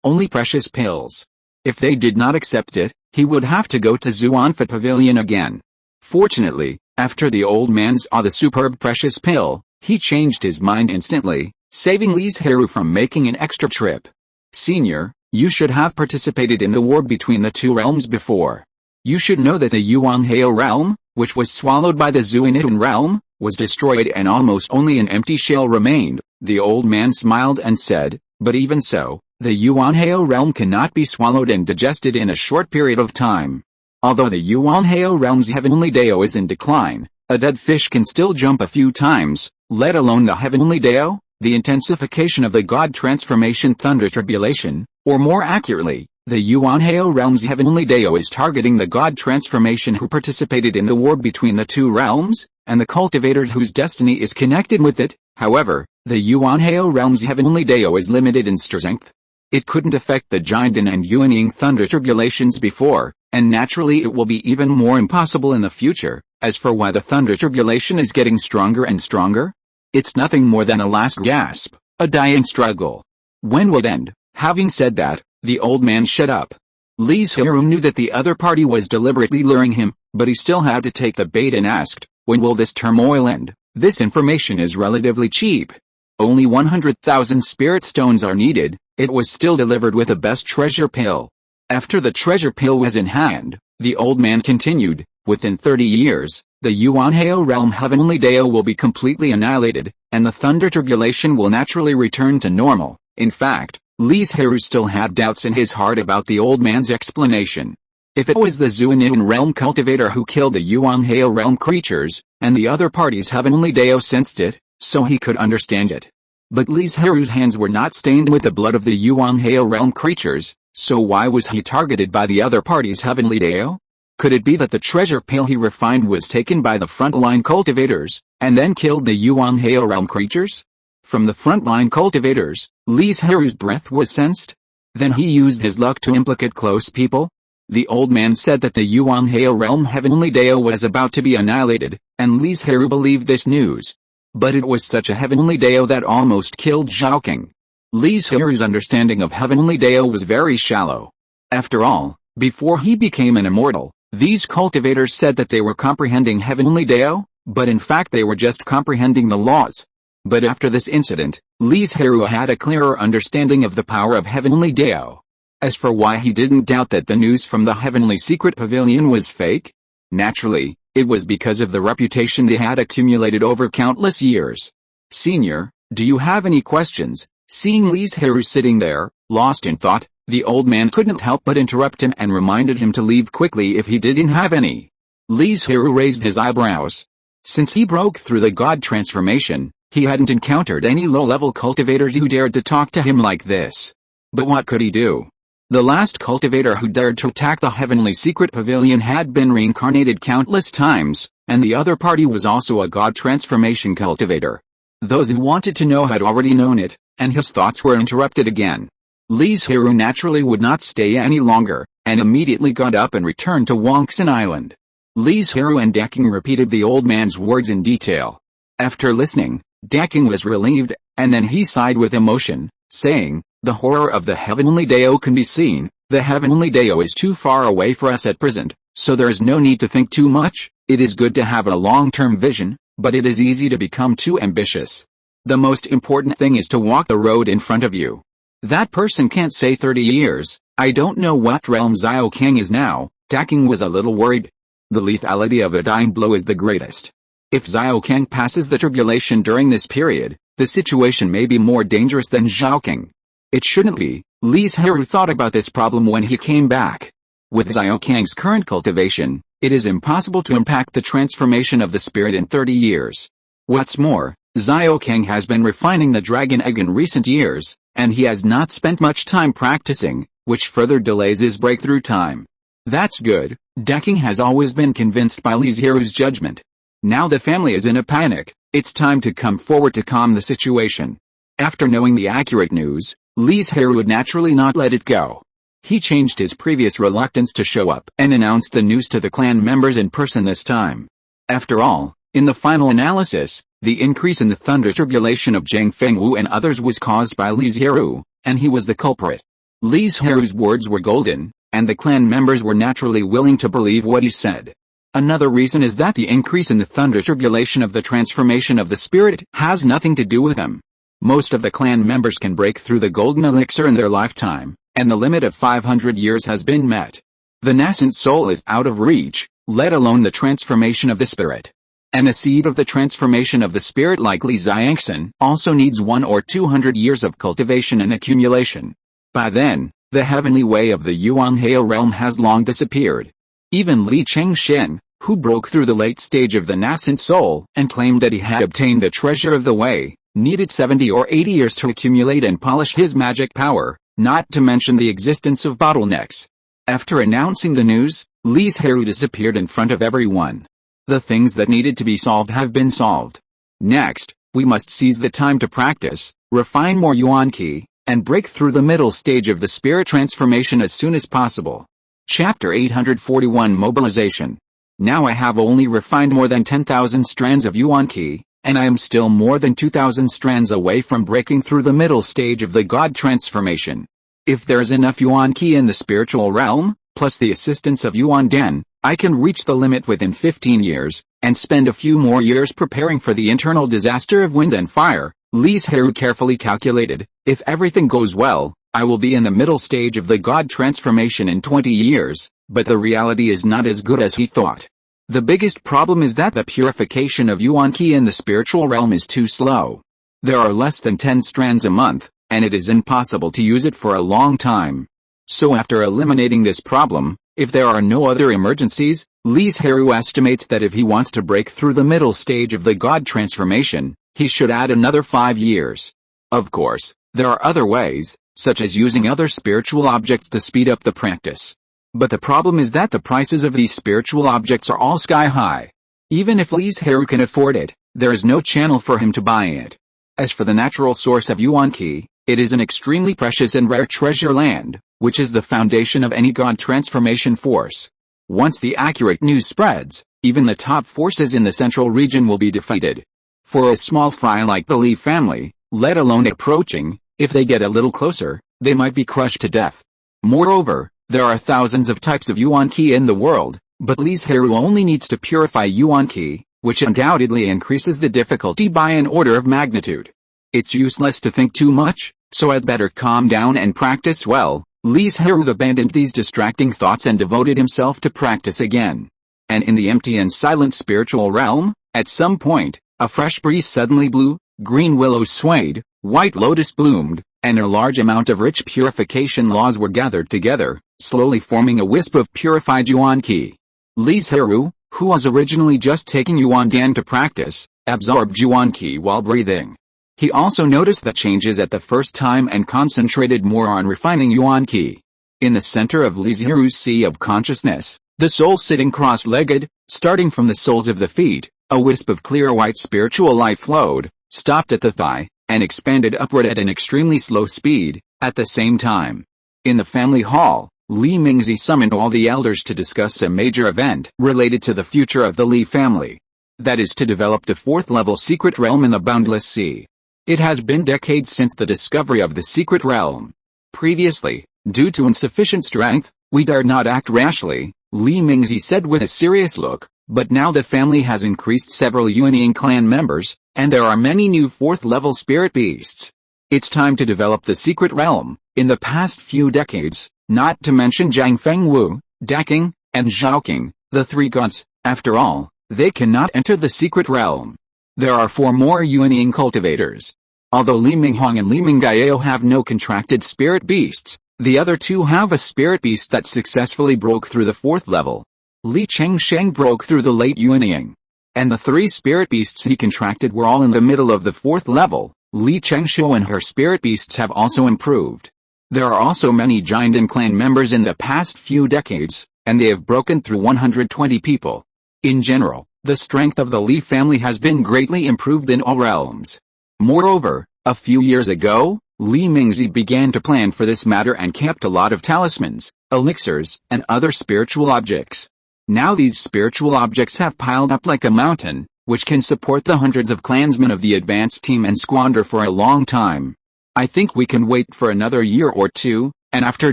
Speaker 1: only precious pills. If they did not accept it, he would have to go to Xuanfa Pavilion again. Fortunately, after the old man saw the superb precious pill, he changed his mind instantly, saving Li Zhirui from making an extra trip. Senior, you should have participated in the war between the two realms before. You should know that the Yuanhao realm, which was swallowed by the Zuinitan realm, was destroyed and almost only an empty shell remained. The old man smiled and said, but even so, the Yuanhao realm cannot be swallowed and digested in a short period of time. Although the Yuanhao realm's heavenly Dao is in decline, a dead fish can still jump a few times, let alone the heavenly Dao. The intensification of the God transformation thunder tribulation, or more accurately, the Yuanhao realm's heavenly Dao is targeting the God transformation who participated in the war between the two realms, and the cultivators whose destiny is connected with it. However, the Yuanhao realm's heavenly Dao is limited in strength. It couldn't affect the Jinden and Yuanying thunder tribulations before, and naturally it will be even more impossible in the future. As for why the thunder tribulation is getting stronger and stronger, it's nothing more than a last gasp, a dying struggle. When will it end? Having said that, the old man shut up. Li Zhirui knew that the other party was deliberately luring him, but he still had to take the bait and asked, when will this turmoil end? This information is relatively cheap. Only 100,000 spirit stones are needed. It was still delivered with the best treasure pill. After the treasure pill was in hand, the old man continued, within 30 years, the Yuanhao realm heavenly Dao will be completely annihilated, and the thunder tribulation will naturally return to normal. In fact, Li Zhirui still had doubts in his heart about the old man's explanation. If it was the Zuinitan realm cultivator who killed the Yuanhao realm creatures, and the other party's heavenly Dao sensed it, so he could understand it. But Li Zhirui's hands were not stained with the blood of the Yuanhao realm creatures, so why was he targeted by the other party's heavenly Dao? Could it be that the treasure pill he refined was taken by the frontline cultivators, and then killed the Yuanhao realm creatures? From the frontline cultivators, Li Zhirui's breath was sensed. Then he used his luck to implicate close people? The old man said that the Yuanhao realm heavenly Dao was about to be annihilated, and Li Zhirui believed this news. But it was such a heavenly Dao that almost killed Zhaoking. Li Zhirui's understanding of heavenly Dao was very shallow. After all, before he became an immortal, these cultivators said that they were comprehending heavenly Dao, but in fact they were just comprehending the laws. But after this incident, Li Zhirui had a clearer understanding of the power of heavenly Dao. As for why he didn't doubt that the news from the heavenly secret pavilion was fake, naturally, it was because of the reputation they had accumulated over countless years. Senior, do you have any questions? Seeing Li Zhirui sitting there, lost in thought, the old man couldn't help but interrupt him and reminded him to leave quickly if he didn't have any. Li Zhirui raised his eyebrows. Since he broke through the God transformation, he hadn't encountered any low-level cultivators who dared to talk to him like this. But what could he do? The last cultivator who dared to attack the heavenly secret pavilion had been reincarnated countless times, and the other party was also a god transformation cultivator. Those who wanted to know had already known it, and his thoughts were interrupted again. Li Zhirui naturally would not stay any longer, and immediately got up and returned to Banyan Island. Li Zhirui and Daking repeated the old man's words in detail. After listening, Daking was relieved, and then he sighed with emotion, saying, "The horror of the heavenly Dao can be seen. The heavenly Dao is too far away for us at present, so there is no need to think too much. It is good to have a long-term vision, but it is easy to become too ambitious. The most important thing is to walk the road in front of you." That person can't say 30 years. I don't know what realm Xiao Kang is now. Daking was a little worried. The lethality of a dying blow is the greatest. If Xiao Kang passes the tribulation during this period, the situation may be more dangerous than Xiao Kang. It shouldn't be. Li Zhirui thought about this problem when he came back. With Xiao Kang's current cultivation, it is impossible to impact the transformation of the spirit in 30 years. What's more, Xiao Kang has been refining the dragon egg in recent years, and he has not spent much time practicing, which further delays his breakthrough time. That's good. Daking has always been convinced by Li Zhirui's judgment. Now the family is in a panic. It's time to come forward to calm the situation. After knowing the accurate news, Li Zhirui would naturally not let it go. He changed his previous reluctance to show up and announced the news to the clan members in person this time. After all, in the final analysis, the increase in the thunder tribulation of Zhang Fengwu and others was caused by Li Zhirui, and he was the culprit. Li Zhirui's words were golden, and the clan members were naturally willing to believe what he said. Another reason is that the increase in the thunder tribulation of the transformation of the spirit has nothing to do with him. Most of the clan members can break through the golden elixir in their lifetime, and the limit of 500 years has been met. The nascent soul is out of reach, let alone the transformation of the spirit. And a seed of the transformation of the spirit like Li Xiangxin also needs 100 or 200 years of cultivation and accumulation. By then, the heavenly way of the Yuan-Hao realm has long disappeared. Even Li Chengxian, who broke through the late stage of the nascent soul and claimed that he had obtained the treasure of the way, needed 70 or 80 years to accumulate and polish his magic power, not to mention the existence of bottlenecks. After announcing the news, Li Zhirui disappeared in front of everyone. The things that needed to be solved have been solved. Next, we must seize the time to practice, refine more Yuan Qi, and break through the middle stage of the spirit transformation as soon as possible. Chapter 841 Mobilization. Now I have only refined more than 10,000 strands of Yuan Qi, and I am still more than 2,000 strands away from breaking through the middle stage of the God transformation. If there is enough Yuan Qi in the spiritual realm, plus the assistance of Yuan Den, I can reach the limit within 15 years, and spend a few more years preparing for the internal disaster of wind and fire. Li Zhirui carefully calculated, if everything goes well, I will be in the middle stage of the God transformation in 20 years, but the reality is not as good as he thought. The biggest problem is that the purification of Yuan Qi in the spiritual realm is too slow. There are less than 10 strands a month, and it is impossible to use it for a long time. So after eliminating this problem, if there are no other emergencies, Li Zhirui estimates that if he wants to break through the middle stage of the God transformation, he should add another 5 years. Of course, there are other ways, such as using other spiritual objects to speed up the practice. But the problem is that the prices of these spiritual objects are all sky high. Even if Li Zhirui can afford it, there is no channel for him to buy it. As for the natural source of Yuan Qi, it is an extremely precious and rare treasure land, which is the foundation of any God transformation force. Once the accurate news spreads, even the top forces in the central region will be defeated. For a small fry like the Li family, let alone approaching, if they get a little closer, they might be crushed to death. Moreover, there are thousands of types of Yuan Qi in the world, but Li Zhirui only needs to purify Yuan Qi, which undoubtedly increases the difficulty by an order of magnitude. It's useless to think too much, so I'd better calm down and practice well. Li Zhirui abandoned these distracting thoughts and devoted himself to practice again. And in the empty and silent spiritual realm, at some point, a fresh breeze suddenly blew, green willows swayed, white lotus bloomed, and a large amount of rich purification laws were gathered together, slowly forming a wisp of purified Yuan Qi. Li Zhirui, who was originally just taking Yuan Dan to practice, absorbed Yuan Qi while breathing. He also noticed the changes at the first time and concentrated more on refining Yuan Qi. In the center of Li Zhirui's sea of consciousness, the soul sitting cross-legged, starting from the soles of the feet, a wisp of clear white spiritual light flowed, stopped at the thigh, and expanded upward at an extremely slow speed, at the same time. In the family hall, Li Mingzi summoned all the elders to discuss a major event related to the future of the Li family. That is to develop the fourth-level secret realm in the boundless sea. It has been decades since the discovery of the secret realm. Previously, due to insufficient strength, we dared not act rashly, Li Mingzi said with a serious look, but now the family has increased several Yuanying clan members, and there are many new fourth-level spirit beasts. It's time to develop the secret realm. In the past few decades, not to mention Zhang Fengwu, Daking, and Zhaoqing, the three gods, after all, they cannot enter the secret realm. There are 4 more Yuanying cultivators. Although Li Minghong and Li Mingyao have no contracted spirit beasts, the other 2 have a spirit beast that successfully broke through the 4th level. Li Chengsheng broke through the late Yuanying. And the 3 spirit beasts he contracted were all in the middle of the 4th level. Li Chengshou and her spirit beasts have also improved. There are also many Jiandin clan members in the past few decades, and they have broken through 120 people. In general, the strength of the Li family has been greatly improved in all realms. Moreover, a few years ago, Li Mingzi began to plan for this matter and kept a lot of talismans, elixirs, and other spiritual objects. Now these spiritual objects have piled up like a mountain, which can support the hundreds of clansmen of the advanced team and squander for a long time. I think we can wait for another year or 2, and after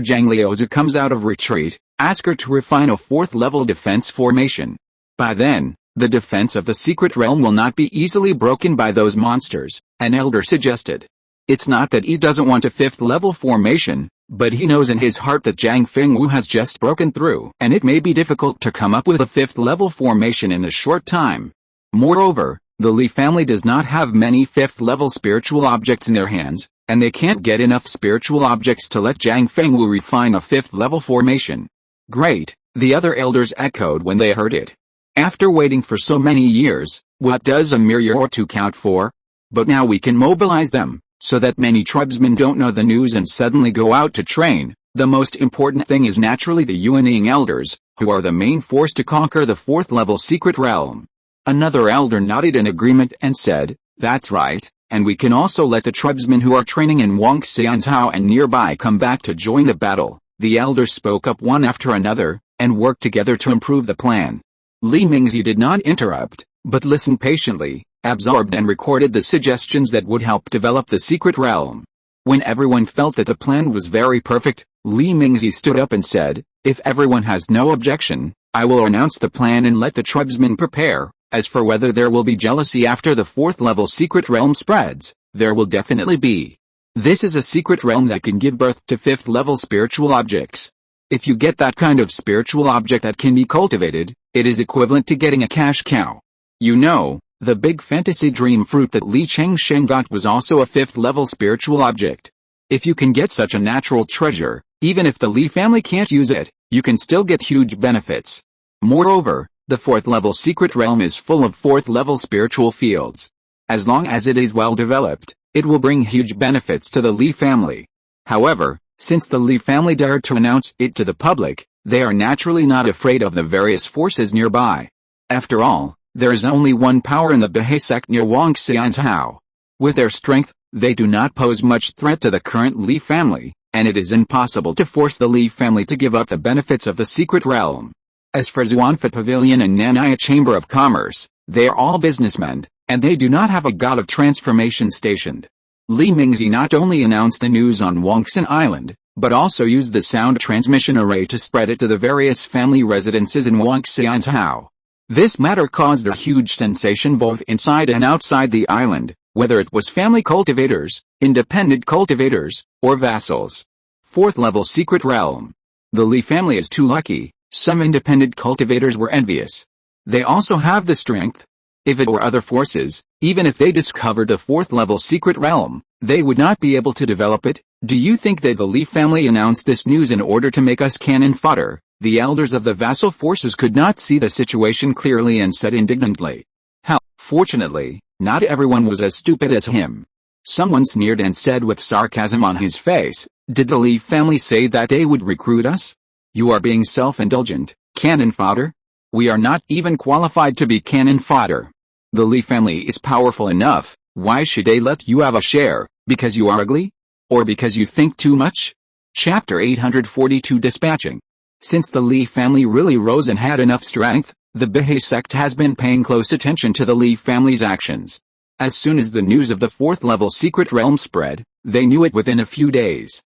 Speaker 1: Zhang Liaozu comes out of retreat, ask her to refine a 4th-level defense formation. By then, the defense of the secret realm will not be easily broken by those monsters, an elder suggested. It's not that he doesn't want a 5th-level formation, but he knows in his heart that Zhang Fengwu has just broken through, and it may be difficult to come up with a 5th-level formation in a short time. Moreover, the Li family does not have many 5th-level spiritual objects in their hands, and they can't get enough spiritual objects to let Zhang Fengwu refine a 5th-level formation. Great, the other elders echoed when they heard it. After waiting for so many years, what does a mere year or 2 count for? But now we can mobilize them, so that many tribesmen don't know the news and suddenly go out to train. The most important thing is naturally the Yuanying elders, who are the main force to conquer the 4th-level secret realm. Another elder nodded in agreement and said, "That's right, and we can also let the tribesmen who are training in Wangxianzhao and nearby come back to join the battle." The elders spoke up one after another, and worked together to improve the plan. Li Mingzi did not interrupt, but listened patiently, absorbed and recorded the suggestions that would help develop the secret realm. When everyone felt that the plan was very perfect, Li Mingzi stood up and said, "If everyone has no objection, I will announce the plan and let the tribesmen prepare. As for whether there will be jealousy after the 4th-level secret realm spreads, there will definitely be. This is a secret realm that can give birth to 5th-level spiritual objects. If you get that kind of spiritual object that can be cultivated, it is equivalent to getting a cash cow. You know, the big fantasy dream fruit that Li Chengsheng got was also a 5th-level spiritual object. If you can get such a natural treasure, even if the Li family can't use it, you can still get huge benefits. Moreover, the 4th-level secret realm is full of 4th-level spiritual fields. As long as it is well developed, it will bring huge benefits to the Li family. However, since the Li family dared to announce it to the public, they are naturally not afraid of the various forces nearby. After all, there is only one power in the Bahai sect near Wangxianzhao. With their strength, they do not pose much threat to the current Li family, and it is impossible to force the Li family to give up the benefits of the secret realm. As for Xuanfa Pavilion and Nanaya Chamber of Commerce, they are all businessmen, and they do not have a god of transformation stationed. Li Mingzi not only announced the news on Banyan Island, but also used the sound transmission array to spread it to the various family residences in Wangxianzhao. This matter caused a huge sensation both inside and outside the island, whether it was family cultivators, independent cultivators, or vassals. 4th-level secret realm. The Li family is too lucky. Some independent cultivators were envious. They also have the strength. If it were other forces, even if they discovered the 4th-level secret realm, they would not be able to develop it. Do you think that the Li family announced this news in order to make us cannon fodder? The elders of the vassal forces could not see the situation clearly and said indignantly. Hell, fortunately, not everyone was as stupid as him. Someone sneered and said with sarcasm on his face, Did the Li family say that they would recruit us? You are being self-indulgent, cannon fodder. We are not even qualified to be cannon fodder. The Li family is powerful enough. Why should they let you have a share? Because you are ugly? Or because you think too much? Chapter 842 Dispatching. Since the Li family really rose and had enough strength, the Bahai sect has been paying close attention to the Li family's actions. As soon as the news of the 4th level secret realm spread, they knew it within a few days.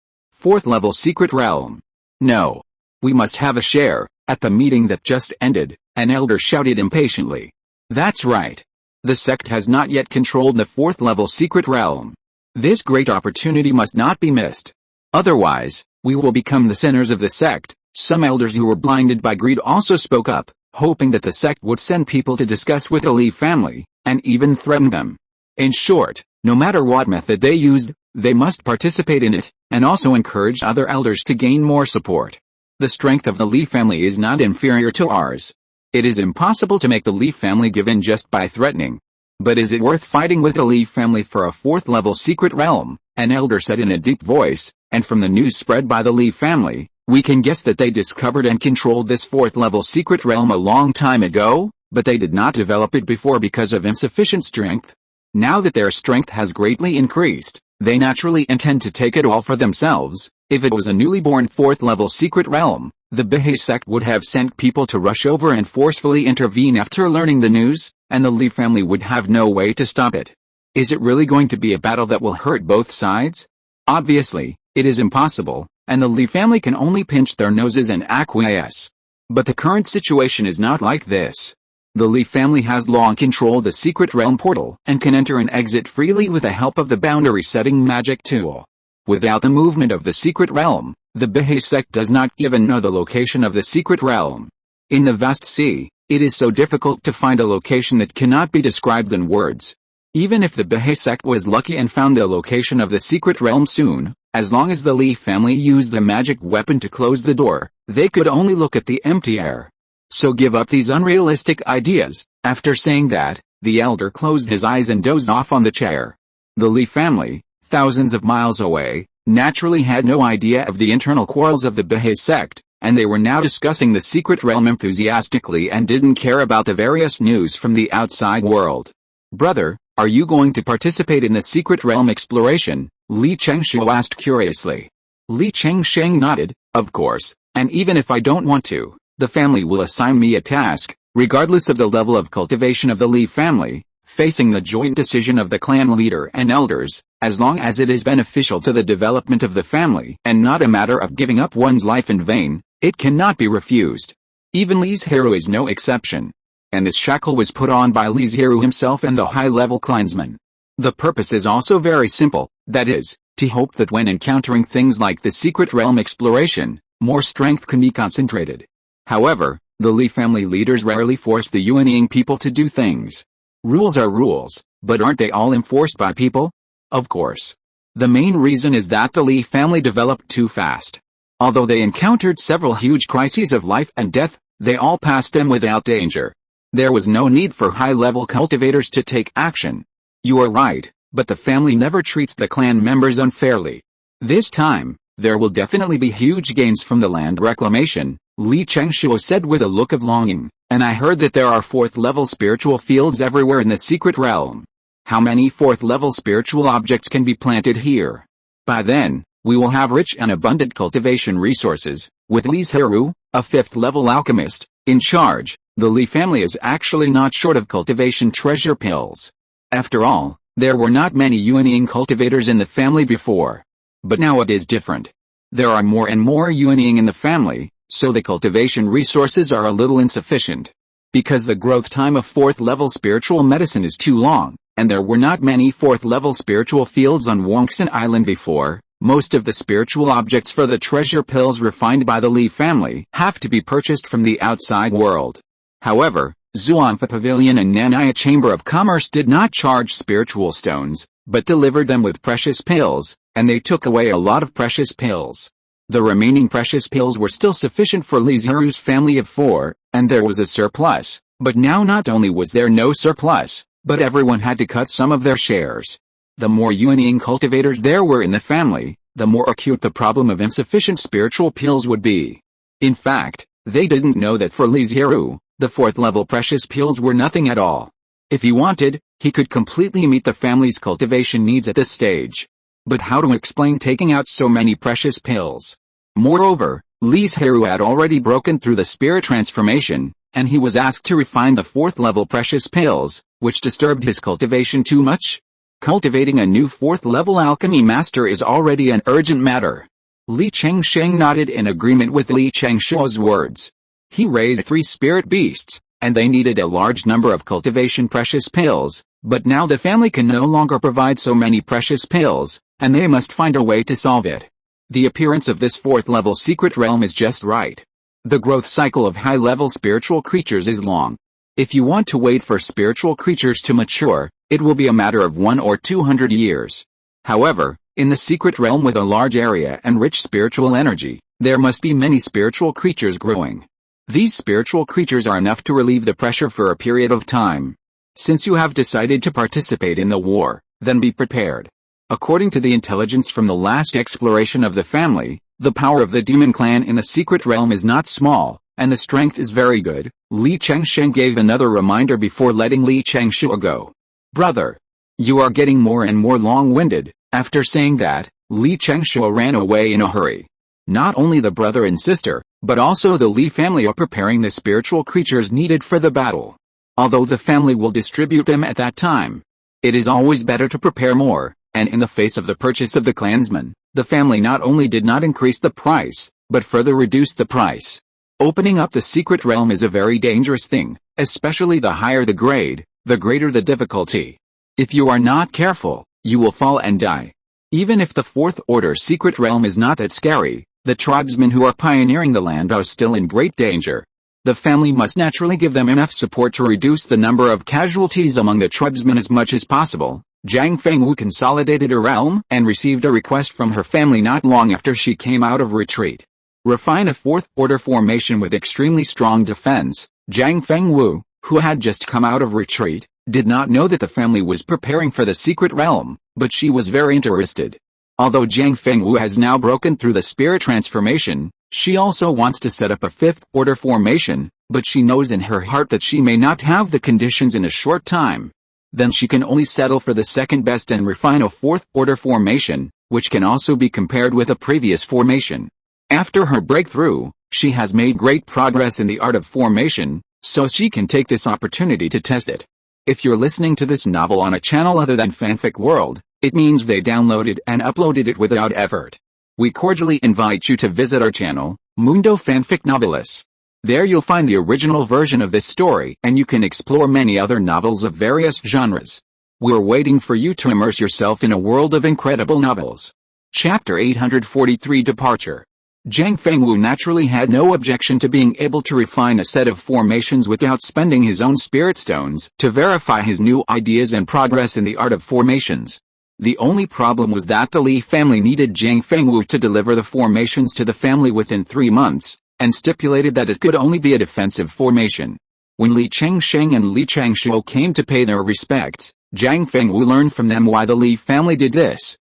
Speaker 1: 4th level secret realm. No. We must have a share. At the meeting that just ended, an elder shouted impatiently. That's right. The sect has not yet controlled the 4th level secret realm. This great opportunity must not be missed. Otherwise, we will become the sinners of the sect. Some elders who were blinded by greed also spoke up, hoping that the sect would send people to discuss with the Li family, and even threaten them. In short, no matter what method they used, they must participate in it, and also encourage other elders to gain more support. The strength of the Li family is not inferior to ours. It is impossible to make the Li family give in just by threatening. But is it worth fighting with the Li family for a 4th level secret realm? An elder said in a deep voice, and from the news spread by the Li family, we can guess that they discovered and controlled this 4th level secret realm a long time ago, but they did not develop it before because of insufficient strength. Now that their strength has greatly increased, they naturally intend to take it all for themselves. If it was a newly born 4th level secret realm, the Bahai sect would have sent people to rush over and forcefully intervene after learning the news, and the Li family would have no way to stop it. Is it really going to be a battle that will hurt both sides? Obviously, it is impossible, and the Li family can only pinch their noses and acquiesce. But the current situation is not like this. The Li family has long controlled the secret realm portal, and can enter and exit freely with the help of the boundary setting magic tool. Without the movement of the secret realm, the Bahai sect does not even know the location of the secret realm. In the vast sea, it is so difficult to find a location that cannot be described in words. Even if the Bahai sect was lucky and found the location of the secret realm soon, as long as the Li family used the magic weapon to close the door, they could only look at the empty air. So give up these unrealistic ideas. After saying that, the elder closed his eyes and dozed off on the chair. The Li family, thousands of miles away, naturally had no idea of the internal quarrels of the Bahai sect, and they were now discussing the secret realm enthusiastically and didn't care about the various news from the outside world. Brother, are you going to participate in the secret realm exploration? Li Chengshu asked curiously. Li Chengsheng nodded, of course, and even if I don't want to, the family will assign me a task, regardless of the level of cultivation of the Li family, facing the joint decision of the clan leader and elders, as long as it is beneficial to the development of the family and not a matter of giving up one's life in vain, it cannot be refused. Even Li Zhirui is no exception. And this shackle was put on by Li Zhirui himself and the high-level clansmen. The purpose is also very simple, that is, to hope that when encountering things like the secret realm exploration, more strength can be concentrated. However, the Li family leaders rarely force the Yuanying people to do things. Rules are rules, but aren't they all enforced by people? Of course. The main reason is that the Li family developed too fast. Although they encountered several huge crises of life and death, they all passed them without danger. There was no need for high-level cultivators to take action. You are right, but the family never treats the clan members unfairly. This time, there will definitely be huge gains from the land reclamation, Li Chengshuo said with a look of longing, and I heard that there are 4th-level spiritual fields everywhere in the secret realm. How many 4th-level spiritual objects can be planted here? By then, we will have rich and abundant cultivation resources, with Li Zhirui, a 5th-level alchemist, in charge. The Li family is actually not short of cultivation treasure pills. After all, there were not many Yuanying cultivators in the family before. But now it is different. There are more and more Yuanying in the family, so the cultivation resources are a little insufficient. Because the growth time of 4th-level spiritual medicine is too long, and there were not many 4th-level spiritual fields on Banyan Island before, most of the spiritual objects for the treasure pills refined by the Li family have to be purchased from the outside world. However, Zhuangfa Pavilion and Nanya Chamber of Commerce did not charge spiritual stones, but delivered them with precious pills, and they took away a lot of precious pills. The remaining precious pills were still sufficient for Li Zhirui's family of 4, and there was a surplus, but now not only was there no surplus, but everyone had to cut some of their shares. The more Yuanying cultivators there were in the family, the more acute the problem of insufficient spiritual pills would be. In fact, they didn't know that for Li Zhirui, the 4th level precious pills were nothing at all. If he wanted, he could completely meet the family's cultivation needs at this stage. But how to explain taking out so many precious pills? Moreover, Li Zhirui had already broken through the spirit transformation, and he was asked to refine the 4th level precious pills, which disturbed his cultivation too much. Cultivating a new 4th level alchemy master is already an urgent matter. Li Chengsheng nodded in agreement with Li Chengshuo's words. He raised 3 spirit beasts, and they needed a large number of cultivation precious pills, but now the family can no longer provide so many precious pills, and they must find a way to solve it. The appearance of this 4th level secret realm is just right. The growth cycle of high-level spiritual creatures is long. If you want to wait for spiritual creatures to mature, it will be a matter of 1 or 200 years. However, in the secret realm with a large area and rich spiritual energy, there must be many spiritual creatures growing. These spiritual creatures are enough to relieve the pressure for a period of time. Since you have decided to participate in the war, then be prepared. According to the intelligence from the last exploration of the family, the power of the demon clan in the secret realm is not small, and the strength is very good. Li Chengsheng gave another reminder before letting Li Chengshuo go. Brother, you are getting more and more long-winded. After saying that, Li Chengshuo ran away in a hurry. Not only the brother and sister, but also the Li family are preparing the spiritual creatures needed for the battle. Although the family will distribute them at that time, it is always better to prepare more, and in the face of the purchase of the clansmen, the family not only did not increase the price, but further reduced the price. Opening up the secret realm is a very dangerous thing, especially the higher the grade, the greater the difficulty. If you are not careful, you will fall and die. Even if the 4th order secret realm is not that scary, the tribesmen who are pioneering the land are still in great danger. The family must naturally give them enough support to reduce the number of casualties among the tribesmen as much as possible. Jiang Fengwu consolidated her realm and received a request from her family not long after she came out of retreat. Refine a 4th order formation with extremely strong defense. Jiang Fengwu, who had just come out of retreat, did not know that the family was preparing for the secret realm, but she was very interested. Although Jiang Fengwu has now broken through the spirit transformation, she also wants to set up a 5th order formation, but she knows in her heart that she may not have the conditions in a short time. Then she can only settle for the second best and refine a 4th order formation, which can also be compared with a previous formation. After her breakthrough, she has made great progress in the art of formation, so she can take this opportunity to test it. If you're listening to this novel on a channel other than Fanfic World, it means they downloaded and uploaded it without effort. We cordially invite you to visit our channel, Mundo Fanfic Novelis. There you'll find the original version of this story and you can explore many other novels of various genres. We're waiting for you to immerse yourself in a world of incredible novels. Chapter 843 Departure. Jiang Fengwu naturally had no objection to being able to refine a set of formations without spending his own spirit stones to verify his new ideas and progress in the art of formations. The only problem was that the Li family needed Jiang Fengwu to deliver the formations to the family within 3 months, and stipulated that it could only be a defensive formation. When Li Chengsheng and Li Chengshuo came to pay their respects, Jiang Fengwu learned from them why the Li family did this.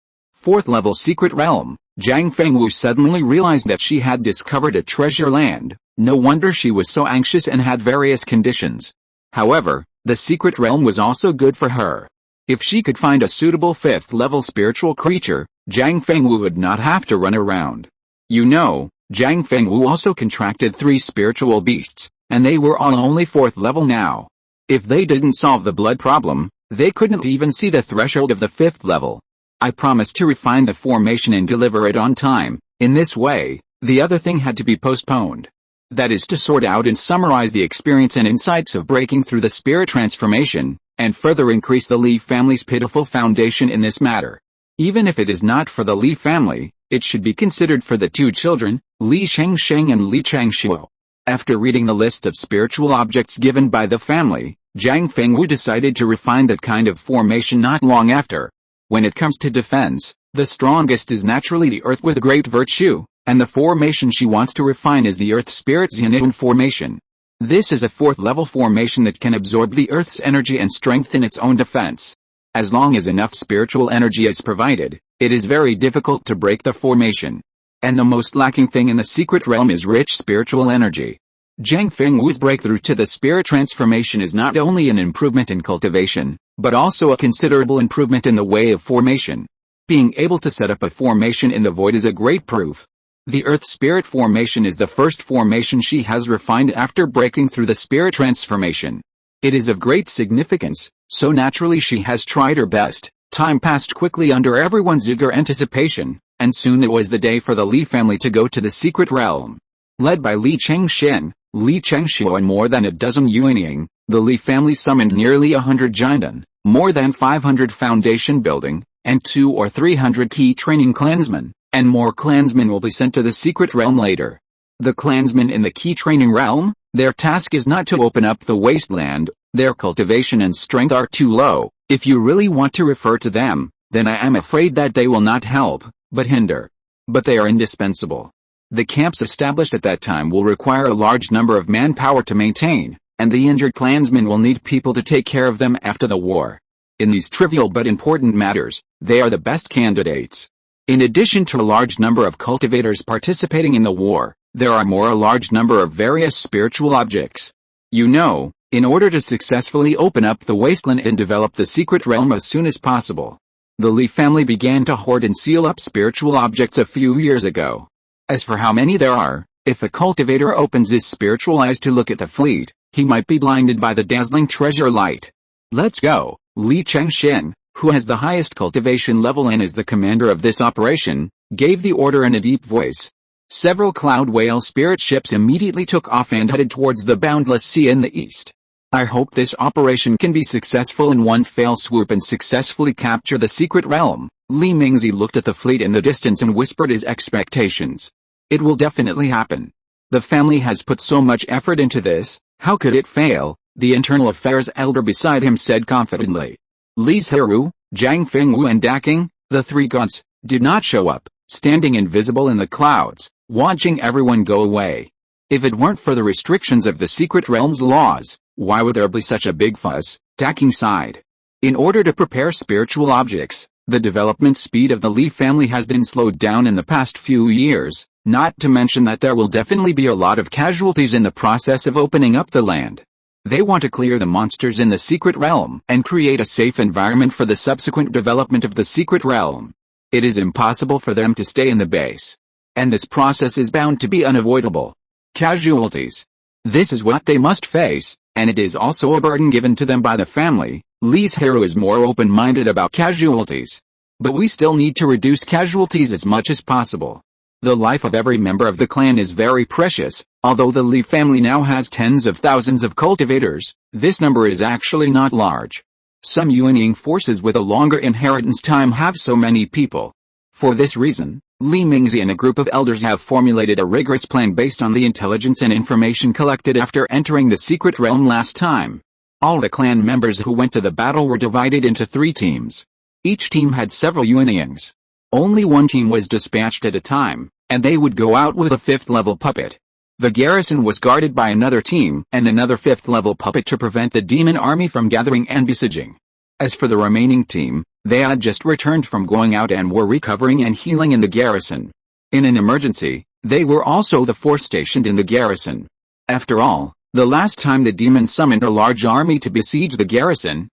Speaker 1: 4th level secret realm. Jiang Fengwu suddenly realized that she had discovered a treasure land. No wonder she was so anxious and had various conditions. However, the secret realm was also good for her. If she could find a suitable 5th level spiritual creature, Jiang Fengwu would not have to run around. You know, Jiang Fengwu also contracted 3 spiritual beasts, and they were all only 4th level now. If they didn't solve the blood problem, they couldn't even see the threshold of the 5th level. I promised to refine the formation and deliver it on time. In this way, the other thing had to be postponed. That is to sort out and summarize the experience and insights of breaking through the spirit transformation, and further increase the Li family's pitiful foundation in this matter. Even if it is not for the Li family, it should be considered for the 2 children, Li Chengsheng and Li Chengshuo. After reading the list of spiritual objects given by the family, Jiang Fengwu decided to refine that kind of formation not long after. When it comes to defense, the strongest is naturally the earth with great virtue, and the formation she wants to refine is the earth spirit Xianyin formation. This is a 4th level formation that can absorb the earth's energy and strengthen its own defense. As long as enough spiritual energy is provided, It is very difficult to break the formation. And the most lacking thing in the secret realm is rich spiritual energy. Zhang Fengwu's breakthrough to the spirit transformation is not only an improvement in cultivation, but also a considerable improvement in the way of formation. Being able to set up a formation in the void is a great proof. The earth spirit formation is the first formation she has refined after breaking through the spirit transformation. It is of great significance, so naturally she has tried her best. Time passed quickly under everyone's eager anticipation, and soon it was the day for the Li family to go to the secret realm. Led by Li Chengxian, Li Chengxiu and more than a dozen Yuanying, the Li family summoned nearly 100 Jinden, more than 500 foundation building, and 200 or 300 key training clansmen, and more clansmen will be sent to the secret realm later. The clansmen in the key training realm, their task is not to open up the wasteland, their cultivation and strength are too low. If you really want to refer to them, then I am afraid that they will not help, but hinder. But they are indispensable. The camps established at that time will require a large number of manpower to maintain, and the injured clansmen will need people to take care of them after the war. In these trivial but important matters, they are the best candidates. In addition to a large number of cultivators participating in the war, there are a large number of various spiritual objects. You know, in order to successfully open up the wasteland and develop the secret realm as soon as possible, the Li family began to hoard and seal up spiritual objects a few years ago. As for how many there are, if a cultivator opens his spiritual eyes to look at the fleet, he might be blinded by the dazzling treasure light. Let's go. Li Chengxian, who has the highest cultivation level and is the commander of this operation, gave the order in a deep voice. Several cloud whale spirit ships immediately took off and headed towards the boundless sea in the east. I hope this operation can be successful in one fell swoop and successfully capture the secret realm. Li Mingzi looked at the fleet in the distance and whispered his expectations. It will definitely happen. The family has put so much effort into this, how could it fail? The internal affairs elder beside him said confidently. Li Zhirui, Zhang Fengwu and Daking, the three gods, did not show up, standing invisible in the clouds, watching everyone go away. If it weren't for the restrictions of the secret realm's laws, why would there be such a big fuss? Daking sighed. In order to prepare spiritual objects, the development speed of the Li family has been slowed down in the past few years, not to mention that there will definitely be a lot of casualties in the process of opening up the land. They want to clear the monsters in the secret realm and create a safe environment for the subsequent development of the secret realm. It is impossible for them to stay in the base. And this process is bound to be unavoidable. Casualties. This is what they must face, and it is also a burden given to them by the family. Li Zhirui is more open-minded about casualties. But we still need to reduce casualties as much as possible. The life of every member of the clan is very precious. Although the Li family now has tens of thousands of cultivators, this number is actually not large. Some Yuanying forces with a longer inheritance time have so many people. For this reason, Li Mingzi and a group of elders have formulated a rigorous plan based on the intelligence and information collected after entering the secret realm last time. All the clan members who went to the battle were divided into 3 teams. Each team had several Yuanyings. Only one team was dispatched at a time, and they would go out with a 5th-level puppet. The garrison was guarded by another team and another 5th-level puppet to prevent the demon army from gathering and besieging. As for the remaining team, they had just returned from going out and were recovering and healing in the garrison. In an emergency, they were also the force stationed in the garrison. After all, the last time the demon summoned a large army to besiege the garrison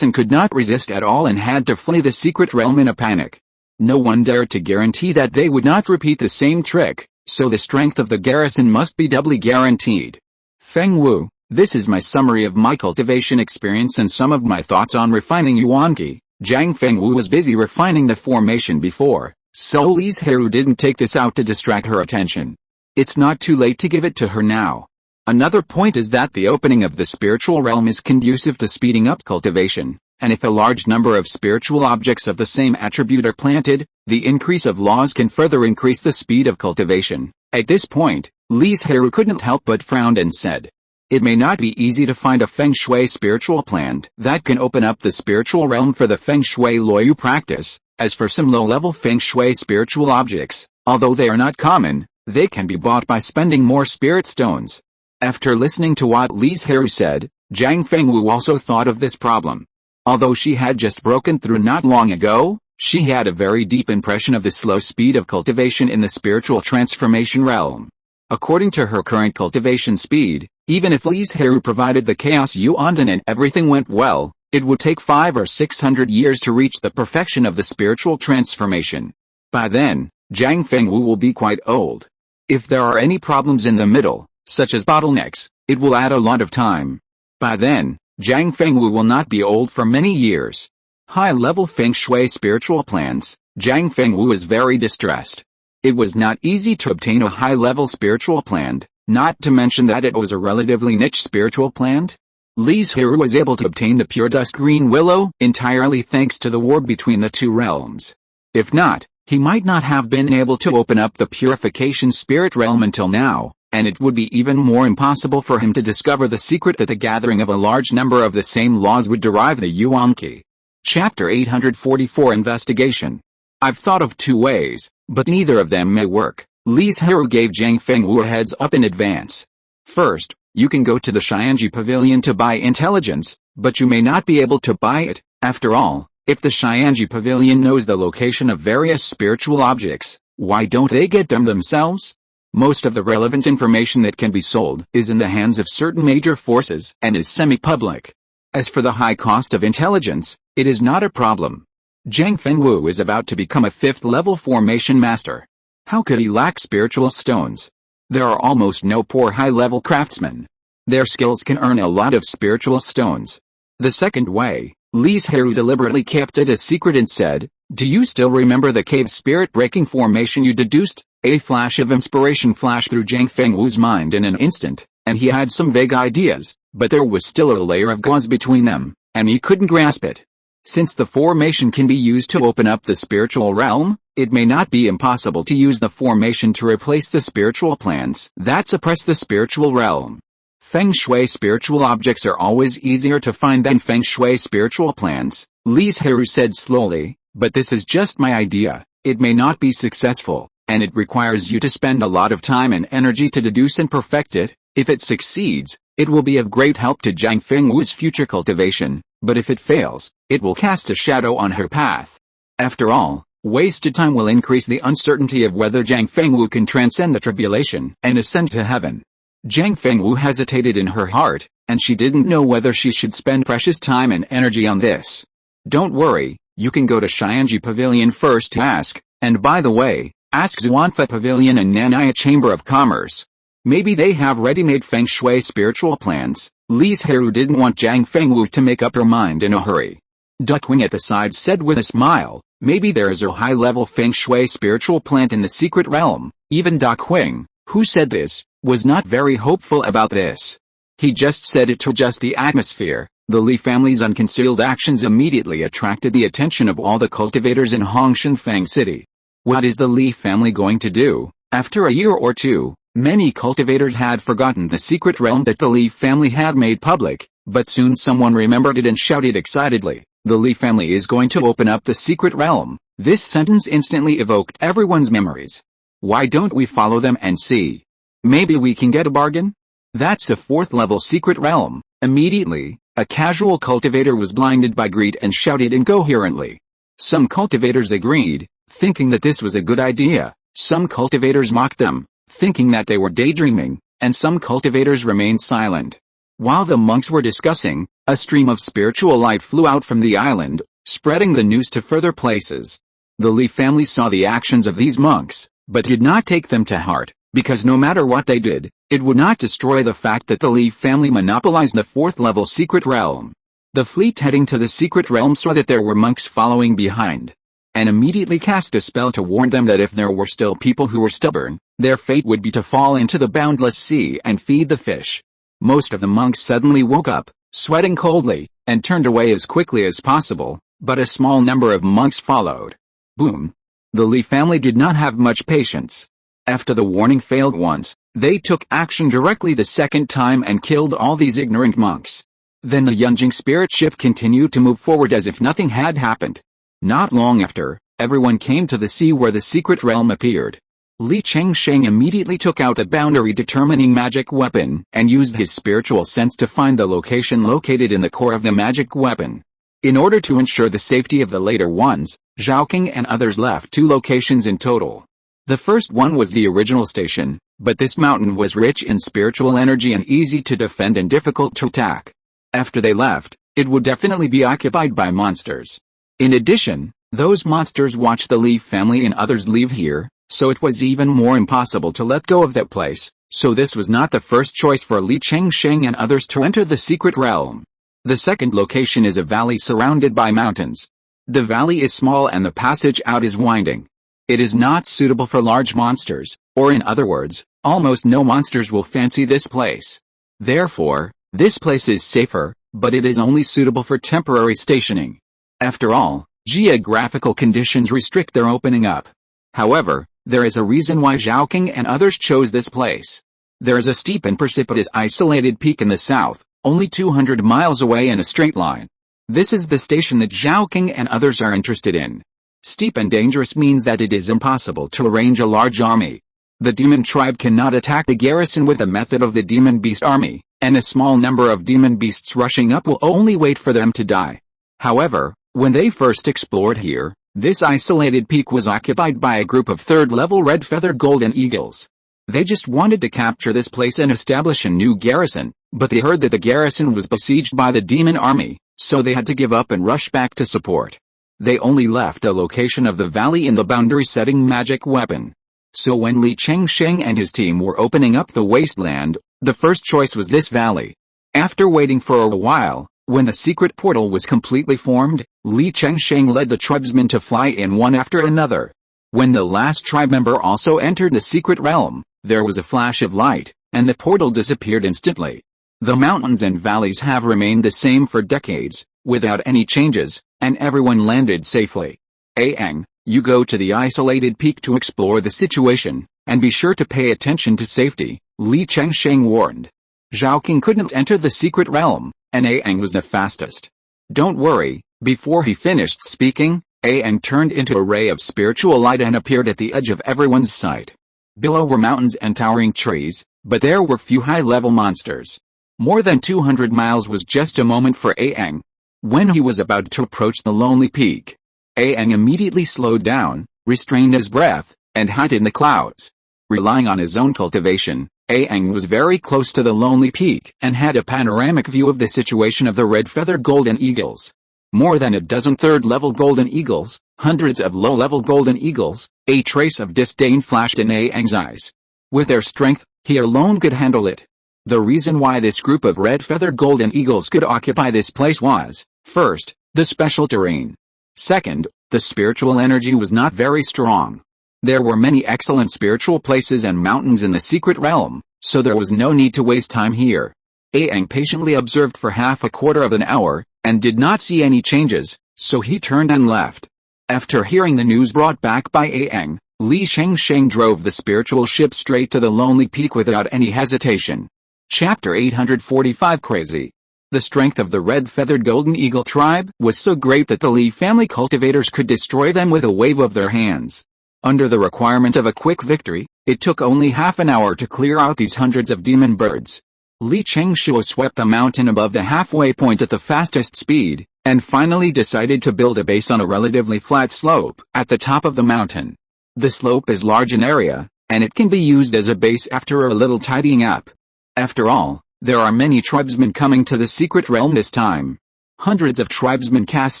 Speaker 1: could not resist at all and had to flee the secret realm in a panic. No one dared to guarantee that they would not repeat the same trick, so the strength of the garrison must be doubly guaranteed. Fengwu, this is my summary of my cultivation experience and some of my thoughts on refining Yuanqi. Zhang Fengwu was busy refining the formation before, so Li Zhirui didn't take this out to distract her attention. It's not too late to give it to her now. Another point is that the opening of the spiritual realm is conducive to speeding up cultivation. And if a large number of spiritual objects of the same attribute are planted, the increase of laws can further increase the speed of cultivation. At this point, Li Zhirui couldn't help but frown and said, it may not be easy to find a Feng Shui spiritual plant that can open up the spiritual realm for the Feng Shui Luoyu practice. As for some low-level Feng Shui spiritual objects, although they are not common, they can be bought by spending more spirit stones. After listening to what Li Zhirui said, Zhang Fengwu also thought of this problem. Although she had just broken through not long ago, She had a very deep impression of the slow speed of cultivation in the spiritual transformation realm. According to her current cultivation speed, even if Li Zhirui provided the chaos yuan and everything went well, it would take 500 or 600 years to reach the perfection of the spiritual transformation. By then, Zhang Fengwu will be quite old. If there are any problems in the middle, such as bottlenecks, it will add a lot of time. By then, Zhang Fengwu will not be old for many years. High-level Feng Shui spiritual plans, Zhang Fengwu was very distressed. It was not easy to obtain a high-level spiritual plant, not to mention that it was a relatively niche spiritual plant. Li Zhirui was able to obtain the pure dusk green willow entirely thanks to the war between the two realms. If not, he might not have been able to open up the purification spirit realm until now, and it would be even more impossible for him to discover the secret that the gathering of a large number of the same laws would derive the Yuan Qi. Chapter 844 Investigation. I've thought of 2 ways, but neither of them may work. Li Zhirui gave Zhang Fengwu a heads up in advance. First, you can go to the Xianji Pavilion to buy intelligence, but you may not be able to buy it. After all, if the Xianji Pavilion knows the location of various spiritual objects, why don't they get them themselves? Most of the relevant information that can be sold is in the hands of certain major forces and is semi-public. As for the high cost of intelligence, it is not a problem. Zhang Fengwu is about to become a 5th-level formation master. How could he lack spiritual stones? There are almost no poor high-level craftsmen. Their skills can earn a lot of spiritual stones. The second way, Li Zhirui deliberately kept it a secret and said, "Do you still remember the cave spirit-breaking formation you deduced?" A flash of inspiration flashed through Zhang Fengwu's mind in an instant, and he had some vague ideas, but there was still a layer of gauze between them, and he couldn't grasp it. Since the formation can be used to open up the spiritual realm, it may not be impossible to use the formation to replace the spiritual plans that suppress the spiritual realm. Feng Shui spiritual objects are always easier to find than Feng Shui spiritual plans, Li Zhirui said slowly, but this is just my idea. It may not be successful, and it requires you to spend a lot of time and energy to deduce and perfect it. If it succeeds, it will be of great help to Zhang Fengwu's future cultivation, but if it fails, it will cast a shadow on her path. After all, wasted time will increase the uncertainty of whether Zhang Fengwu can transcend the tribulation and ascend to heaven. Zhang Fengwu hesitated in her heart, and she didn't know whether she should spend precious time and energy on this. Don't worry, you can go to Xianji Pavilion first to ask, and by the way, ask Zhuanfa Pavilion and Nanaya Chamber of Commerce. Maybe they have ready-made Feng Shui spiritual plans. Li Zhirui didn't want Zhang Fengwu to make up her mind in a hurry. Duckwing at the side said with a smile, maybe there is a high-level Feng Shui spiritual plant in the secret realm. Even Duckwing, who said this, was not very hopeful about this. He just said it to adjust the atmosphere. The Li family's unconcealed actions immediately attracted the attention of all the cultivators in Hongshan Feng City. What is the Li family going to do? After a year or two, many cultivators had forgotten the secret realm that the Li family had made public, but soon someone remembered it and shouted excitedly, "The Li family is going to open up the secret realm." This sentence instantly evoked everyone's memories. Why don't we follow them and see? Maybe we can get a bargain? That's a 4th-level secret realm. Immediately, a casual cultivator was blinded by greed and shouted incoherently. Some cultivators agreed, thinking that this was a good idea. Some cultivators mocked them, thinking that they were daydreaming, and some cultivators remained silent. While the monks were discussing, a stream of spiritual light flew out from the island, spreading the news to further places. The Li family saw the actions of these monks, but did not take them to heart, because no matter what they did, it would not destroy the fact that the Li family monopolized the 4th-level secret realm. The fleet heading to the secret realm saw that there were monks following behind, and immediately cast a spell to warn them that if there were still people who were stubborn, their fate would be to fall into the boundless sea and feed the fish. Most of the monks suddenly woke up, sweating coldly, and turned away as quickly as possible, but a small number of monks followed. Boom! The Li family did not have much patience. After the warning failed once, they took action directly the second time and killed all these ignorant monks. Then the Yunjing spirit ship continued to move forward as if nothing had happened. Not long after, everyone came to the sea where the secret realm appeared. Li Chengsheng immediately took out a boundary-determining magic weapon and used his spiritual sense to find the location located in the core of the magic weapon. In order to ensure the safety of the later ones, Zhaoking and others left 2 locations in total. The first one was the original station, but this mountain was rich in spiritual energy and easy to defend and difficult to attack. After they left, it would definitely be occupied by monsters. In addition, those monsters watched the Li family and others leave here, so it was even more impossible to let go of that place, so this was not the first choice for Li Chengsheng and others to enter the secret realm. The second location is a valley surrounded by mountains. The valley is small and the passage out is winding. It is not suitable for large monsters, or in other words, almost no monsters will fancy this place. Therefore, this place is safer, but it is only suitable for temporary stationing. After all, geographical conditions restrict their opening up. However, there is a reason why Zhaoking and others chose this place. There is a steep and precipitous isolated peak in the south, only 200 miles away in a straight line. This is the station that Zhaoking and others are interested in. Steep and dangerous means that it is impossible to arrange a large army. The demon tribe cannot attack the garrison with the method of the demon beast army, and a small number of demon beasts rushing up will only wait for them to die. However, when they first explored here, this isolated peak was occupied by a group of third-level red-feathered golden eagles. They just wanted to capture this place and establish a new garrison, but they heard that the garrison was besieged by the demon army, so they had to give up and rush back to support. They only left the location of the valley in the boundary-setting magic weapon. So when Li Chengsheng and his team were opening up the wasteland, the first choice was this valley. After waiting for a while, when the secret portal was completely formed, Li Chengsheng led the tribesmen to fly in one after another. When the last tribe member also entered the secret realm, there was a flash of light, and the portal disappeared instantly. The mountains and valleys have remained the same for decades, without any changes, and everyone landed safely. Aang, you go to the isolated peak to explore the situation, and be sure to pay attention to safety, Li Chengsheng warned. Zhaoking couldn't enter the secret realm, and Aang was the fastest. Don't worry. Before he finished speaking, Aang turned into a ray of spiritual light and appeared at the edge of everyone's sight. Below were mountains and towering trees, but there were few high-level monsters. More than 200 miles was just a moment for Aang. When he was about to approach the lonely peak, Aang immediately slowed down, restrained his breath, and hid in the clouds. Relying on his own cultivation, Aang was very close to the lonely peak and had a panoramic view of the situation of the red-feathered golden eagles. More than a dozen third-level golden eagles, hundreds of low-level golden eagles, a trace of disdain flashed in Aang's eyes. With their strength, he alone could handle it. The reason why this group of red-feathered golden eagles could occupy this place was, first, the special terrain. Second, the spiritual energy was not very strong. There were many excellent spiritual places and mountains in the secret realm, so there was no need to waste time here. Aang patiently observed for half a quarter of an hour, and did not see any changes, so he turned and left. After hearing the news brought back by Aang, Li Chengsheng drove the spiritual ship straight to the lonely peak without any hesitation. Chapter 845 Crazy. The strength of the red-feathered golden eagle tribe was so great that the Li family cultivators could destroy them with a wave of their hands. Under the requirement of a quick victory, it took only half an hour to clear out these hundreds of demon birds. Li Chengshuo swept the mountain above the halfway point at the fastest speed, and finally decided to build a base on a relatively flat slope at the top of the mountain. The slope is large in area, and it can be used as a base after a little tidying up. After all, there are many tribesmen coming to the secret realm this time. Hundreds of tribesmen cast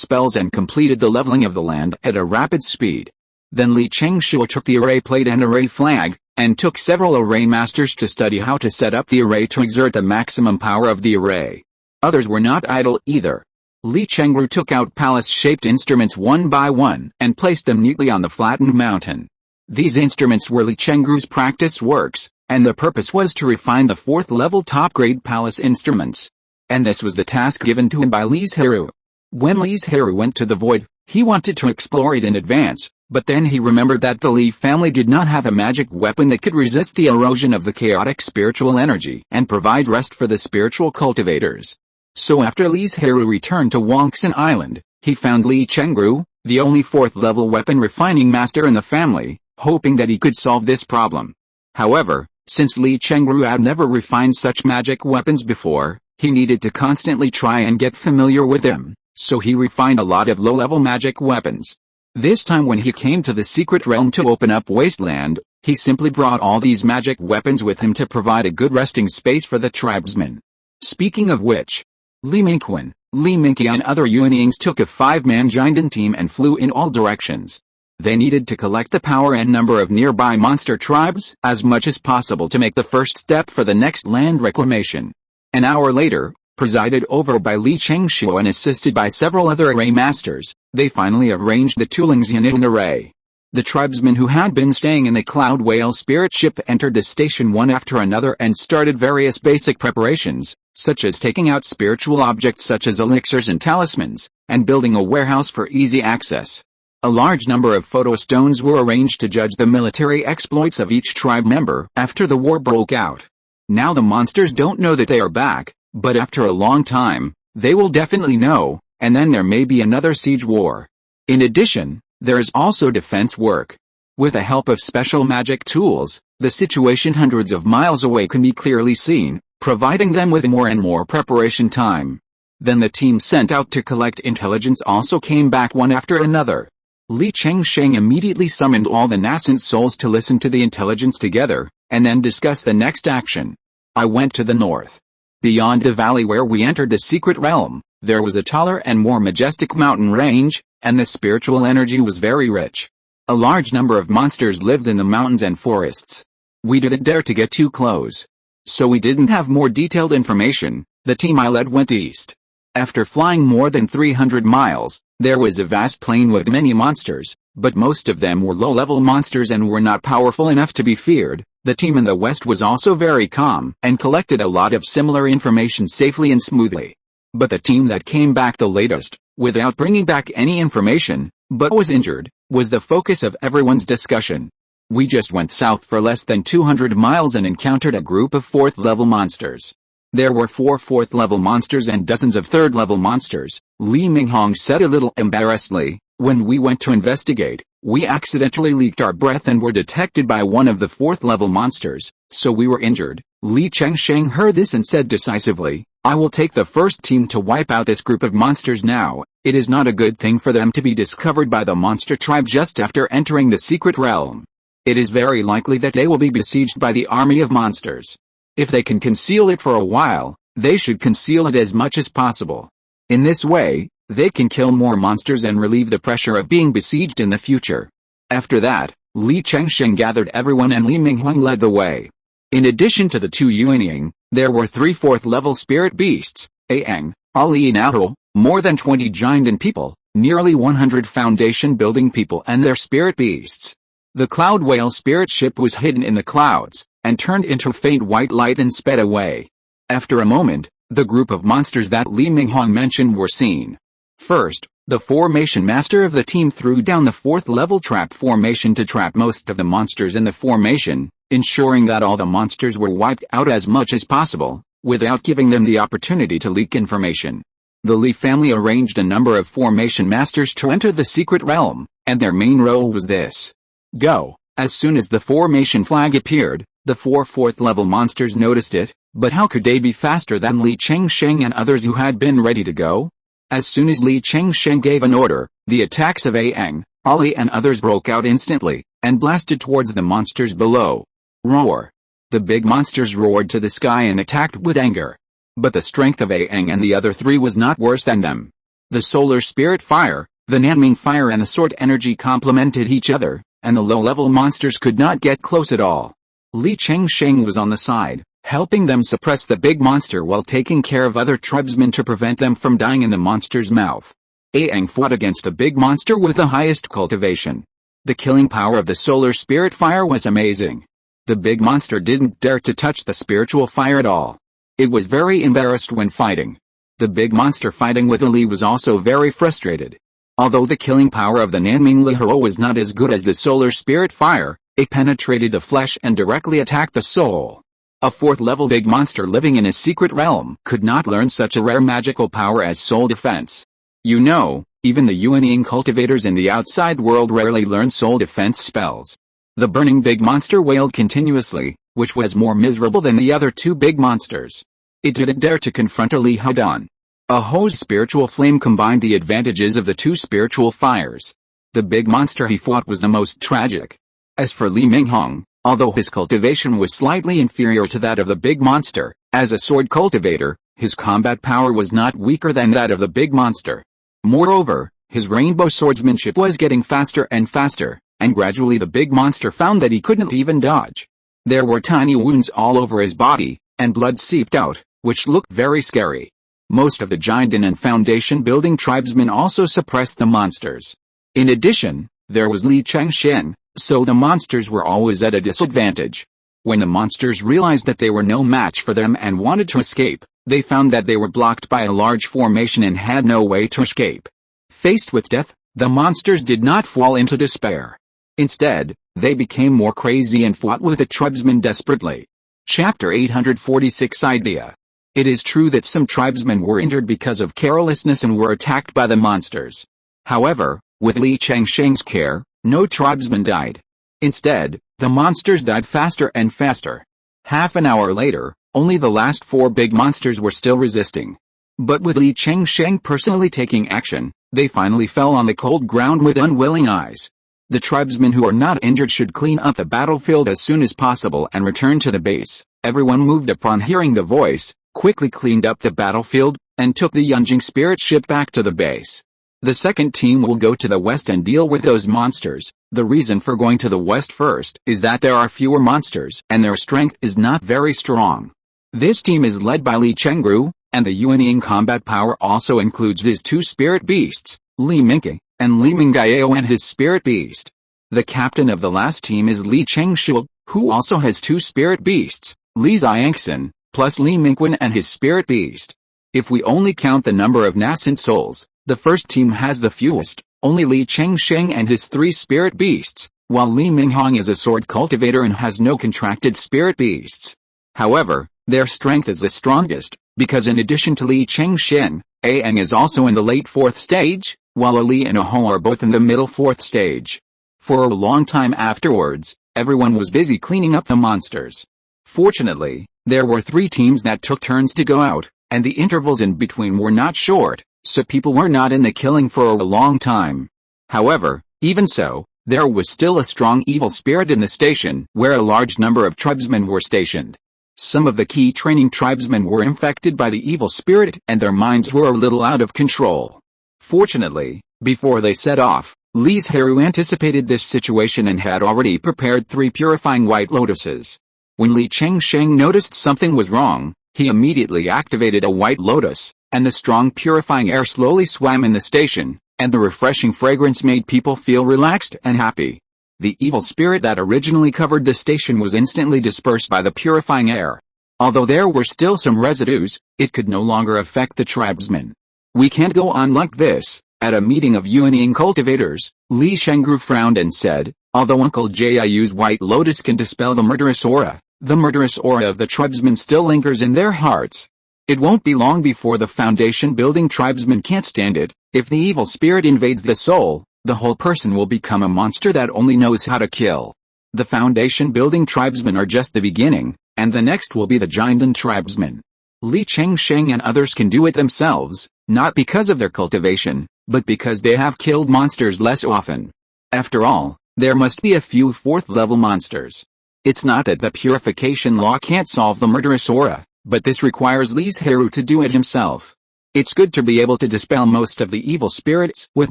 Speaker 1: spells and completed the leveling of the land at a rapid speed. Then Li Chengshuo took the array plate and array flag, and took several array masters to study how to set up the array to exert the maximum power of the array. Others were not idle either. Li Chengru took out palace-shaped instruments one by one and placed them neatly on the flattened mountain. These instruments were Li Chengru's practice works, and the purpose was to refine the fourth-level top-grade palace instruments. And this was the task given to him by Li Zhirui. When Li Zhirui went to the void, he wanted to explore it in advance, but then he remembered that the Li family did not have a magic weapon that could resist the erosion of the chaotic spiritual energy and provide rest for the spiritual cultivators. So after Li Zhirui returned to Banyan Island, he found Li Chengru, the only fourth-level weapon refining master in the family, hoping that he could solve this problem. However, since Li Chengru had never refined such magic weapons before, he needed to constantly try and get familiar with them, so he refined a lot of low-level magic weapons. This time when he came to the secret realm to open up Wasteland, he simply brought all these magic weapons with him to provide a good resting space for the tribesmen. Speaking of which, Li Mingquan, Li Mingqi and other Yuanyings took a 5-man giant team and flew in all directions. They needed to collect the power and number of nearby monster tribes as much as possible to make the first step for the next land reclamation. An hour later, presided over by Li Chengshuo and assisted by several other array masters, they finally arranged the Tuling's unit in array. The tribesmen who had been staying in the Cloud Whale spirit ship entered the station one after another and started various basic preparations, such as taking out spiritual objects such as elixirs and talismans, and building a warehouse for easy access. A large number of photo stones were arranged to judge the military exploits of each tribe member after the war broke out. Now the monsters don't know that they are back, but after a long time, they will definitely know, and then there may be another siege war. In addition, there is also defense work. With the help of special magic tools, the situation hundreds of miles away can be clearly seen, providing them with more and more preparation time. Then the team sent out to collect intelligence also came back one after another. Li Chengsheng immediately summoned all the nascent souls to listen to the intelligence together, and then discuss the next action. I went to the north. Beyond the valley where we entered the secret realm, there was a taller and more majestic mountain range, and the spiritual energy was very rich. A large number of monsters lived in the mountains and forests. We didn't dare to get too close. So we didn't have more detailed information. The team I led went east. After flying more than 300 miles, there was a vast plain with many monsters, but most of them were low-level monsters and were not powerful enough to be feared. The team in the west was also very calm and collected a lot of similar information safely and smoothly. But the team that came back the latest, without bringing back any information, but was injured, was the focus of everyone's discussion. We just went south for less than 200 miles and encountered a group of 4th-level monsters. There were 4 4th-level monsters and dozens of 3rd-level monsters, Li Minghong said a little embarrassedly. When we went to investigate, we accidentally leaked our breath and were detected by one of the 4th-level monsters, so we were injured. Li Chengsheng heard this and said decisively, I will take the first team to wipe out this group of monsters now. It is not a good thing for them to be discovered by the monster tribe just after entering the secret realm. It is very likely that they will be besieged by the army of monsters. If they can conceal it for a while, they should conceal it as much as possible. In this way, they can kill more monsters and relieve the pressure of being besieged in the future. After that, Li Chengsheng gathered everyone and Li Minghuang led the way. In addition to the 2 Yuanying, there were 3 4th-level spirit beasts, Aang, Ali and Ao, more than 20 giant and people, nearly 100 foundation building people and their spirit beasts. The Cloud Whale spirit ship was hidden in the clouds, and turned into faint white light and sped away. After a moment, the group of monsters that Li Minghong mentioned were seen. First, the formation master of the team threw down the 4th-level trap formation to trap most of the monsters in the formation, ensuring that all the monsters were wiped out as much as possible, without giving them the opportunity to leak information. The Li family arranged a number of formation masters to enter the secret realm, and their main role was this. Go. As soon as the formation flag appeared, the 4 4th-level monsters noticed it, but how could they be faster than Li Chengsheng and others who had been ready to go? As soon as Li Chengsheng gave an order, the attacks of Aang, Ali and others broke out instantly, and blasted towards the monsters below. Roar. The big monsters roared to the sky and attacked with anger. But the strength of Aang and the other 3 was not worse than them. The solar spirit fire, the Nanming fire and the sword energy complemented each other, and the low-level monsters could not get close at all. Li Chengsheng was on the side, helping them suppress the big monster while taking care of other tribesmen to prevent them from dying in the monster's mouth. Aang fought against the big monster with the highest cultivation. The killing power of the solar spirit fire was amazing. The big monster didn't dare to touch the spiritual fire at all. It was very embarrassed when fighting. The big monster fighting with Ali was also very frustrated. Although the killing power of the Nanming Lihiro was not as good as the solar spirit fire, it penetrated the flesh and directly attacked the soul. A 4th-level big monster living in a secret realm could not learn such a rare magical power as soul defense. You know, even the Yuanying cultivators in the outside world rarely learn soul defense spells. The burning big monster wailed continuously, which was more miserable than the other 2 big monsters. It didn't dare to confront Ali head-on. A hose spiritual flame combined the advantages of the two spiritual fires. The big monster he fought was the most tragic. As for Li Minghong, although his cultivation was slightly inferior to that of the big monster, as a sword cultivator, his combat power was not weaker than that of the big monster. Moreover, his rainbow swordsmanship was getting faster and faster, and gradually the big monster found that he couldn't even dodge. There were tiny wounds all over his body, and blood seeped out, which looked very scary. Most of the Jinden and foundation building tribesmen also suppressed the monsters. In addition, there was Li Chengshen, so the monsters were always at a disadvantage. When the monsters realized that they were no match for them and wanted to escape, they found that they were blocked by a large formation and had no way to escape. Faced with death, the monsters did not fall into despair. Instead, they became more crazy and fought with the tribesmen desperately. Chapter 846 Idea. It is true that some tribesmen were injured because of carelessness and were attacked by the monsters. However, with Li Chengsheng's care, no tribesman died. Instead, the monsters died faster and faster. Half an hour later, only the last 4 big monsters were still resisting. But with Li Chengsheng personally taking action, they finally fell on the cold ground with unwilling eyes. The tribesmen who are not injured should clean up the battlefield as soon as possible and return to the base. Everyone moved upon hearing the voice, quickly cleaned up the battlefield, and took the Yunjing spirit ship back to the base. The second team will go to the west and deal with those monsters. The reason for going to the west first is that there are fewer monsters and their strength is not very strong. This team is led by Li Chengru, and the Yuanying combat power also includes his 2 spirit beasts, Li Mingke, and Li Mingyao and his spirit beast. The captain of the last team is Li Chengshu, who also has 2 spirit beasts, Li Xiangxin, plus Li Mingquan and his spirit beast. If we only count the number of nascent souls, the first team has the fewest, only Li Chengsheng and his 3 spirit beasts, while Li Minghong is a sword cultivator and has no contracted spirit beasts. However, their strength is the strongest, because in addition to Li Chengshen, Aang is also in the late 4th stage, while Ali and Aho are both in the middle 4th stage. For a long time afterwards, everyone was busy cleaning up the monsters. Fortunately, there were 3 teams that took turns to go out, and the intervals in between were not short, so people were not in the killing for a long time. However, even so, there was still a strong evil spirit in the station where a large number of tribesmen were stationed. Some of the key training tribesmen were infected by the evil spirit and their minds were a little out of control. Fortunately, before they set off, Li Zhirui anticipated this situation and had already prepared 3 purifying white lotuses. When Li Chengsheng noticed something was wrong, he immediately activated a white lotus, and the strong purifying air slowly swam in the station, and the refreshing fragrance made people feel relaxed and happy. The evil spirit that originally covered the station was instantly dispersed by the purifying air. Although there were still some residues, it could no longer affect the tribesmen. We can't go on like this. At a meeting of Yuanying cultivators, Li Shengru frowned and said, although Uncle Jiu's white lotus can dispel the murderous aura of the tribesmen still lingers in their hearts. It won't be long before the foundation building tribesmen can't stand it. If the evil spirit invades the soul, the whole person will become a monster that only knows how to kill. The foundation building tribesmen are just the beginning, and the next will be the Jinden tribesmen. Li Chengsheng and others can do it themselves, not because of their cultivation, but because they have killed monsters less often. After all, there must be a few 4th-level monsters. It's not that the purification law can't solve the murderous aura, but this requires Li Zhirui to do it himself. It's good to be able to dispel most of the evil spirits with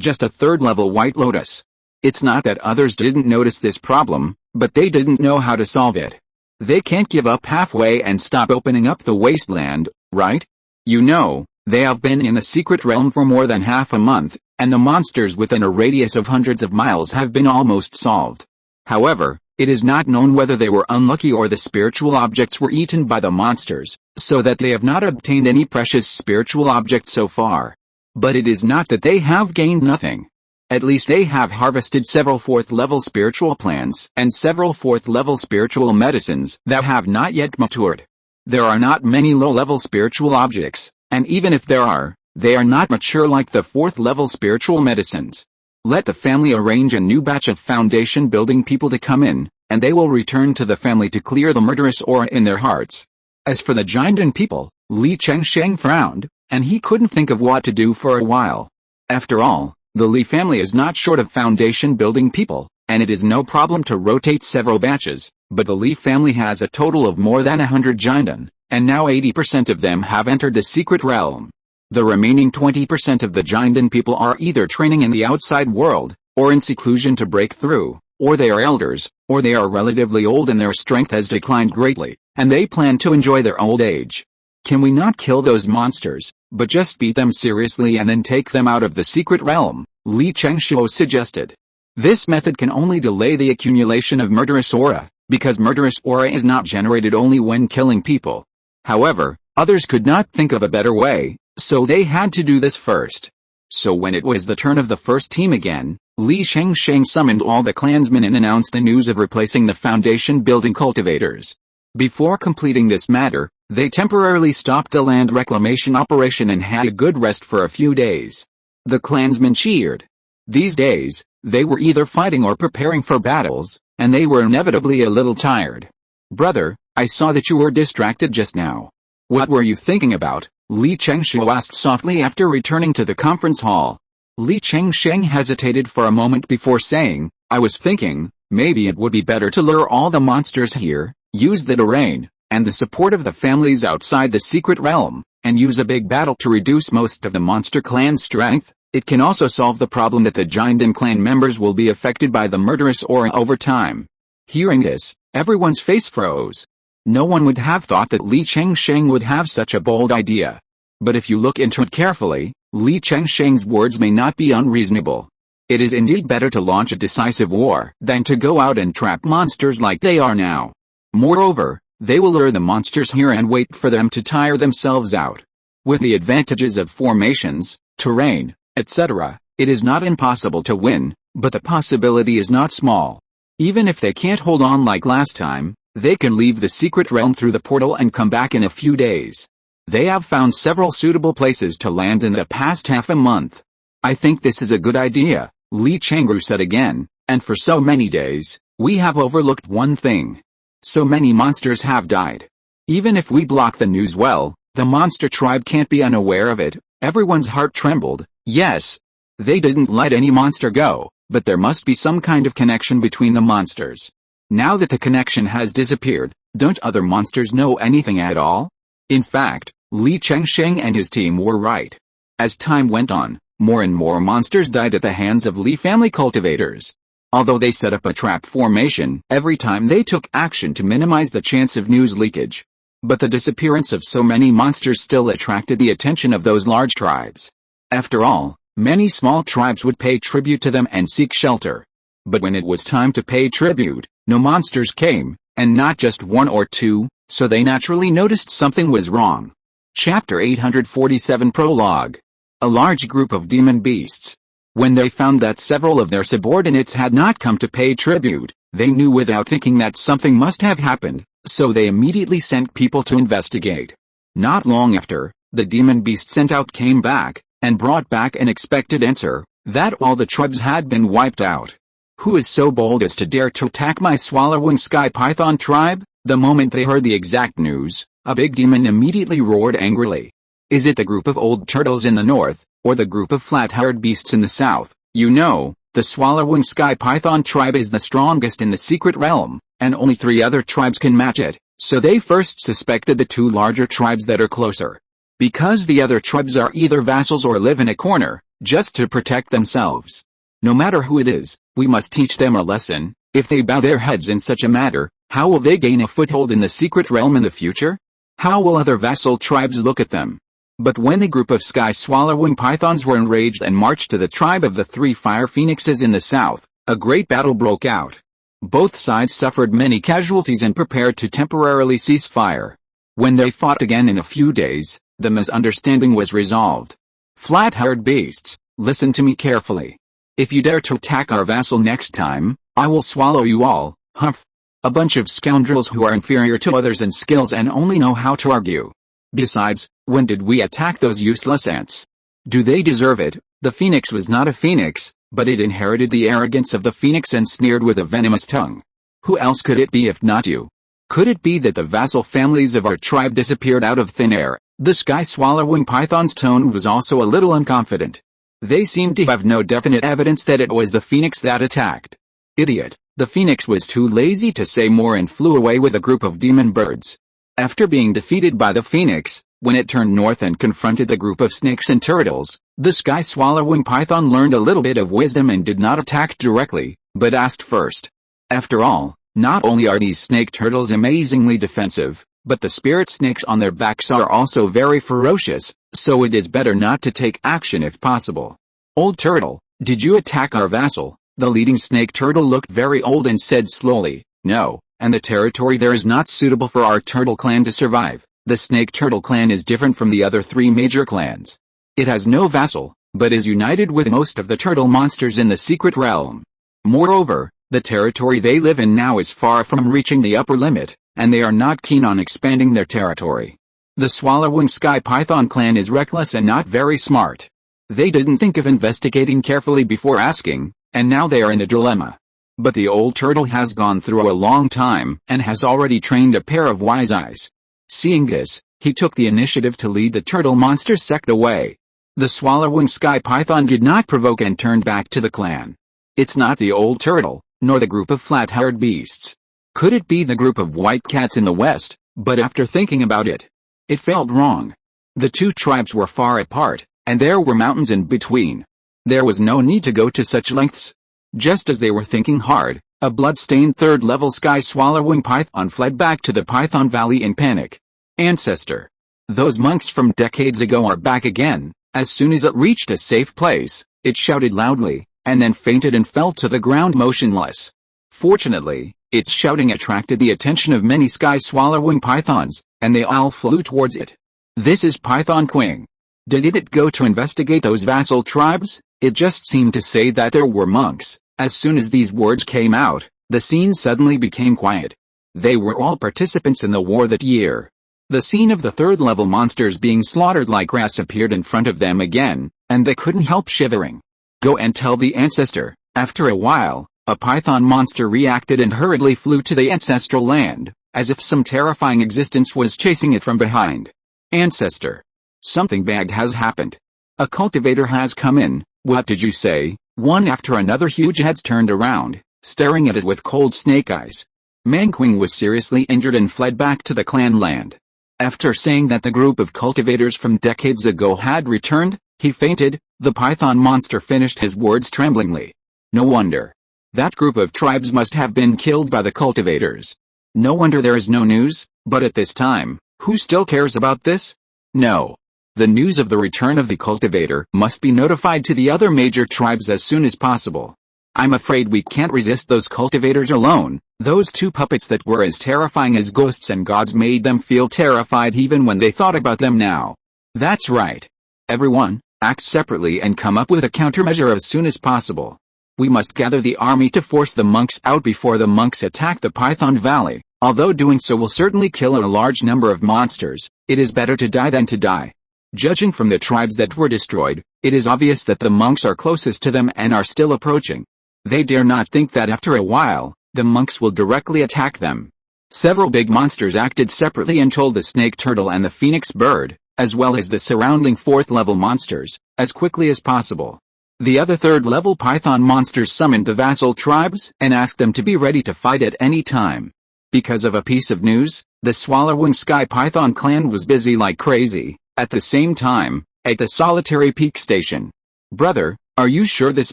Speaker 1: just a 3rd-level white lotus. It's not that others didn't notice this problem, but they didn't know how to solve it. They can't give up halfway and stop opening up the wasteland, right? You know, they have been in the secret realm for more than half a month, and the monsters within a radius of hundreds of miles have been almost solved. However, it is not known whether they were unlucky or the spiritual objects were eaten by the monsters, so that they have not obtained any precious spiritual objects so far. But it is not that they have gained nothing. At least they have harvested several 4th-level spiritual plants and several 4th-level spiritual medicines that have not yet matured. There are not many low-level spiritual objects, and even if there are, they are not mature like the 4th-level spiritual medicines. Let the family arrange a new batch of foundation building people to come in, and they will return to the family to clear the murderous aura in their hearts. As for the Jinden people, Li Chengsheng frowned, and he couldn't think of what to do for a while. After all, the Li family is not short of foundation-building people, and it is no problem to rotate several batches, but the Li family has a total of more than 100 Jinden, and now 80% of them have entered the secret realm. The remaining 20% of the Jinden people are either training in the outside world, or in seclusion to break through, or they are elders, or they are relatively old and their strength has declined greatly, and they plan to enjoy their old age. Can we not kill those monsters, but just beat them seriously and then take them out of the secret realm? Li Chengshuo suggested. This method can only delay the accumulation of murderous aura, because murderous aura is not generated only when killing people. However, others could not think of a better way, so they had to do this first. So when it was the turn of the first team again, Li Shengsheng summoned all the clansmen and announced the news of replacing the foundation-building cultivators. Before completing this matter, they temporarily stopped the land reclamation operation and had a good rest for a few days. The clansmen cheered. These days, they were either fighting or preparing for battles, and they were inevitably a little tired. "Brother, I saw that you were distracted just now. What were you thinking about?" Li Chengshuo asked softly after returning to the conference hall. Li Chengsheng hesitated for a moment before saying, "I was thinking, maybe it would be better to lure all the monsters here, use the terrain, and the support of the families outside the secret realm, and use a big battle to reduce most of the monster clan's strength. It can also solve the problem that the Jinden clan members will be affected by the murderous aura over time." Hearing this, everyone's face froze. No one would have thought that Li Chengsheng would have such a bold idea. But if you look into it carefully, Li Chengsheng's words may not be unreasonable. It is indeed better to launch a decisive war than to go out and trap monsters like they are now. Moreover, they will lure the monsters here and wait for them to tire themselves out. With the advantages of formations, terrain, etc., it is not impossible to win, but the possibility is not small. Even if they can't hold on like last time, they can leave the secret realm through the portal and come back in a few days. They have found several suitable places to land in the past half a month. "I think this is a good idea," Li Chengru said again, "and for so many days, we have overlooked one thing. So many monsters have died. Even if we block the news well, the monster tribe can't be unaware of it." Everyone's heart trembled. Yes, they didn't let any monster go, but there must be some kind of connection between the monsters. Now that the connection has disappeared, don't other monsters know anything at all? In fact, Li Chengsheng and his team were right. As time went on, more and more monsters died at the hands of Li family cultivators. Although they set up a trap formation every time they took action to minimize the chance of news leakage. But the disappearance of so many monsters still attracted the attention of those large tribes. After all, many small tribes would pay tribute to them and seek shelter. But when it was time to pay tribute, no monsters came, and not just one or two, so they naturally noticed something was wrong. Chapter 847 Prologue. A large group of demon beasts. When they found that several of their subordinates had not come to pay tribute, they knew without thinking that something must have happened, so they immediately sent people to investigate. Not long after, the demon beast sent out came back, and brought back an expected answer, that all the tribes had been wiped out. "Who is so bold as to dare to attack my swallowing sky python tribe?" The moment they heard the exact news, a big demon immediately roared angrily. "Is it the group of old turtles in the north, or the group of flat-haired beasts in the south? You know, the swallowing sky python tribe is the strongest in the secret realm, and only 3 other tribes can match it, so they first suspected the 2 larger tribes that are closer. Because the other tribes are either vassals or live in a corner, just to protect themselves. No matter who it is, we must teach them a lesson. If they bow their heads in such a matter, how will they gain a foothold in the secret realm in the future? How will other vassal tribes look at them?" But when a group of sky-swallowing pythons were enraged and marched to the tribe of the 3 fire phoenixes in the south, a great battle broke out. Both sides suffered many casualties and prepared to temporarily cease fire. When they fought again in a few days, the misunderstanding was resolved. "Flat-haired beasts, listen to me carefully. If you dare to attack our vassal next time, I will swallow you all." Humph! A bunch of scoundrels who are inferior to others in skills and only know how to argue. Besides, when did we attack those useless ants? Do they deserve it? The phoenix was not a phoenix, but it inherited the arrogance of the phoenix and sneered with a venomous tongue. Who else could it be if not you? Could it be that the vassal families of our tribe disappeared out of thin air, The sky-swallowing python's tone was also a little unconfident. They seemed to have no definite evidence that it was the phoenix that attacked. Idiot, the phoenix was too lazy to say more and flew away with a group of demon birds. After being defeated by the phoenix, when it turned north and confronted the group of snakes and turtles, the sky-swallowing python learned a little bit of wisdom and did not attack directly, but asked first. After all, not only are these snake turtles amazingly defensive, but the spirit snakes on their backs are also very ferocious, so it is better not to take action if possible. Old turtle, did you attack our vassal? The leading snake turtle looked very old and said slowly, no, and the territory there is not suitable for our turtle clan to survive. The snake turtle clan is different from the other three major clans. It has no vassal, but is united with most of the turtle monsters in the secret realm. Moreover, the territory they live in now is far from reaching the upper limit, and they are not keen on expanding their territory. The swallowing sky python clan is reckless and not very smart. They didn't think of investigating carefully before asking, and now they are in a dilemma. But the old turtle has gone through a long time and has already trained a pair of wise eyes. Seeing this, he took the initiative to lead the turtle monster sect away. The swallowing sky python did not provoke and turned back to the clan. It's not the old turtle, nor the group of flat-haired beasts. Could it be the group of white cats in the west? But after thinking about it, it felt wrong. The two tribes were far apart, and there were mountains in between. There was no need to go to such lengths. Just as they were thinking hard, a blood-stained third-level sky-swallowing python fled back to the Python Valley in panic. Ancestor. Those monks from decades ago are back again. As soon as it reached a safe place, it shouted loudly, and then fainted and fell to the ground motionless. Fortunately, its shouting attracted the attention of many sky-swallowing pythons, and they all flew towards it. This is Python Queen. Did it go to investigate those vassal tribes? It just seemed to say that there were monks. As soon as these words came out, the scene suddenly became quiet. They were all participants in the war that year. The scene of the third-level monsters being slaughtered like grass appeared in front of them again, and they couldn't help shivering. Go and tell the ancestor. After a while, a python monster reacted and hurriedly flew to the ancestral land, as if some terrifying existence was chasing it from behind. Ancestor. Something bad has happened. A cultivator has come in. What did you say? One after another huge heads turned around, staring at it with cold snake eyes. Manquing was seriously injured and fled back to the clan land. After saying that the group of cultivators from decades ago had returned, he fainted. The python monster finished his words tremblingly. No wonder. That group of tribes must have been killed by the cultivators. No wonder there is no news, but at this time, who still cares about this? No. The news of the return of the cultivator must be notified to the other major tribes as soon as possible. I'm afraid we can't resist those cultivators alone. Those two puppets that were as terrifying as ghosts and gods made them feel terrified even when they thought about them now. That's right. Everyone, act separately and come up with a countermeasure as soon as possible. We must gather the army to force the monks out before the monks attack the Python Valley. Although doing so will certainly kill a large number of monsters, it is better to die than to die. Judging from the tribes that were destroyed, it is obvious that the monks are closest to them and are still approaching. They dare not think that after a while, the monks will directly attack them. Several big monsters acted separately and told the snake turtle and the phoenix bird, as well as the surrounding fourth-level monsters, as quickly as possible. The other third-level python monsters summoned the vassal tribes and asked them to be ready to fight at any time. Because of a piece of news, the swallowing sky python clan was busy like crazy. At the same time, at the solitary peak station. Brother, are you sure this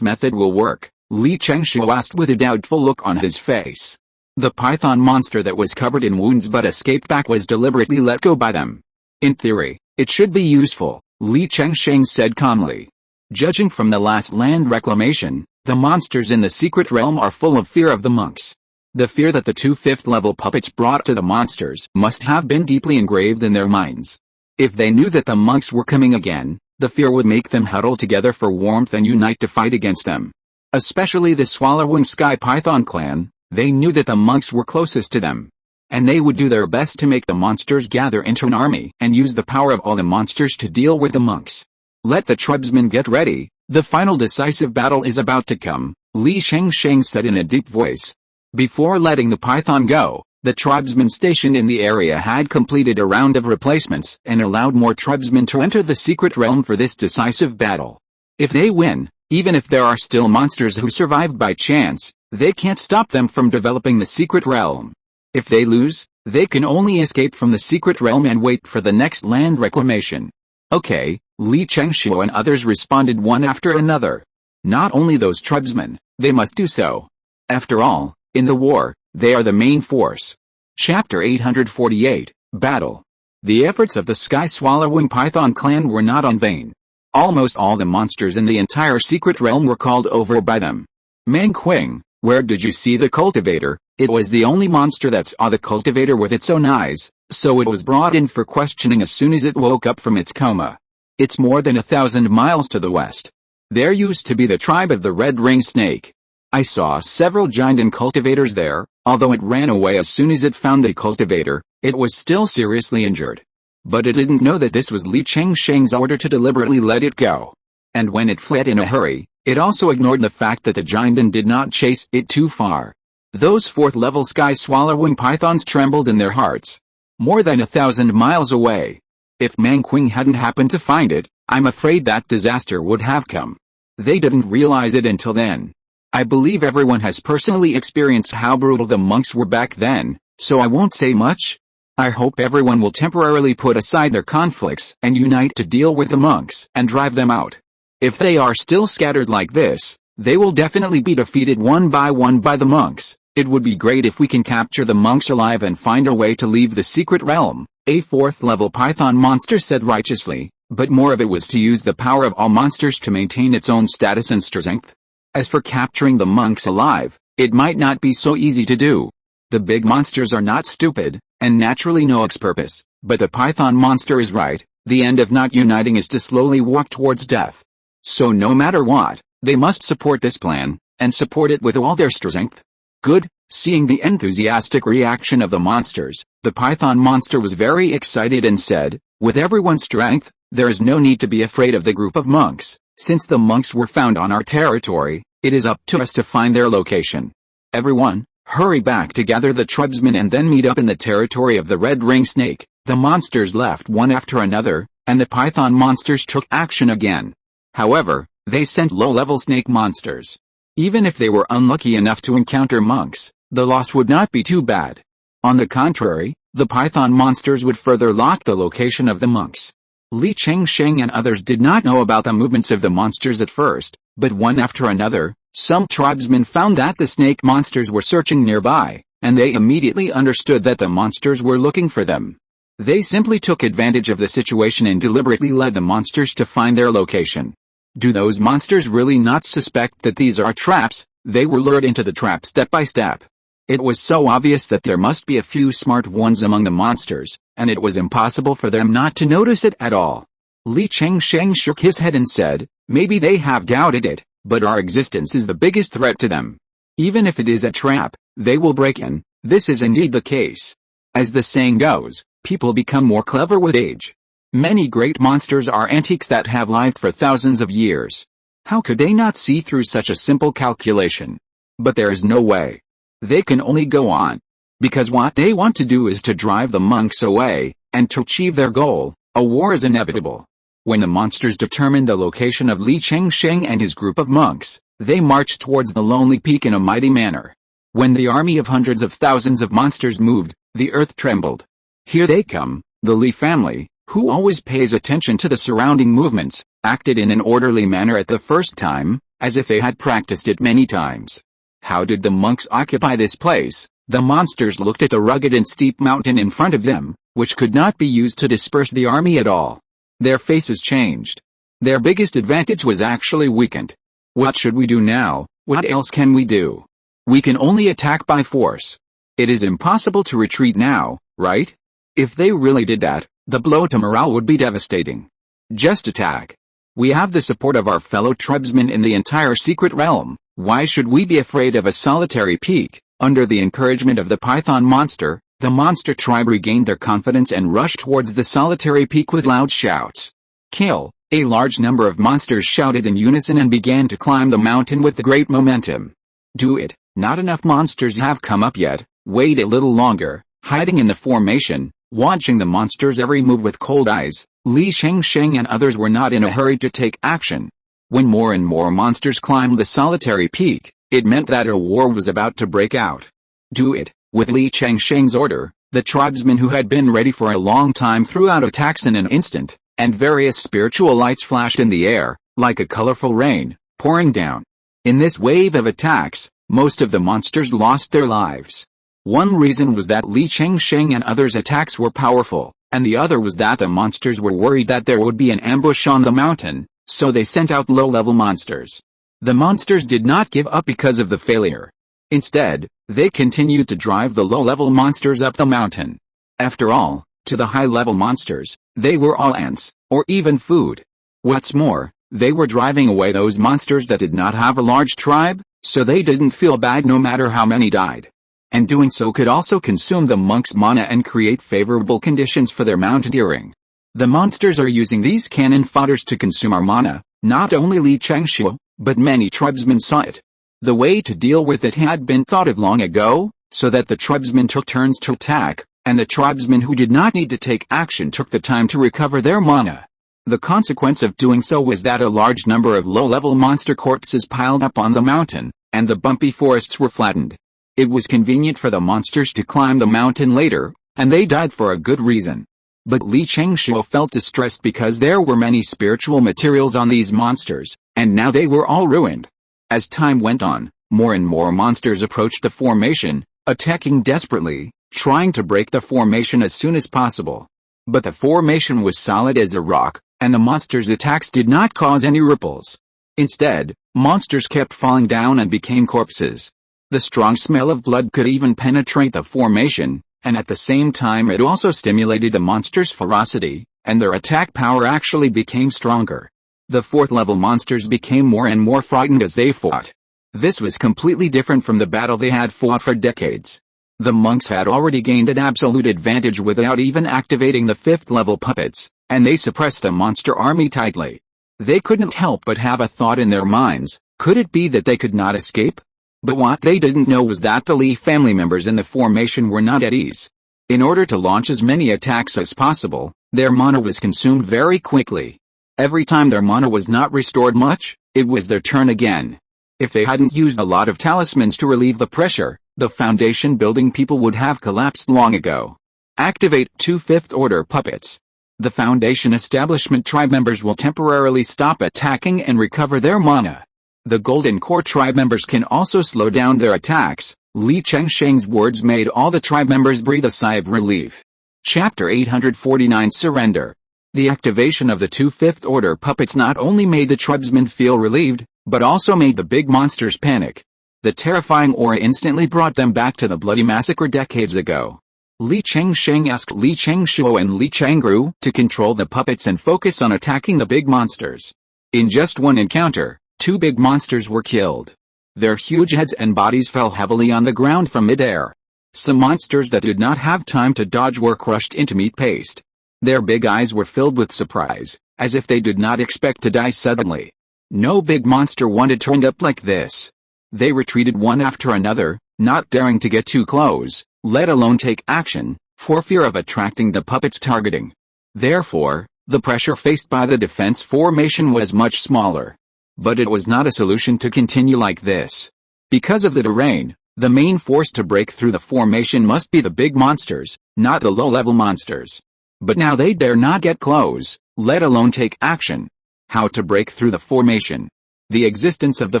Speaker 1: method will work? Li Chengshu asked with a doubtful look on his face. The python monster that was covered in wounds but escaped back was deliberately let go by them. In theory, it should be useful, Li Chengsheng said calmly. Judging from the last land reclamation, the monsters in the secret realm are full of fear of the monks. The fear that the two fifth-level puppets brought to the monsters must have been deeply engraved in their minds. If they knew that the monks were coming again, the fear would make them huddle together for warmth and unite to fight against them. Especially the swallowing sky python clan, they knew that the monks were closest to them. And they would do their best to make the monsters gather into an army and use the power of all the monsters to deal with the monks. Let the tribesmen get ready, the final decisive battle is about to come, Li Shengsheng said in a deep voice. Before letting the python go, The tribesmen stationed in the area had completed a round of replacements and allowed more tribesmen to enter the secret realm for this decisive battle. If they win, even if there are still monsters who survived by chance, they can't stop them from developing the secret realm. If they lose, they can only escape from the secret realm and wait for the next land reclamation. Okay, Li Chengshu and others responded one after another. Not only those tribesmen, they must do so. After all, in the war, they are the main force. Chapter 848, Battle. The efforts of the sky-swallowing python clan were not in vain. Almost all the monsters in the entire secret realm were called over by them. Mangqing, where did you see the cultivator? It was the only monster that saw the cultivator with its own eyes, so it was brought in for questioning as soon as it woke up from its coma. It's more than 1,000 miles to the west. There used to be the tribe of the red-ringed snake. I saw several giant cultivators there. Although it ran away as soon as it found the cultivator, it was still seriously injured. But it didn't know that this was Li Chengsheng's order to deliberately let it go. And when it fled in a hurry, it also ignored the fact that the giant did not chase it too far. Those fourth-level sky-swallowing pythons trembled in their hearts. More than 1,000 miles away. If Mangqing hadn't happened to find it, I'm afraid that disaster would have come. They didn't realize it until then. I believe everyone has personally experienced how brutal the monks were back then, so I won't say much. I hope everyone will temporarily put aside their conflicts and unite to deal with the monks and drive them out. If they are still scattered like this, they will definitely be defeated one by the monks. It would be great if we can capture the monks alive and find a way to leave the secret realm, a fourth-level python monster said righteously, but more of it was to use the power of all monsters to maintain its own status and strength. As for capturing the monks alive, it might not be so easy to do. The big monsters are not stupid, and naturally know its purpose, but the python monster is right, the end of not uniting is to slowly walk towards death. So no matter what, they must support this plan, and support it with all their strength. Good. Seeing the enthusiastic reaction of the monsters, the python monster was very excited and said, with everyone's strength, there is no need to be afraid of the group of monks. Since the monks were found on our territory, it is up to us to find their location. Everyone, hurry back to gather the tribesmen and then meet up in the territory of the red-ringed snake. The monsters left one after another, and the python monsters took action again. However, they sent low-level snake monsters. Even if they were unlucky enough to encounter monks, the loss would not be too bad. On the contrary, the python monsters would further lock the location of the monks. Li Chengsheng and others did not know about the movements of the monsters at first, but one after another, some tribesmen found that the snake monsters were searching nearby, and they immediately understood that the monsters were looking for them. They simply took advantage of the situation and deliberately led the monsters to find their location. Do those monsters really not suspect that these are traps? They were lured into the trap step by step. It was so obvious that there must be a few smart ones among the monsters, and it was impossible for them not to notice it at all. Li Chengsheng shook his head and said, maybe they have doubted it, but our existence is the biggest threat to them. Even if it is a trap, they will break in. This is indeed the case. As the saying goes, people become more clever with age. Many great monsters are antiques that have lived for thousands of years. How could they not see through such a simple calculation? But there is no way. They can only go on. Because what they want to do is to drive the monks away, and to achieve their goal, a war is inevitable. When the monsters determined the location of Li Chengsheng and his group of monks, they marched towards the lonely peak in a mighty manner. When the army of hundreds of thousands of monsters moved, the earth trembled. Here they come. The Li family, who always pays attention to the surrounding movements, acted in an orderly manner at the first time, as if they had practiced it many times. How did the monks occupy this place? The monsters looked at the rugged and steep mountain in front of them, which could not be used to disperse the army at all. Their faces changed. Their biggest advantage was actually weakened. What should we do now? What else can we do? We can only attack by force. It is impossible to retreat now, right? If they really did that, the blow to morale would be devastating. Just attack. We have the support of our fellow tribesmen in the entire secret realm. Why should we be afraid of a solitary peak? Under the encouragement of the python monster, the monster tribe regained their confidence and rushed towards the solitary peak with loud shouts. Kill! A large number of monsters shouted in unison and began to climb the mountain with great momentum. Do it! Not enough monsters have come up yet. wait a little longer, hiding in the formation, watching the monster's every move with cold eyes. Li Zhirui and others were not in a hurry to take action. When more and more monsters climbed the solitary peak, it meant that a war was about to break out. Do it. With Li Zhirui's order, the tribesmen who had been ready for a long time threw out attacks in an instant, and various spiritual lights flashed in the air, like a colorful rain, pouring down. In this wave of attacks, most of the monsters lost their lives. One reason was that Li Zhirui and others' attacks were powerful, and the other was that the monsters were worried that there would be an ambush on the mountain, so they sent out low-level monsters. The monsters did not give up because of the failure. Instead, they continued to drive the low-level monsters up the mountain. After all, to the high-level monsters, they were all ants, or even food. What's more, they were driving away those monsters that did not have a large tribe, so they didn't feel bad no matter how many died. And doing so could also consume the monks' mana and create favorable conditions for their mountaineering. The monsters are using these cannon fodders to consume our mana. Not only Li Zhirui, but many tribesmen saw it. The way to deal with it had been thought of long ago, so that the tribesmen took turns to attack, and the tribesmen who did not need to take action took the time to recover their mana. The consequence of doing so was that a large number of low-level monster corpses piled up on the mountain, and the bumpy forests were flattened. It was convenient for the monsters to climb the mountain later, and they died for a good reason. But Li Zhirui felt distressed because there were many spiritual materials on these monsters, and now they were all ruined. As time went on, more and more monsters approached the formation, attacking desperately, trying to break the formation as soon as possible. But the formation was solid as a rock, and the monsters' attacks did not cause any ripples. Instead, monsters kept falling down and became corpses. The strong smell of blood could even penetrate the formation, and at the same time it also stimulated the monsters' ferocity, and their attack power actually became stronger. The fourth-level monsters became more and more frightened as they fought. This was completely different from the battle they had fought for decades. The monks had already gained an absolute advantage without even activating the fifth-level puppets, and they suppressed the monster army tightly. They couldn't help but have a thought in their minds: could it be that they could not escape? But what they didn't know was that the Li family members in the formation were not at ease. In order to launch as many attacks as possible, their mana was consumed very quickly. Every time their mana was not restored much, it was their turn again. If they hadn't used a lot of talismans to relieve the pressure, the foundation building people would have collapsed long ago. Activate 2 fifth-order puppets. The foundation establishment tribe members will temporarily stop attacking and recover their mana. The Golden Core tribe members can also slow down their attacks. Li Zhirui's words made all the tribe members breathe a sigh of relief. Chapter 849 Surrender. The activation of the 2 fifth-order puppets not only made the tribesmen feel relieved, but also made the big monsters panic. The terrifying aura instantly brought them back to the bloody massacre decades ago. Li Zhirui asked Li Zhirui and Li Zhirui to control the puppets and focus on attacking the big monsters. In just one encounter, 2 big monsters were killed. Their huge heads and bodies fell heavily on the ground from midair. Some monsters that did not have time to dodge were crushed into meat paste. Their big eyes were filled with surprise, as if they did not expect to die suddenly. No big monster wanted to end up like this. They retreated one after another, not daring to get too close, let alone take action, for fear of attracting the puppets' targeting. Therefore, the pressure faced by the defense formation was much smaller. But it was not a solution to continue like this. Because of the terrain, the main force to break through the formation must be the big monsters, not the low-level monsters. But now they dare not get close, let alone take action. How to break through the formation? The existence of the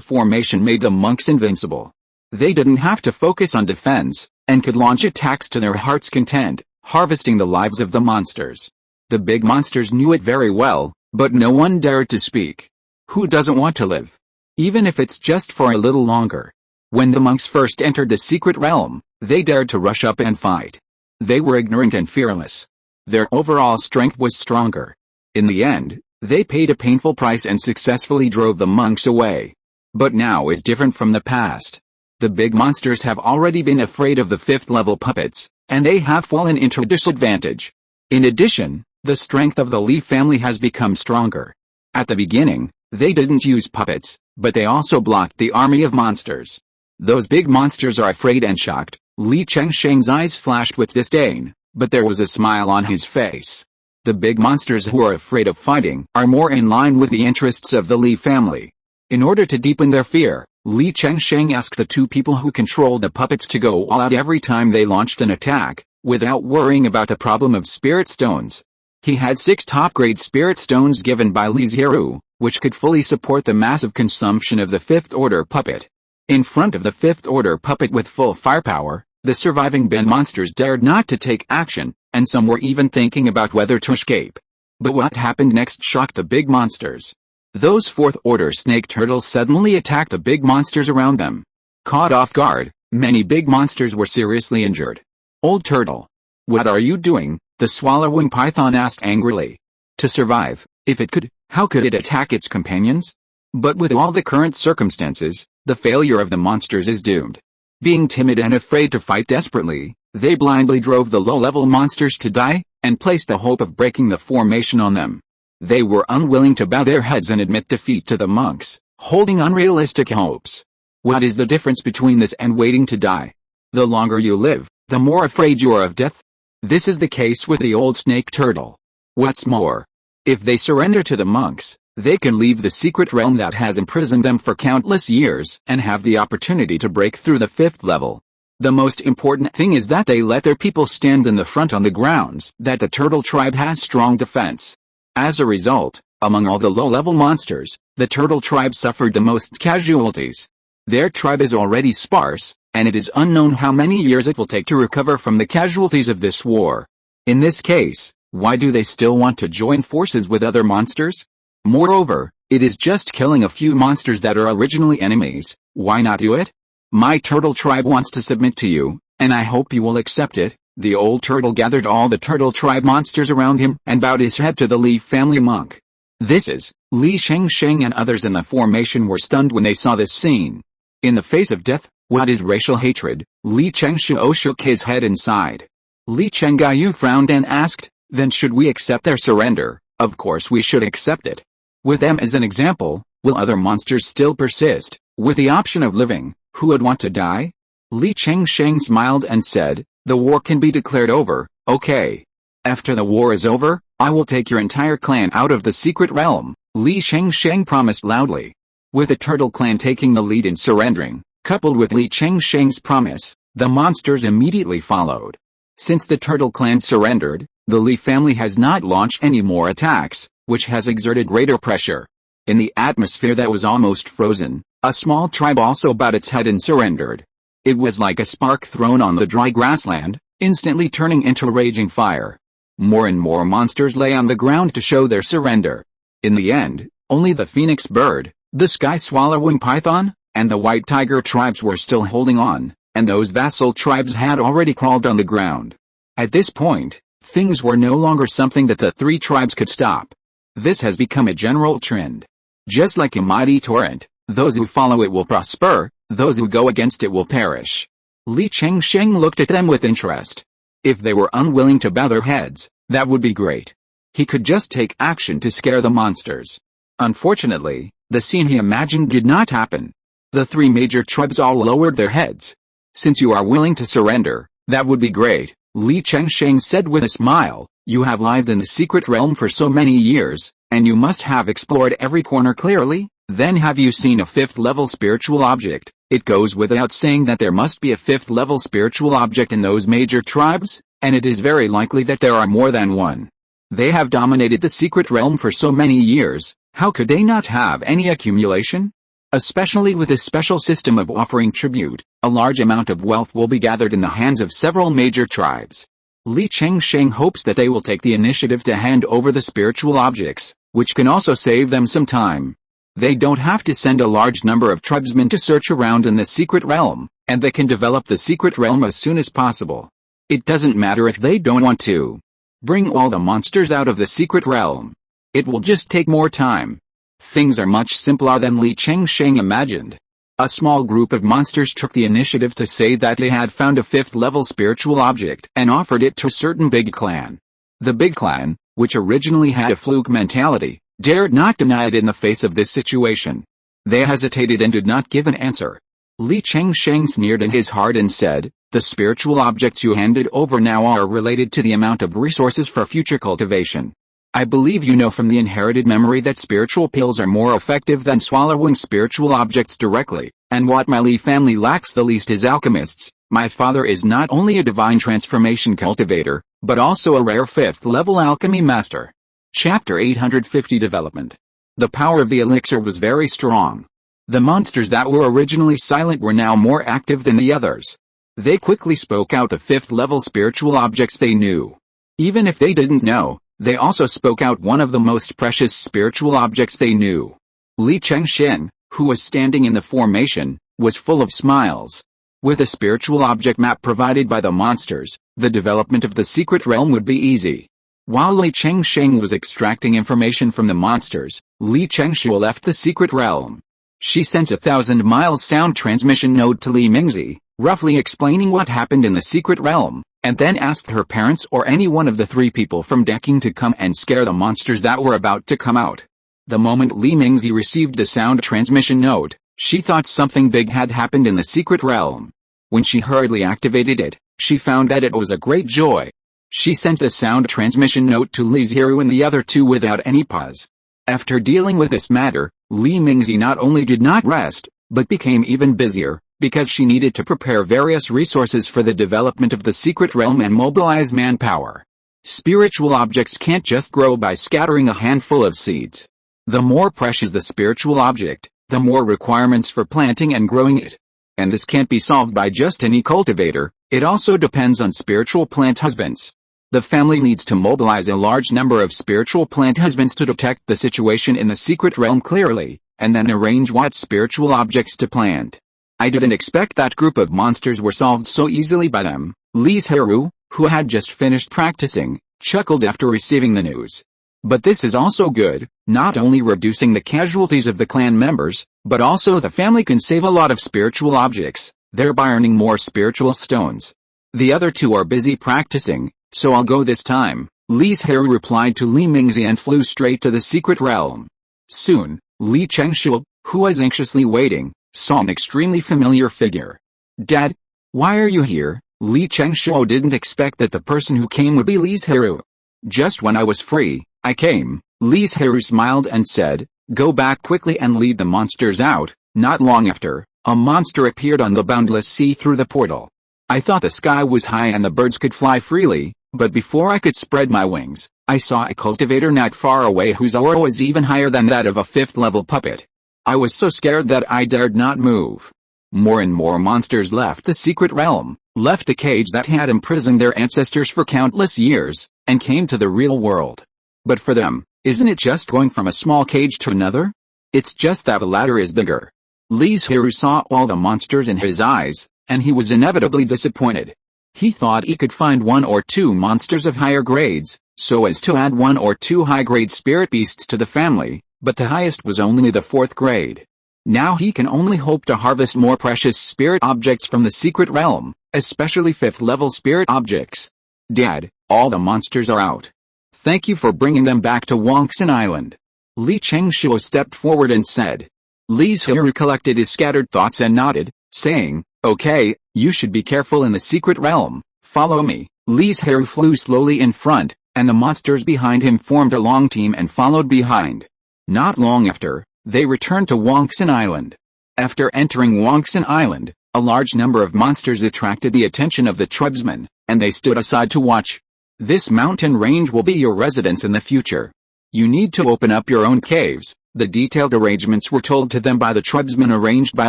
Speaker 1: formation made the monks invincible. They didn't have to focus on defense, and could launch attacks to their heart's content, harvesting the lives of the monsters. The big monsters knew it very well, but no one dared to speak. Who doesn't want to live? Even if it's just for a little longer. When the monks first entered the secret realm, they dared to rush up and fight. They were ignorant and fearless. Their overall strength was stronger. In the end, they paid a painful price and successfully drove the monks away. But now is different from the past. The big monsters have already been afraid of the 5th-level puppets, and they have fallen into disadvantage. In addition, the strength of the Li family has become stronger. At the beginning, they didn't use puppets, but they also blocked the army of monsters. Those big monsters are afraid and shocked, Li Chengsheng's eyes flashed with disdain, but there was a smile on his face. The big monsters who are afraid of fighting are more in line with the interests of the Li family. In order to deepen their fear, Li Chengsheng asked the two people who controlled the puppets to go all out every time they launched an attack, without worrying about the problem of spirit stones. He had 6 top-grade spirit stones given by Li Zhirui, which could fully support the massive consumption of the 5th order puppet. In front of the 5th order puppet with full firepower, the surviving bin monsters dared not to take action, and some were even thinking about whether to escape. But what happened next shocked the big monsters. Those 4th order snake turtles suddenly attacked the big monsters around them. Caught off guard, many big monsters were seriously injured. Old turtle. What are you doing? The swallowing python asked angrily. To survive, if it could, how could it attack its companions? But with all the current circumstances, the failure of the monsters is doomed. Being timid and afraid to fight desperately, they blindly drove the low-level monsters to die, and placed the hope of breaking the formation on them. They were unwilling to bow their heads and admit defeat to the monks, holding unrealistic hopes. What is the difference between this and waiting to die? The longer you live, the more afraid you are of death. This is the case with the old snake turtle. What's more, if they surrender to the monks, they can leave the secret realm that has imprisoned them for countless years and have the opportunity to break through the 5th level. The most important thing is that they let their people stand in the front on the grounds that the turtle tribe has strong defense. As a result, among all the low-level monsters, the turtle tribe suffered the most casualties. Their tribe is already sparse, and it is unknown how many years it will take to recover from the casualties of this war. In this case, why do they still want to join forces with other monsters? Moreover, it is just killing a few monsters that are originally enemies. Why not do it? My turtle tribe wants to submit to you, and I hope you will accept it. The old turtle gathered all the turtle tribe monsters around him and bowed his head to the Li family monk. This is, Li Chengsheng and others in the formation were stunned when they saw this scene. In the face of death, what is racial hatred? Li Chengshuo shook his head and sighed. Li Chenggayu frowned and asked, then should we accept their surrender? Of course we should accept it. With them as an example, will other monsters still persist? With the option of living, who would want to die? Li Chengsheng smiled and said, the war can be declared over, okay. After the war is over, I will take your entire clan out of the secret realm, Li Chengsheng promised loudly. With the turtle clan taking the lead in surrendering, coupled with Li Chengsheng's promise, the monsters immediately followed. Since the turtle clan surrendered, the Li family has not launched any more attacks, which has exerted greater pressure. In the atmosphere that was almost frozen, a small tribe also bowed its head and surrendered. It was like a spark thrown on the dry grassland, instantly turning into raging fire. More and more monsters lay on the ground to show their surrender. In the end, only the phoenix bird, the sky-swallowing python, and the white tiger tribes were still holding on, and those vassal tribes had already crawled on the ground. At this point, things were no longer something that the 3 tribes could stop. This has become a general trend. Just like a mighty torrent, those who follow it will prosper, those who go against it will perish. Li Chengsheng looked at them with interest. If they were unwilling to bow their heads, that would be great. He could just take action to scare the monsters. Unfortunately, the scene he imagined did not happen. The 3 major tribes all lowered their heads. Since you are willing to surrender, that would be great, Li Chengsheng said with a smile. You have lived in the secret realm for so many years, and you must have explored every corner clearly. Then have you seen a 5th level spiritual object? It goes without saying that there must be a 5th level spiritual object in those major tribes, and it is very likely that there are more than one. They have dominated the secret realm for so many years, how could they not have any accumulation? Especially with this special system of offering tribute, a large amount of wealth will be gathered in the hands of several major tribes. Li Chengsheng hopes that they will take the initiative to hand over the spiritual objects, which can also save them some time. They don't have to send a large number of tribesmen to search around in the secret realm, and they can develop the secret realm as soon as possible. It doesn't matter if they don't want to. Bring all the monsters out of the secret realm. It will just take more time. Things are much simpler than Li Chengsheng imagined. A small group of monsters took the initiative to say that they had found a 5th level spiritual object and offered it to a certain big clan. The big clan, which originally had a fluke mentality, dared not deny it in the face of this situation. They hesitated and did not give an answer. Li Chengsheng sneered in his heart and said, "The spiritual objects you handed over now are related to the amount of resources for future cultivation. I believe you know from the inherited memory that spiritual pills are more effective than swallowing spiritual objects directly, and what my Li family lacks the least is alchemists. My father is not only a divine transformation cultivator, but also a rare 5th level alchemy master." Chapter 850 Development. The power of the elixir was very strong. The monsters that were originally silent were now more active than the others. They quickly spoke out the 5th level spiritual objects they knew. Even if they didn't know, they also spoke out one of the most precious spiritual objects they knew. Li Chengshen, who was standing in the formation, was full of smiles. With a spiritual object map provided by the monsters, the development of the secret realm would be easy. While Li Chengsheng was extracting information from the monsters, Li Chengshu left the secret realm. She sent a 1,000-mile sound transmission node to Li Mingzi, roughly explaining what happened in the secret realm, and then asked her parents or any one of the 3 people from Decking to come and scare the monsters that were about to come out. The moment Li Mingzi received the sound transmission node, she thought something big had happened in the secret realm. When she hurriedly activated it, she found that it was a great joy. She sent the sound transmission note to Li Zhirui and the other 2 without any pause. After dealing with this matter, Li Mingzi not only did not rest, but became even busier, because she needed to prepare various resources for the development of the secret realm and mobilize manpower. Spiritual objects can't just grow by scattering a handful of seeds. The more precious the spiritual object, the more requirements for planting and growing it. And this can't be solved by just any cultivator, it also depends on spiritual plant husbands. The family needs to mobilize a large number of spiritual plant husbands to detect the situation in the secret realm clearly, and then arrange what spiritual objects to plant. I didn't expect that group of monsters were solved so easily by them. Li Zhirui, who had just finished practicing, chuckled after receiving the news. But this is also good, not only reducing the casualties of the clan members, but also the family can save a lot of spiritual objects, thereby earning more spiritual stones. The other 2 are busy practicing, so I'll go this time, Li Zhirui replied to Li Mingzi and flew straight to the secret realm. Soon, Li Chengshu, who was anxiously waiting, saw an extremely familiar figure. "Dad, why are you here?" Li Chengshu didn't expect that the person who came would be Li Zhirui. "Just when I was free, I came," Li Zhirui smiled and said, "Go back quickly and lead the monsters out." Not long after, a monster appeared on the boundless sea through the portal. I thought the sky was high and the birds could fly freely, but before I could spread my wings, I saw a cultivator not far away whose aura was even higher than that of a 5th level puppet. I was so scared that I dared not move. More and more monsters left the secret realm, left the cage that had imprisoned their ancestors for countless years, and came to the real world. But for them, isn't it just going from a small cage to another? It's just that the latter is bigger. Li Zhirui saw all the monsters in his eyes, and he was inevitably disappointed. He thought he could find 1 or 2 monsters of higher grades, so as to add 1 or 2 high-grade spirit beasts to the family, but the highest was only the 4th grade. Now he can only hope to harvest more precious spirit objects from the secret realm, especially 5th level spirit objects. "Dad, all the monsters are out. Thank you for bringing them back to Banyan Island." Li Chengshu stepped forward and said. Li Zhirui collected his scattered thoughts and nodded, saying, "Okay, you should be careful in the secret realm. Follow me." Li Zhirui flew slowly in front, and the monsters behind him formed a long team and followed behind. Not long after, they returned to Banyan Island. After entering Banyan Island, a large number of monsters attracted the attention of the tribesmen, and they stood aside to watch. "This mountain range will be your residence in the future. You need to open up your own caves." The detailed arrangements were told to them by the tribesmen arranged by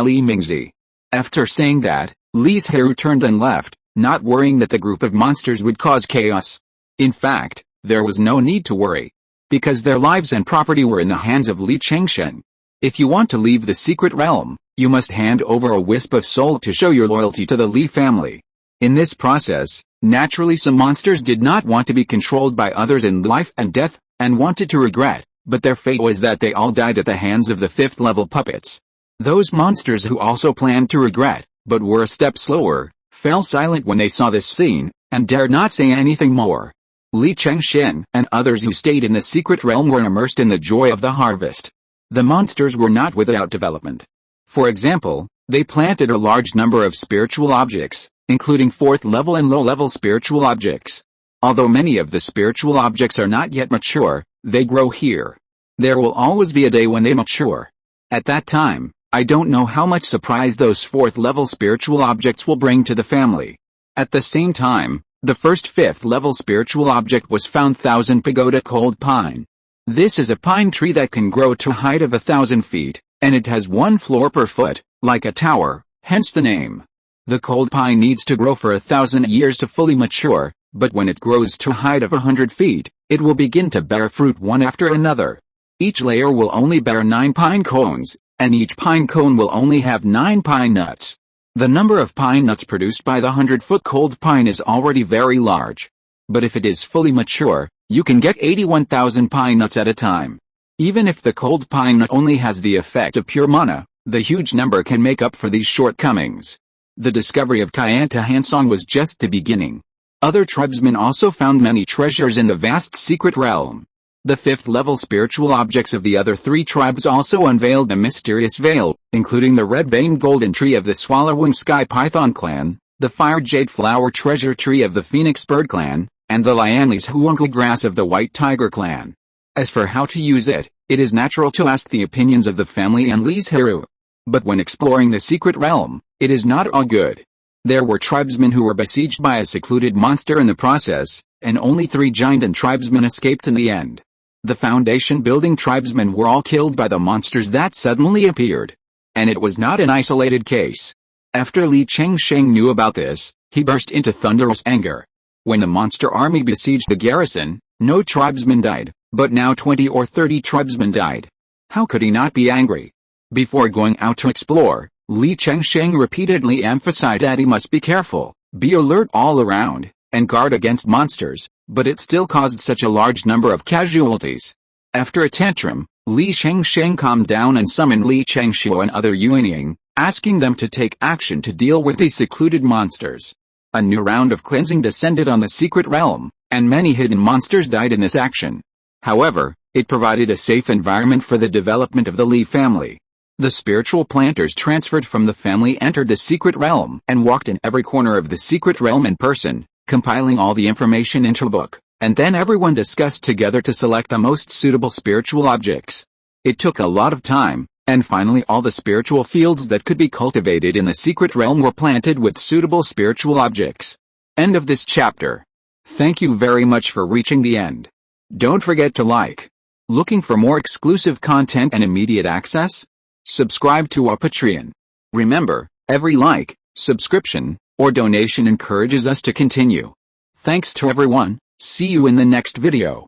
Speaker 1: Li Mingzi. After saying that, Li Zhirui turned and left, not worrying that the group of monsters would cause chaos. In fact, there was no need to worry, because their lives and property were in the hands of Li Chengshen. If you want to leave the secret realm, you must hand over a wisp of soul to show your loyalty to the Li family. In this process, naturally some monsters did not want to be controlled by others in life and death, and wanted to regret, but their fate was that they all died at the hands of the 5th level puppets. Those monsters who also planned to regret, but were a step slower, fell silent when they saw this scene, and dared not say anything more. Li Chengshen and others who stayed in the secret realm were immersed in the joy of the harvest. The monsters were not without development. For example, They planted a large number of spiritual objects, including 4th level and low-level spiritual objects. Although many of the spiritual objects are not yet mature, they grow here. There will always be a day when they mature. At that time, I don't know how much surprise those 4th level spiritual objects will bring to the family. At the same time, the first 5th level spiritual object was found 1000 pagoda cold pine. This is a pine tree that can grow to a height of 1,000 feet, and it has 1 floor per foot, like a tower, hence the name. The cold pine needs to grow for 1,000 years to fully mature, but when it grows to a height of 100 feet, it will begin to bear fruit one after another. Each layer will only bear 9 pine cones, and each pine cone will only have 9 pine nuts. The number of pine nuts produced by the 100-foot cold pine is already very large. But if it is fully mature, you can get 81,000 pine nuts at a time. Even if the cold pine nut only has the effect of pure mana, the huge number can make up for these shortcomings. The discovery of Kayanta Hansong was just the beginning. Other tribesmen also found many treasures in the vast secret realm. The 5th level spiritual objects of the other 3 tribes also unveiled the mysterious veil, including the red-veined golden tree of the swallowing sky python clan, the fire jade flower treasure tree of the phoenix bird clan, and the Lianli's huangku grass of the white tiger clan. As for how to use it, it is natural to ask the opinions of the family and Li Zhirui. But when exploring the secret realm, it is not all good. There were tribesmen who were besieged by a secluded monster in the process, and only 3 giant tribesmen escaped in the end. The foundation-building tribesmen were all killed by the monsters that suddenly appeared. And it was not an isolated case. After Li Chengsheng knew about this, he burst into thunderous anger. When the monster army besieged the garrison, no tribesmen died, but now 20 or 30 tribesmen died. How could he not be angry? Before going out to explore, Li Chengsheng repeatedly emphasized that he must be careful, be alert all around, and guard against monsters, but it still caused such a large number of casualties. After a tantrum, Li Chengsheng calmed down and summoned Li Chengshuo and other Yuanying, asking them to take action to deal with these secluded monsters. A new round of cleansing descended on the secret realm, and many hidden monsters died in this action. However, it provided a safe environment for the development of the Li family. The spiritual planters transferred from the family entered the secret realm and walked in every corner of the secret realm in person, compiling all the information into a book, and then everyone discussed together to select the most suitable spiritual objects. It took a lot of time, and finally all the spiritual fields that could be cultivated in the secret realm were planted with suitable spiritual objects. End of this chapter. Thank you very much for reaching the end. Don't forget to like. Looking for more exclusive content and immediate access? Subscribe to our Patreon. Remember, every like, subscription, or donation encourages us to continue. Thanks to everyone, see you in the next video.